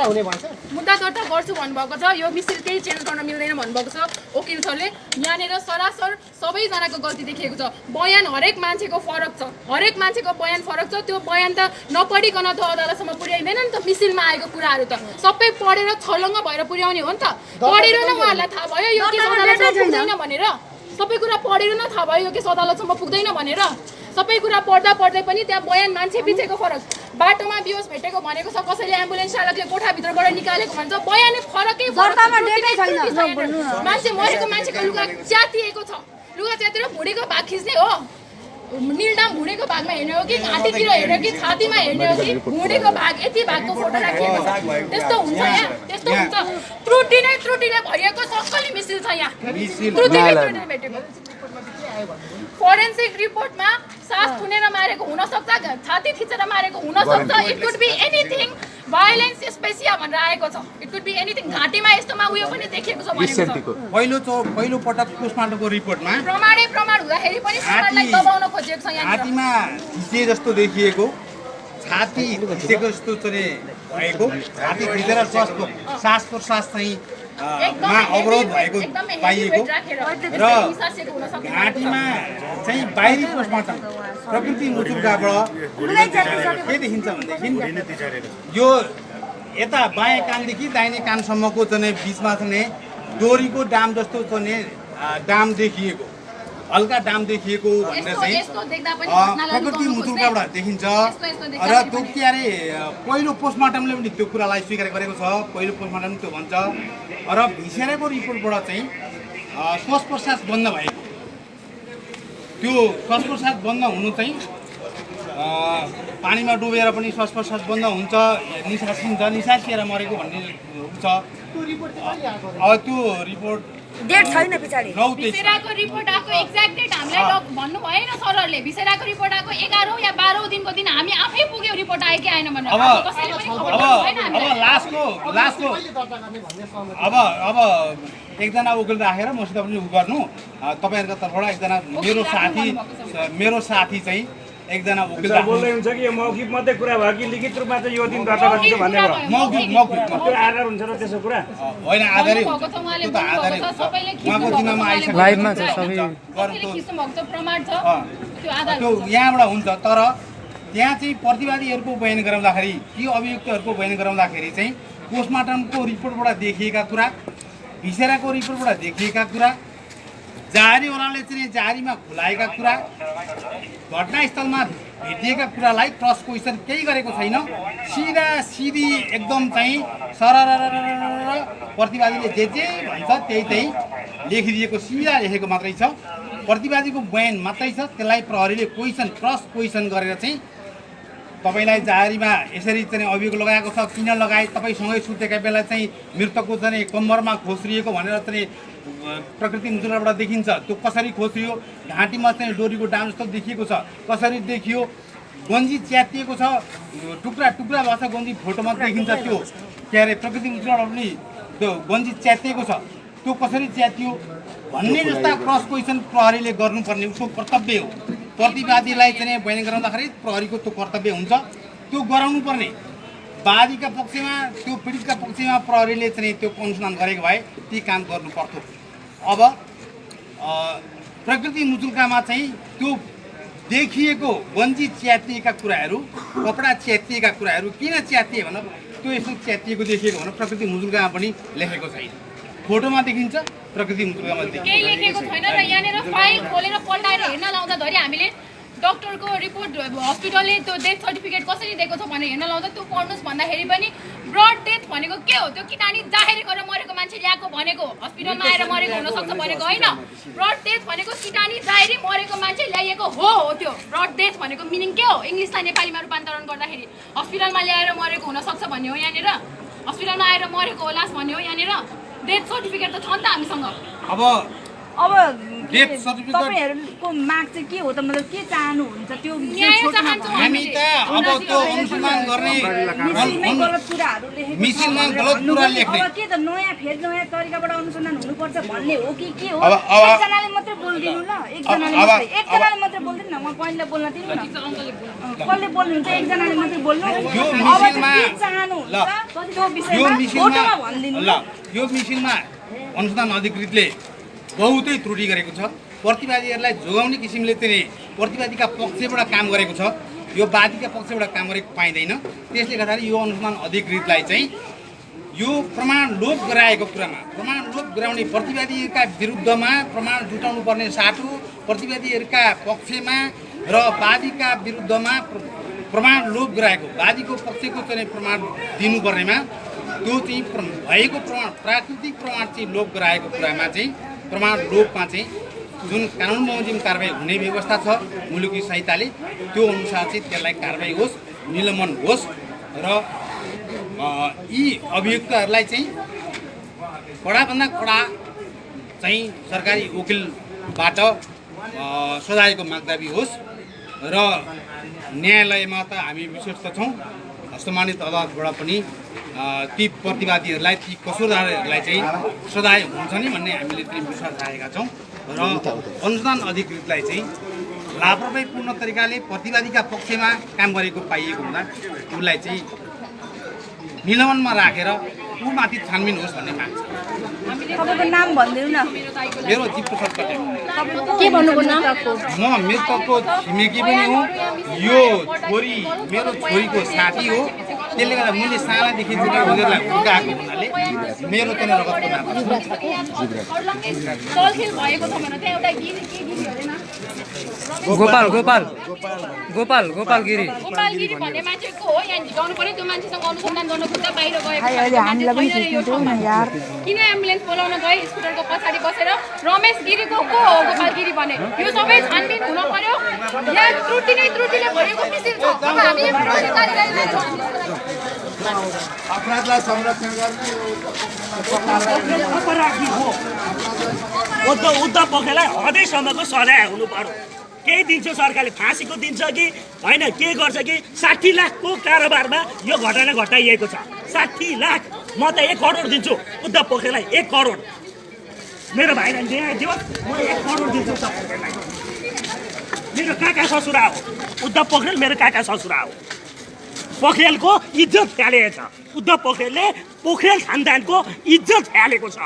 मुद्दा दर्ता गर्छु भन्नुभएको छ, यो मिसिल केही चेन्ज गर्न मिल्दैन भन्नुभएको छ वकिल सरले। यहाँनिर सरासर सबैजनाको गल्ती देखिएको छ। बयान हरेक मान्छेको फरक छ, हरेक मान्छेको बयान फरक छ। त्यो बयान त नपढिकन त अदालतसम्म पुर्याइँदैन नि त। मिसिलमा आएको कुराहरू त सबै पढेर छलङ्ग भएर पुर्याउने हो नि त। पढेर न उहाँहरूलाई थाहा भयो यो केस अदालतसम्म पुग्दैन भनेर, सबै कुरा पढेर न थाहा भयो यो केस अदालतसम्म पुग्दैन भनेर। सबै कुरा पढ्दा पढ्दै पनि त्यहाँ बयान मान्छे पिछेको फरक। बाटोमा बेहोस भेटेको भनेको छ, कसैले एम्बुलेन्स चालकले कोठाभित्रबाट निकालेको भन्छ, बयान फरकै फरक। मान्छे मरेको मान्छेको लुगा च्यातिएको छ, लुगा च्यातेर भुँडीको भाग खिच्ने हो। निलडाम भुँडीको भागमा हेर्ने हो कि घाँटीतिर हेर्ने हो कि छातीमा हेर्ने हो कि भुँडीको भाग यति भागको फोटो राखिएको छ। त्यस्तो हुन्छ यहाँ, त्यस्तो हुन्छ। त्रुटिले भरिएको सक्कली मिसिल छ यहाँ। त्रुटिले भेटेको फोरेन्सिक रिपोर्टमा सास थुनेर मारेको हुनसक्छ, छाती थिचेर मारेको हुनसक्छ। It could be anything. भाइलेन्स स्पेसिया भनेर आएको छ। It could be anything. घाँटीमा यस्तोमा उयो पनि देखिएको छ भनेको छ। पहिलो पटक पोस्टमार्टमको रिपोर्टमा प्रमाण हुँदाखेरि पनि समाजलाई दबाउन खोजिएको छ यहाँ। छातीमा थिचे जस्तो देखिएको, छाती थिचेको जस्तो चाहिँ भएको, छाती थिचेर सास प्रश्वास चाहिँ अवरोध भएको पाइएको र घाँटीमा चाहिँ बाहिरी पोस्टमार्टम प्रकृति मुचुर्काबाट के देखिन्छ भनेदेखि यो यता बायाँ कानदेखि दाहिने कानसम्मको चाहिँ बिचमा चाहिँ डोरीको डाम जस्तो चाहिँ डाम देखिएको, हल्का डाम देखिएको भनेर चाहिँ प्रकृति मुचुर्काबाट देखिन्छ। र त्यो के अरे पहिलो पोस्टमार्टमले पनि त्यो कुरालाई स्वीकार गरेको छ। पहिलो पोस्टमार्टम त्यो भन्छ। र भिसेराको रिपोर्टबाट चाहिँ श्वास प्रश्वास बन्द भएको, त्यो श्वास प्रश्वास बन्द हुनु चाहिँ पानीमा डुबेर पनि श्वास प्रश्वास बन्द हुन्छ, निसासिन्छ, निसासिएर मरेको भन्ने हुन्छ। अब त्यो रिपोर्ट डेट छैन पछाडी। भिसेराको रिपोर्ट आएको एक्ज्याक्ट डेट हामीलाई भन्नु भएन सरहरूले। भिसेराको रिपोर्ट आएको 11औं या 12औं दिनको दिन हामी आफै पुग्यो रिपोर्ट आयो कि आएन भनेर। कसैले पनि खबर दिएन हामीलाई। अब लास्टको अब एकजना वकिल राखेर मसित पनि उ गर्नु। तपाईँहरूको तर्फबाट एकजना मेरो साथी चाहिँ एकजना वकिल बोल्दै हुन्छ कि यो मौखिक मात्रै कुरा भयो कि लिखित रूपमा चाहिँ यो दिन दर्ता गरिन्छ भन्ने भयो? मौखिक त्यो आधार हुन्छ र त्यसो कुरा होइन। आधारै त्यो त आधारै उहाँको दिनमा आइसक्यो, लाइभमा छ सबै त्यो यहाँबाट हुन्छ। तर त्यहाँ चाहिँ प्रतिवादीहरूको बयान गराउँदाखेरि कि अभियुक्तहरूको बयान गराउँदाखेरि चाहिँ पोस्टमार्टमको रिपोर्टबाट देखिएका कुरा, भिसेराको रिपोर्टबाट देखिएका कुरा, जारीवालाले चाहिँ जारीमा खुलाएका कुरा, घटनास्थलमा भेटिएका कुरालाई क्रस क्वेसन केही गरेको छैन। सिधा सिधी एकदम चाहिँ सरर प्रतिवादीले जे भन्छ त्यही लेखिदिएको, सिधा लेखेको मात्रै छ। प्रतिवादीको बयान मात्रै छ, त्यसलाई प्रहरीले क्रस क्वेसन गरेर चाहिँ तपाईँलाई जारीमा यसरी चाहिँ अभियोग लगाएको छ, किन लगाए, तपाईँसँगै सुतेका बेला चाहिँ मृतकको चाहिँ कम्मरमा खोस्रिएको भनेर चाहिँ प्रकृति मुचुर्काबाट देखिन्छ। त्यो कसरी खोस्रियो, घाँटीमा चाहिँ डोरीको डाम जस्तो देखिएको छ, कसरी देखियो, गन्जी च्यातिएको छ, टुक्रा टुक्रा भएको छ गन्जी, फोटोमा देखिन्छ। त्यो के अरे प्रकृति मुचुर्काबाट पनि त्यो गन्जी च्यातिएको छ, त्यो कसरी च्यातियो भन्ने जस्ता क्रस क्वेसन प्रहरीले गर्नुपर्ने उसको कर्तव्य हो। प्रतिवादीलाई चाहिँ बयान गराउँदाखेरि प्रहरीको त्यो कर्तव्य हुन्छ, त्यो गराउनु पर्ने। वादीका पक्षमा त्यो पीडितका पक्षमा प्रहरीले चाहिँ त्यो अनुसन्धान गरेको भए ती काम गर्नु पर्थ्यो। अब प्रकृति मुचुल्कामा चाहिँ त्यो देखिएको गन्जी च्यातिएका कुराहरू, कपडा च्यातिएका कुराहरू किन च्यातिए भनेर त्यो यसो च्यातिएको देखिएको भनेर प्रकृति मुचुल्कामा पनि लेखेको छैन। फोटोमा देखिन्छ, प्रकृति मुचुल्कामा देखिन्छ, केही लेखेको छैन। र यहाँनिर फाइल खोलेर पल्टाएर हेर्न लाउँदाखेरि हामीले डक्टरको रिपोर्ट, हस्पिटलले त्यो डेथ सर्टिफिकेट कसरी दिएको छ भनेर हेर्न लाउँदा त्यो पढ्नुहोस् भन्दाखेरि पनि ब्रड डेथ भनेको के हो? त्यो किटानी जाहेरी गरेर मरेको मान्छे ल्याएको भनेको, हस्पिटलमा आएर मरेको हुनसक्छ भनेको होइन। ब्रड डेथ भनेको किटानी जाहेरी मरेको मान्छे ल्याइएको हो त्यो ब्रड डेथ भनेको मिनिङ के हो? इङ्ग्लिसलाई नेपालीमा रूपान्तरण गर्दाखेरि हस्पिटलमा ल्याएर मरेको हुनसक्छ भन्ने हो यहाँनिर, हस्पिटलमा आएर मरेको होलास् भन्ने हो यहाँनिर। डेथ सर्टिफिकेट त छ नि त हामीसँग। अब डेथ सर्टिफिकेट तपाईँहरूको माग चाहिँ के हो त मतलब के चाहनुहुन्छ त्यो हामी त अब त्यो अनुसन्धान गर्ने गलत कुराहरू लेखेको मिसिनमा गलत कुरा लेख्ने अब के त नयाँ तरिकाबाट अनुसन्धान हुनुपर्छ भन्ने हो कि के हो अब एकजनाले मात्रै बोल्दिनु ल एकजनाले मात्रै बोल्दिनु न म पहिला बोल्न दिनु न कसले बोल्नुहुन्छ एकजनाले मात्रै बोल्नु यो अब मिसिनमा के चाहनुहुन्छ त्यो यो विषयमा मिसिनमा फोटोमा भनिदिनु ल यो मिसिनमा अनुसन्धान अधिकृतले बहुतै त्रुटि गरेको छ प्रतिवादीहरूलाई जोगाउने किसिमले चाहिँ प्रतिवादीका पक्षबाट काम गरेको छ यो वादीका पक्षबाट काम गरेको पाइँदैन त्यसले गर्दाखेरि यो अनुसन्धान अधिकृतलाई चाहिँ यो प्रमाण लोप गराएको कुरामा प्रमाण लोप गराउने प्रतिवादीहरूका विरुद्धमा प्रमाण जुटाउनु पर्ने साटो प्रतिवादीहरूका पक्षमा र वादीका विरुद्धमा प्रमाण लोप गराएको वादीको पक्षको चाहिँ प्रमाण दिनुपर्नेमा त्यो चाहिँ भएको प्रमाण प्राकृतिक प्रमाण चाहिँ लोप गराएको कुरामा चाहिँ प्रमाण लोपमा चाहिँ जुन कानुन बमोजिम कारबाही हुने व्यवस्था छ मुलुकी संहिताले त्यो अनुसार चाहिँ त्यसलाई कारबाही होस् निलम्बन होस् र यी अभियुक्तहरूलाई चाहिँ कडाभन्दा कडा चाहिँ सरकारी वकिलबाट सजायको मागदाबी होस् र न्यायालयमा त हामी विश्वस्त छौँ सम्मानित अदालतबाट पनि ती प्रतिवादीहरूलाई ती कसुरदारहरूलाई चाहिँ सजाय हुन्छ नि भन्ने हामीले चाहिँ विश्वास राखेका छौँ र अनुसन्धान अधिकृतलाई चाहिँ लापरवाहीपूर्ण तरिकाले प्रतिवादीका पक्षमा काम गरेको पाइएको हुँदा उसलाई चाहिँ निलम्बनमा राखेर ऊमाथि छानबिन होस् भन्ने माग छ तपाईँको नाम भनिदिनु न मेरो जीवप्रसाद पटेल के भन्नुभयो नाम म मृतकको छिमेकी पनि हुँ यो छोरी मेरो छोरीको साथी हो त्यसले गर्दा मैले सानादेखि उनीहरूलाई हुर्काएको हुनाले मेरो चाहिँ रगतको नाम गोपाल गिरी गोपालगिरी भन्ने मान्छेको हो यहाँ झिकाउनु पर्यो त्यो मान्छेसँग अनुसन्धान गर्नु खोज्दा बाहिर गएको किन एम्बुलेन्स बोलाउन गए स्कुटरको पछाडि बसेर रमेश गिरीको को हो गोपालगिरी भन्ने यो सबै छानबिन हुन पर्यो यहाँ त्रुटिले भएको किसिम छ अब हामी अपराधलाई संरक्षण गर्ने अपराधी हो उद्धव पोखरेललाई हदैसम्मको सजाय हुनु पर्यो केही दिन्छ सरकारले फाँसीको दिन्छ कि होइन के गर्छ कि 60 लाखको कारोबारमा यो घटना घटाइएको छ 60 लाख म त 1 करोड दिन्छु उद्धव पोखरेललाई 1 करोड मेरो भाइलाई न्याय दियोस् म 1 करोड दिन्छु उद्धव पोखरेललाई मेरो काका ससुरा हो उद्धव पोखरेल मेरो काका ससुरा हो पोखरेलको इज्जत फ्यालेको छ उद्धव पोखरेलले पोखरेल खानदानको इज्जत फ्यालेको छ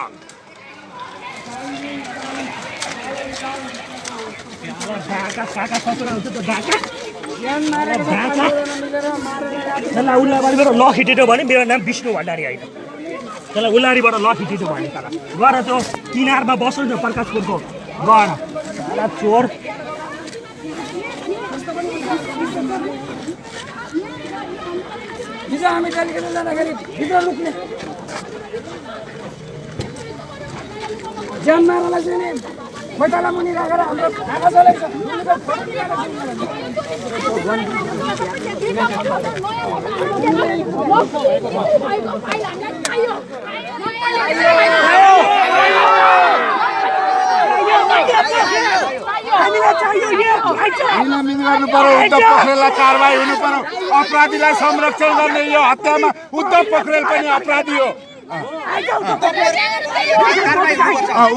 काका ससुरा हुन्छ त ढाका त्यसलाई उल्लाबारीबाट ल खिटेको भने मेरो नाम विष्णु भण्डारी होइन त्यसलाई उल्लारीबाट ल खिटेको भने तर गएर त्यो किनारमा बस्नु न प्रकाशपुरको गएर चोर हामी कालिकता जाँदाखेरि भित्र लुक्ने ज्यान मारालाई चाहिँ नि बैठाला मुनि राखेर हाम्रो आँखा चलेको निलम्बित गर्नु पर्यो उद्धव पोखरेललाई कारबाही हुनु पर्यो अपराधीलाई संरक्षण गर्ने यो हत्यामा उद्धव पोखरेल पनि अपराधी हो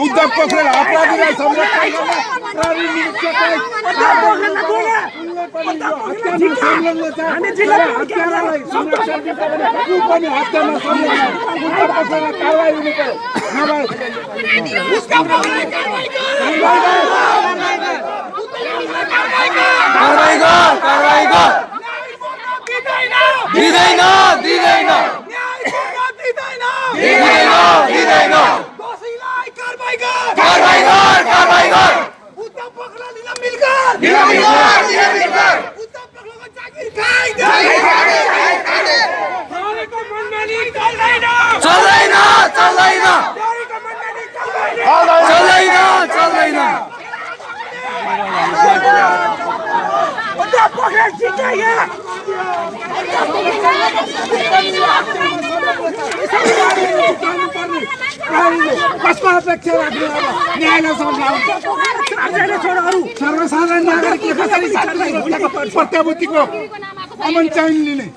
उद्धव पोखरेल अपराधीलाई संरक्षण कसको अपेक्षा राख्नु अब न्यायलाई सम्झाउनु सर्वसाधारण नागरिकले कसरी साथीलाई भोलिको प्रत्याभूतिको अमन चाइन लिने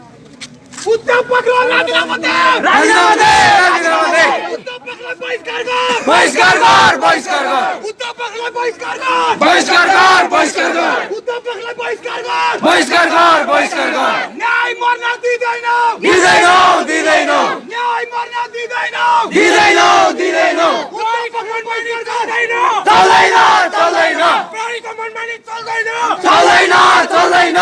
उद्धव पक्राउ राजीनामा दे राजीनामा दे राजीनामा दे उद्धव पक्राउ बहिष्कार गर बहिष्कार गर बहिष्कार गर उद्धव पक्राउ बहिष्कार गर बहिष्कार गर बहिष्कार गर उद्धव पक्राउ बहिष्कार गर बहिष्कार गर बहिष्कार गर न्याय मर्न दिदैनौ दिदैनौ दिदैनौ न्याय मर्न दिदैनौ दिदैनौ दिदैनौ उद्धव पक्राउ बहिष्कार गर्दैनौ चल्दैन चल्दैन प्रहरीको मनमानी चल्दैन चल्दैन चल्दैन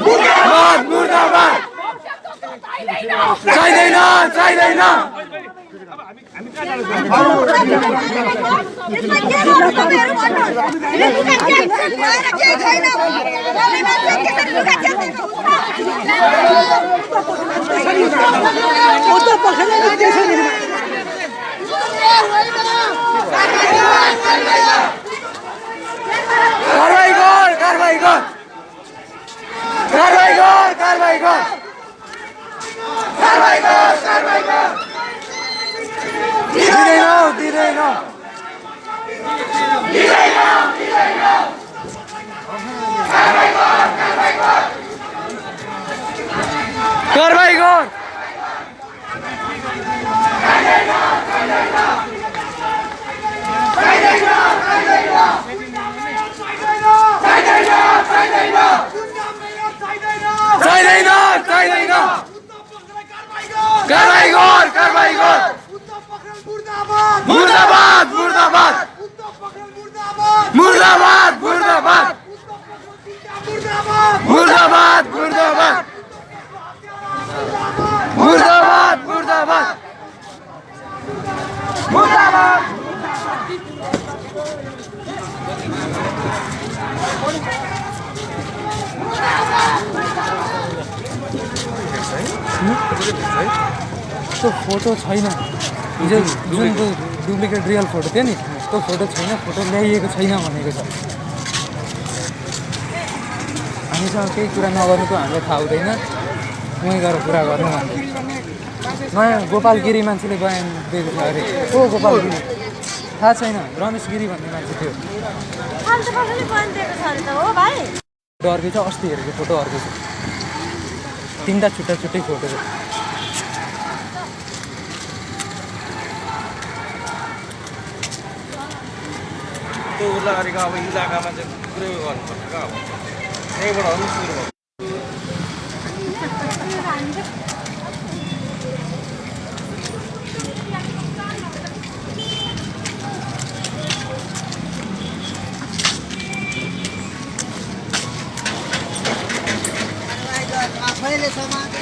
मुर्दाबाद मुर्दाबाद चाहिँदैन चाहिँदैन कारवाही गर कारवाही गर कारवाही गर कारवाही गर कारवाही गर कारवाही गर दिदैनौ दिदैनौ दिदैनौ दिदैनौ कारवाही गर कारवाही गर कारवाही गर चाहिँदैन चाहिँदैन कारवाही गर कारवाही गर मुर्दाबाद मुर्दाबाद मुर्दाबाद मुर्दाबाद मुर्दाबाद मुर्दाबाद मुर्दाबाद मुर्दाबाद मुर्दाबाद त्यो फोटो छैन हिजो जुन त्यो डुप्लिकेट रियल फोटो थियो नि त्यो फोटो छैन फोटो ल्याइएको छैन भनेको छ हामीसँग केही कुरा नगर्नुको हामीलाई थाहा हुँदैन उहीँ गएर कुरा गर्नु भन्दै नयाँ गोपाल गिरी मान्छेले बयान दिएको छ अरे को गोपाल गिरी थाहा छैन रमेश गिरी भन्ने मान्छे थियो फोटो अर्कै छ अस्ति हेरेको फोटो अर्कै छ तीनटा छुट्टा छुट्टै फोटो छ त्यो उर्लाघारीको अब इलाकामा चाहिँ पुरै गर्नुपर्छ क्या अब यहीँबाट पनि सुरु भयो आफैले समाज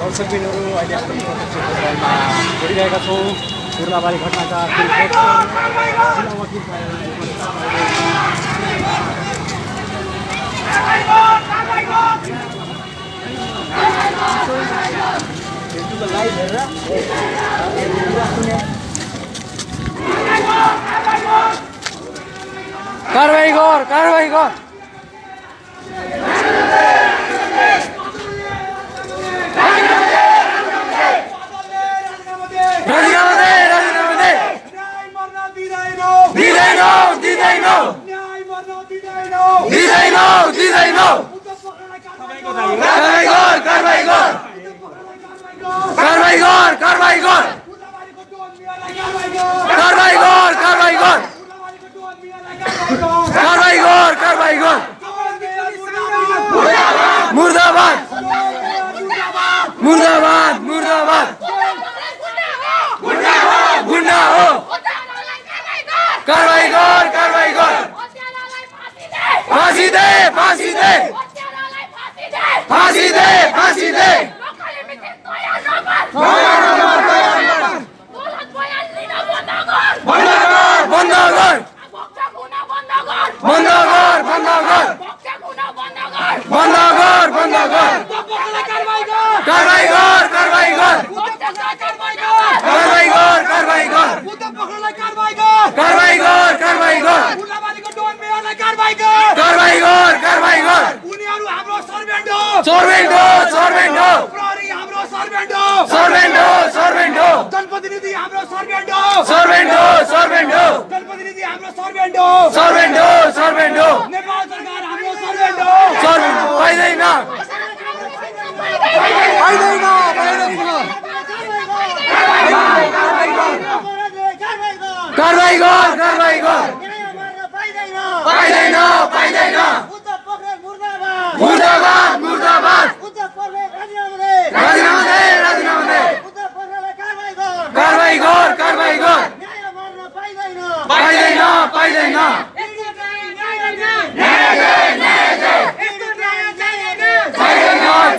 दर्शकबिनहरू अहिले हामी प्रत्यक्षमा जोडिरहेका छौँ उर्लाबारी घटनाका जिल्ला वकिल कारवाही गर कारवाही गर राजीनामा दे राजीनामा दे दिँदैनौ दिँदैनौ दिँदैनौ दिँदैनौ कारवाही गर कारवाही गर कारवाही गर कारवाही गर कारवाही गर कारवाही गर कारवाही गर कारवाही गर मुर्दाबाद मुर्दाबाद मुर्दाबाद गुन्डा हो कारवाही गर कारवाही गर फाँसी दे फाँसी दे फाँसी दे फाँसी दे बन्द गर बन्द गर बन्द गर बन्द गर बन्द गर कारवाही गर कारवाही गर कारवाही गर कारवाही गर कारवाही गर कारवाही गर कारवाही गर कारवाही गर सर्भेन्ट हो सर्भेन्ट हो सर्भेन्ट हो सर्भेन्ट हो जनप्रतिनिधि हाम्रो सर्भेन्ट हो सर्भेन्ट हो सर्भेन्ट हो जनप्रतिनिधि हाम्रो सर्भेन्ट हो सर्भेन्ट हो सर्भेन्ट हो नेपाल सरकार हाम्रो सर्भेन्ट हो सर्भेन्ट पाइँदैन कारवाही गर कारवाही गर पाइँदैन पाइँदैन मुर्दाबाद मुर्दाबाद राजीनामा दे राजीनामा दे कारवाही गर कारवाही गर पाइँदैन पाइँदैन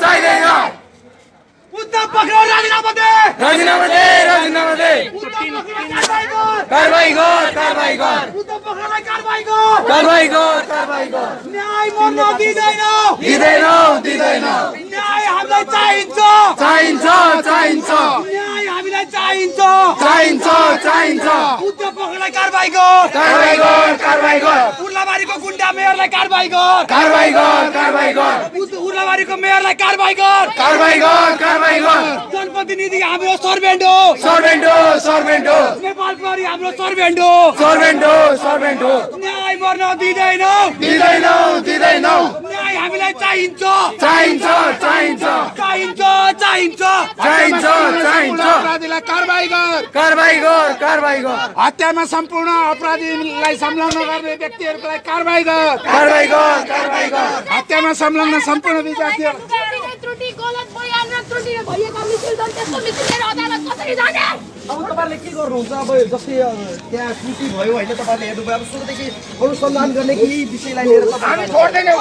चाहिँदैन उद्धव पक्राउ राजीनामा दे राजीनामा दे राजीनामा दे कारवाही गर कारवाही गर उद्धव पक्राउलाई कारवाही गर कारवाही गर कारवाही गर न्याय मर्न दिँदैनौ दिँदैनौ दिँदैनौ न्याय हामीलाई चाहिन्छ चाहिन्छ चाहिन्छ न्याय हामीलाई चाहिन्छ चाहिन्छ चाहिन्छ उद्धव पक्राउलाई कारवाही गर कारवाही गर कारवाही गर उर्लाबारीको गुन्डा मेयरलाई कारवाही गर कारवाही गर कारवाही गर उर्लाबारीको मेयरलाई कारवाही गर कारवाही गर कारवाही गर जनप्रतिनिधि हाम्रो सर्भेन्ट हो सर्भेन्ट हो सर्भेन्ट हो नेपाल प्रहरी हाम्रो सर्भेन्ट हो सर्भेन्ट हो सर्भेन्ट हो न्याय मर्न दिँदैनौ दिँदैनौ दिँदैनौ न्याय हामीलाई चाहिन्छ चाहिन्छ चाहिन्छ चाहिन्छ चाहिन्छ चाहिन्छ चाहिन्छ अपराधीलाई कारवाही गर कारवाही गर कारवाही गर हत्यामा सम्पूर्ण अपराधीलाई संलग्न गर्ने व्यक्तिहरूलाई कारवाही गर कारवाही गर कारवाही गर हत्यामा संलग्न सम्पूर्ण विद्यार्थीहरू त्रुटि गलत बयान र त्रुटि भएका मिছিল छन् त्यसको मिसिलले अदालत कसरी जाने अब तपाईँले के गर्नुहुन्छ अब जस्तै त्यहाँ कृति भयो होइन तपाईँले हेर्नुभयो अब सुरुदेखि अनुसन्धान गर्ने केही विषयलाई लिएर हामी छोड्दैनौँ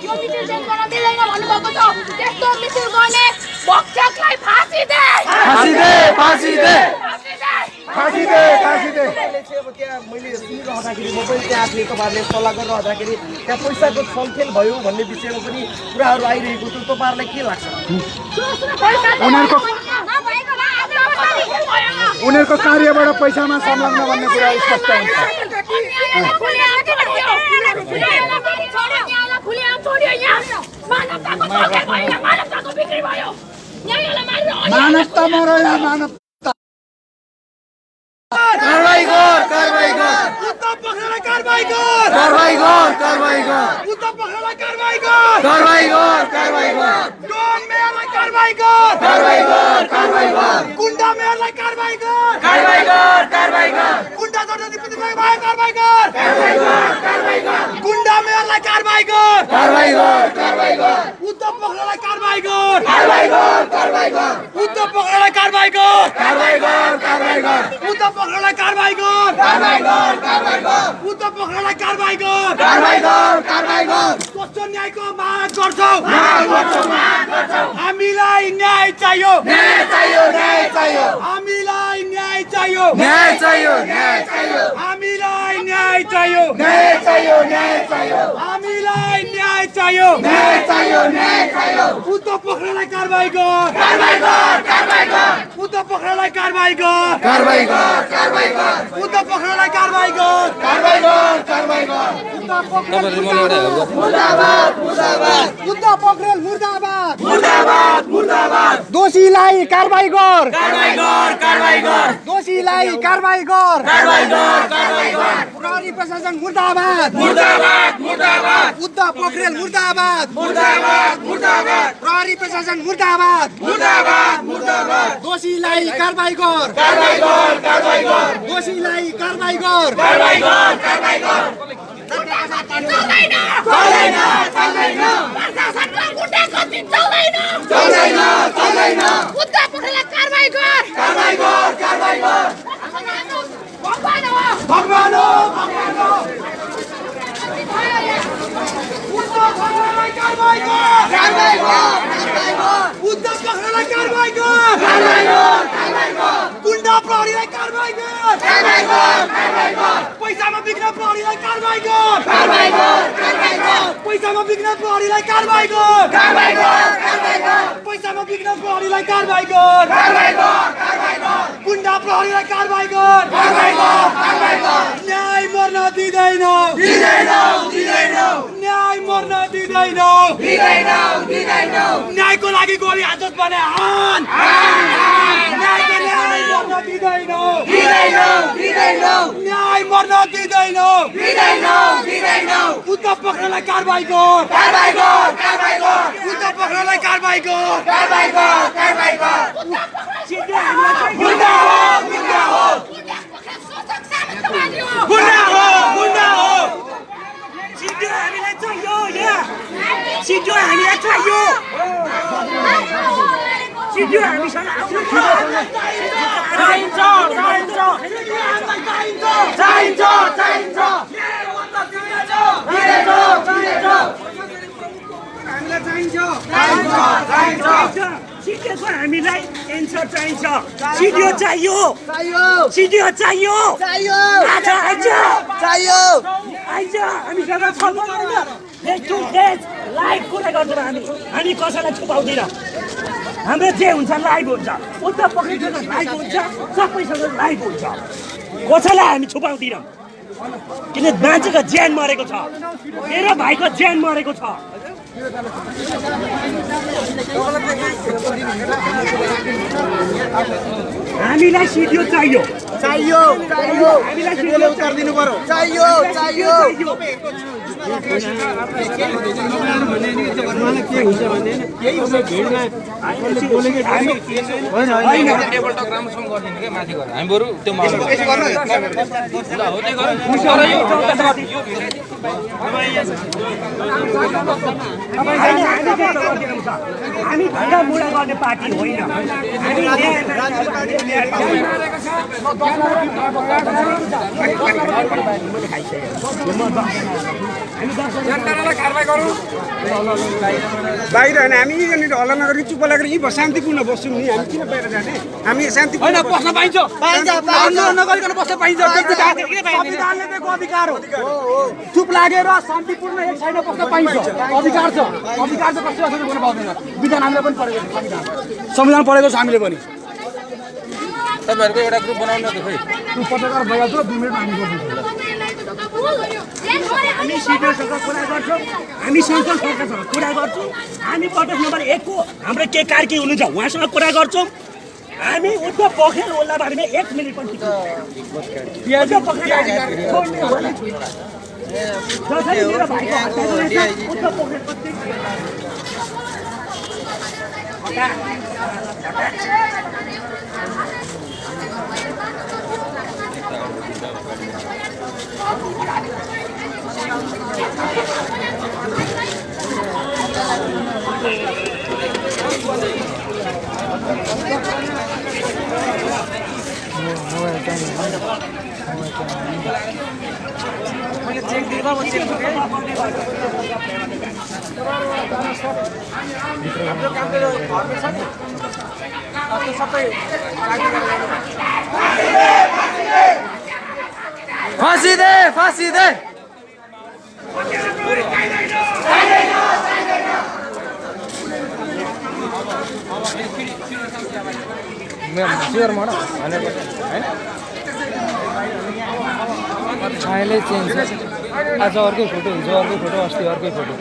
यो मिছিল गर्न दिँदैन भन्नुभएको छ त्यस्तो मिছিল गर्ने भक्षकलाई फाँसी दे फाँसी दे फाँसी दे फाँसी दे फाँसी दे अब त्यहाँ मैले सुनिरहँदाखेरि म पनि त्यहाँ थिएँ तपाईँहरूले सल्लाह गरिरहँदाखेरि त्यहाँ पैसाको छलफेल भयो भन्ने विषयमा पनि कुराहरू आइरहेको थियो तपाईँहरूलाई के लाग्छ उनीहरूको कार्यबाट पैसामा संलग्न भन्ने कुरा स्पष्ट हुन्छ मानवता मरो या मानवता कारवाही गर कारवाही गर उद्धव पक्राउलाई कारवाही गर कारवाही गर कारवाही गर उद्धव पक्राउलाई कारवाही गर कारवाही गर कारवाही गर डोन मेयरलाई कारवाही गर कारवाही गर कारवाही गर गुन्डा मेयरलाई कारवाही गर कारवाही गर कारवाही गर गुन्डा जनप्रतिनिधि भयो कारवाही गर कारवाही गर कारवाही गर गुन्डा मेयरलाई कारवाही गर कारवाही गर कारवाही गर उद्धव पोखरेललाई कारबाही गर कारबाही गर कारबाही गर उद्धव पोखरेललाई कारबाही गर कारबाही गर कारबाही गर उद्धव पोखरेललाई कारबाही गर कारबाही गर कारबाही गर उद्धव पोखरेललाई कारबाही गर कारबाही गर कारबाही गर कस्तो न्यायको माग गर्छौ हामीलाई न्याय चाहियो न्याय चाहियो न्याय चाहियो हामीलाई न्याय चाहियो न्याय चाहियो न्याय चाहियो हामीलाई न्याय चाहियो न्याय चाहियो न्याय चाहियो हामीलाई न्याय चाहियो न्याय चाहियो न्याय चाहियो उद्धव पोखरेललाई कारबाही गर कारबाही गर कारबाही गर उद्धव पोखरेललाई कारबाही गर कारबाही गर कारबाही गर उद्धव पोखरेललाई कारबाही गर कारबाही गर कारबाही गर मुर्दाबाद मुर्दाबाद उद्धव पोखरेल मुर्दाबाद मुर्दाबाद मुर्दाबाद दोषीलाई कारबाही गर कारबाही गर कारबाही गर दोषीलाई कारबाही गर कारबाही गर कारबाही गर प्रहरी प्रशासन मुर्दाबाद मुर्दाबाद मुर्दाबाद उद्धव पोखरेल मुर्दाबाद मुर्दाबाद मुर्दाबाद प्रहरी प्रशासन मुर्दाबाद मुर्दाबाद मुर्दाबाद दोषीलाई कारबाही गर कारबाही गर कारबाही गर दोषीलाई कारबाही गर कारबाही गर कारबाही गर चल्दैन चल्दैन चल्दैन प्रशासनको गुन्डाको दिन चल्दैन चल्दैन चल्दैन उद्धव पोखरेललाई कारबाही गर कारबाही गर कारबाही गर भगवान हो भगवान हो भगवान हो उद्धव पोखरेललाई कारबाही गर कारबाही गर कारबाही गर उद्धव पोखरेललाई कारबाही गर कारबाही गर कारबाही गर गुन्डा प्रहरीलाई कारबाही गर कारबाही गर कारबाही गर पैसामा बिक्न प्रहरीलाई कारबाही गर कारबाही गर कारबाही गर पैसामा बिक्न प्रहरीलाई कारबाही गर कारबाही गर कारबाही गर पैसामा बिक्न प्रहरीलाई कारबाही गर कारबाही गर कारबाही गर गुन्डा प्रहरीलाई कारबाही गर कारबाही गर कारबाही गर न्याय मर्न दिँदैनौ दिँदैनौ दिँदैनौ न्याय मर्न दिँदैनौ दिँदैनौ दिँदैनौ न्यायको लागि गोली हातत भने हान न्यायको न्याय मर्न दिँदैनौ दिँदैनौ दिँदैनौ न्याय मर्न दिँदैनौ दिँदैनौ दिँदैनौ उद्धव पोखरेललाई कारबाही गर कारबाही गर कारबाही गर उद्धव पोखरेललाई कारबाही गर कारबाही गर कारबाही गर गुन्डा हो गुन्डा हो गुन्डा हो गुन्डा हो सिद्धो हामीलाई चाहियो यहाँ सिद्धो हामीलाई चाहियो सिद्धो हामीसँग चाहिन्छ चाहिन्छ चाहिन्छ चाहिन्छ हामीलाई चाहिन्छ चाहिन्छ सिडिओको हामीलाई एन्सर चाहिन्छ सिडिओ चाहियो चाहियो सिडिओ चाहियो चाहियो आइज चाहियो आइज हामीसँग छलफल गर्न फेस टु फेस लाइभ कुरा गर्छौँ हामी कसैलाई छुपाउँदैनौँ हाम्रो जे हुन्छ लाइभ हुन्छ उद्धव पोखरेलसँग लाइभ हुन्छ सबैसँग लाइभ हुन्छ कसैलाई हामी छुपाउँदैनौँ किन मान्छेको ज्यान मरेको छ मेरो भाइको ज्यान मरेको छ हामीलाई सिडिओ चाहियो चाहियो चाहियो हामीलाई सिडिओ उत्तर दिनु पर्यो चाहियो चाहियो के हुन्छ भने केही हुन्छ भिडमा टेबल टक राम्रोसँग गर्दैन के माथि गएर हामी बरु त्यो हामी ढुङ्गा मुढा गर्ने पार्टी होइन कारवाही गरौँ बाहिर होइन हामी यहाँनिर हल्ला नगरी चुप लागेर यहीँ शान्तिपूर्ण बस्छौँ नि हामी किन बाहिर जाने हामी शान्तिपूर्ण बस्न पाइन्छ आन्दोलन नगरिकन बस्न पाइन्छ संविधानले दिएको अधिकार हो चुप लागेर शान्तिपूर्ण एक साइडमा बस्न पाइन्छ अधिकार छ कसैले असर गर्न पाउँदैन विधान हामीले पनि पढेको छ संविधान पढेको छ हामीले पनि तपाईँहरूको एउटा ग्रुप बनाउनु त खोइ तँ पत्रकार भइहाल्छ 2 मिनेटमा हामी गर्छौँ हामी सिडिओसँग कुरा गर्छौँ हामी संसद सरकारसँग कुरा गर्छौँ हामी प्रदेश नम्बर 1 को हाम्रो के कार्की हुनुहुन्छ उहाँसँग कुरा गर्छौँ हामी उद्धव पोखरेल ओल्लाबारीमा 1 मिनेट पनि मैले चेक दिँदा म चेक गरेँ हाम्रो काम त घरमै छ नि त्यो सबै फाँसी दे फाँसी दे स्योर म होइन अहिले चेन्ज आज अर्कै फोटो हिजो अर्कै फोटो अस्ति अर्कै फोटो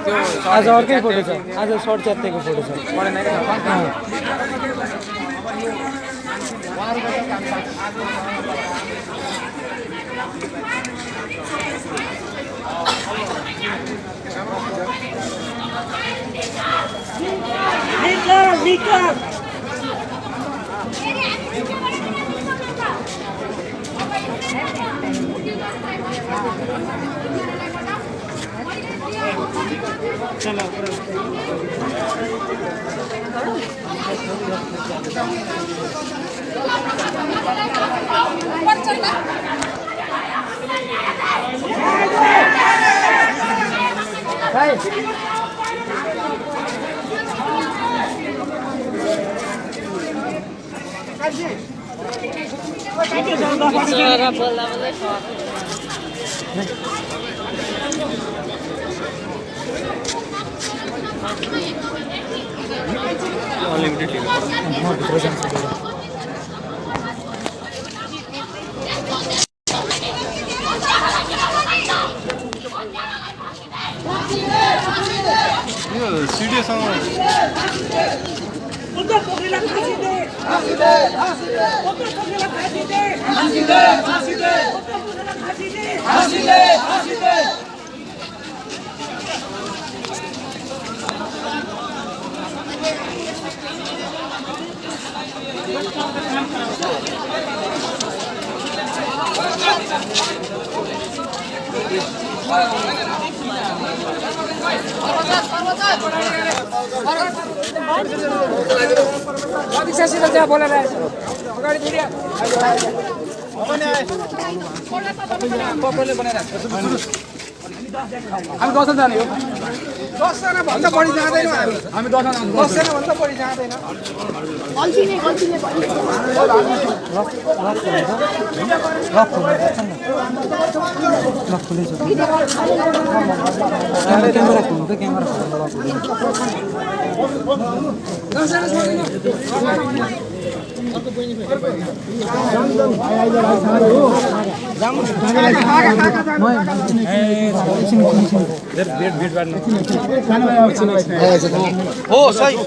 त्यो आज अर्कै फोटो छ आज सर्ट च्यात्तेको फोटो छ अध्यक्षसित त्यहाँ बोलेर अगाडि फेरि हामी 10 जना जाने हो 10 जना भन्दा बढी जाँदैन हामी 10 जना भन्दा बढी जाँदैन हो सही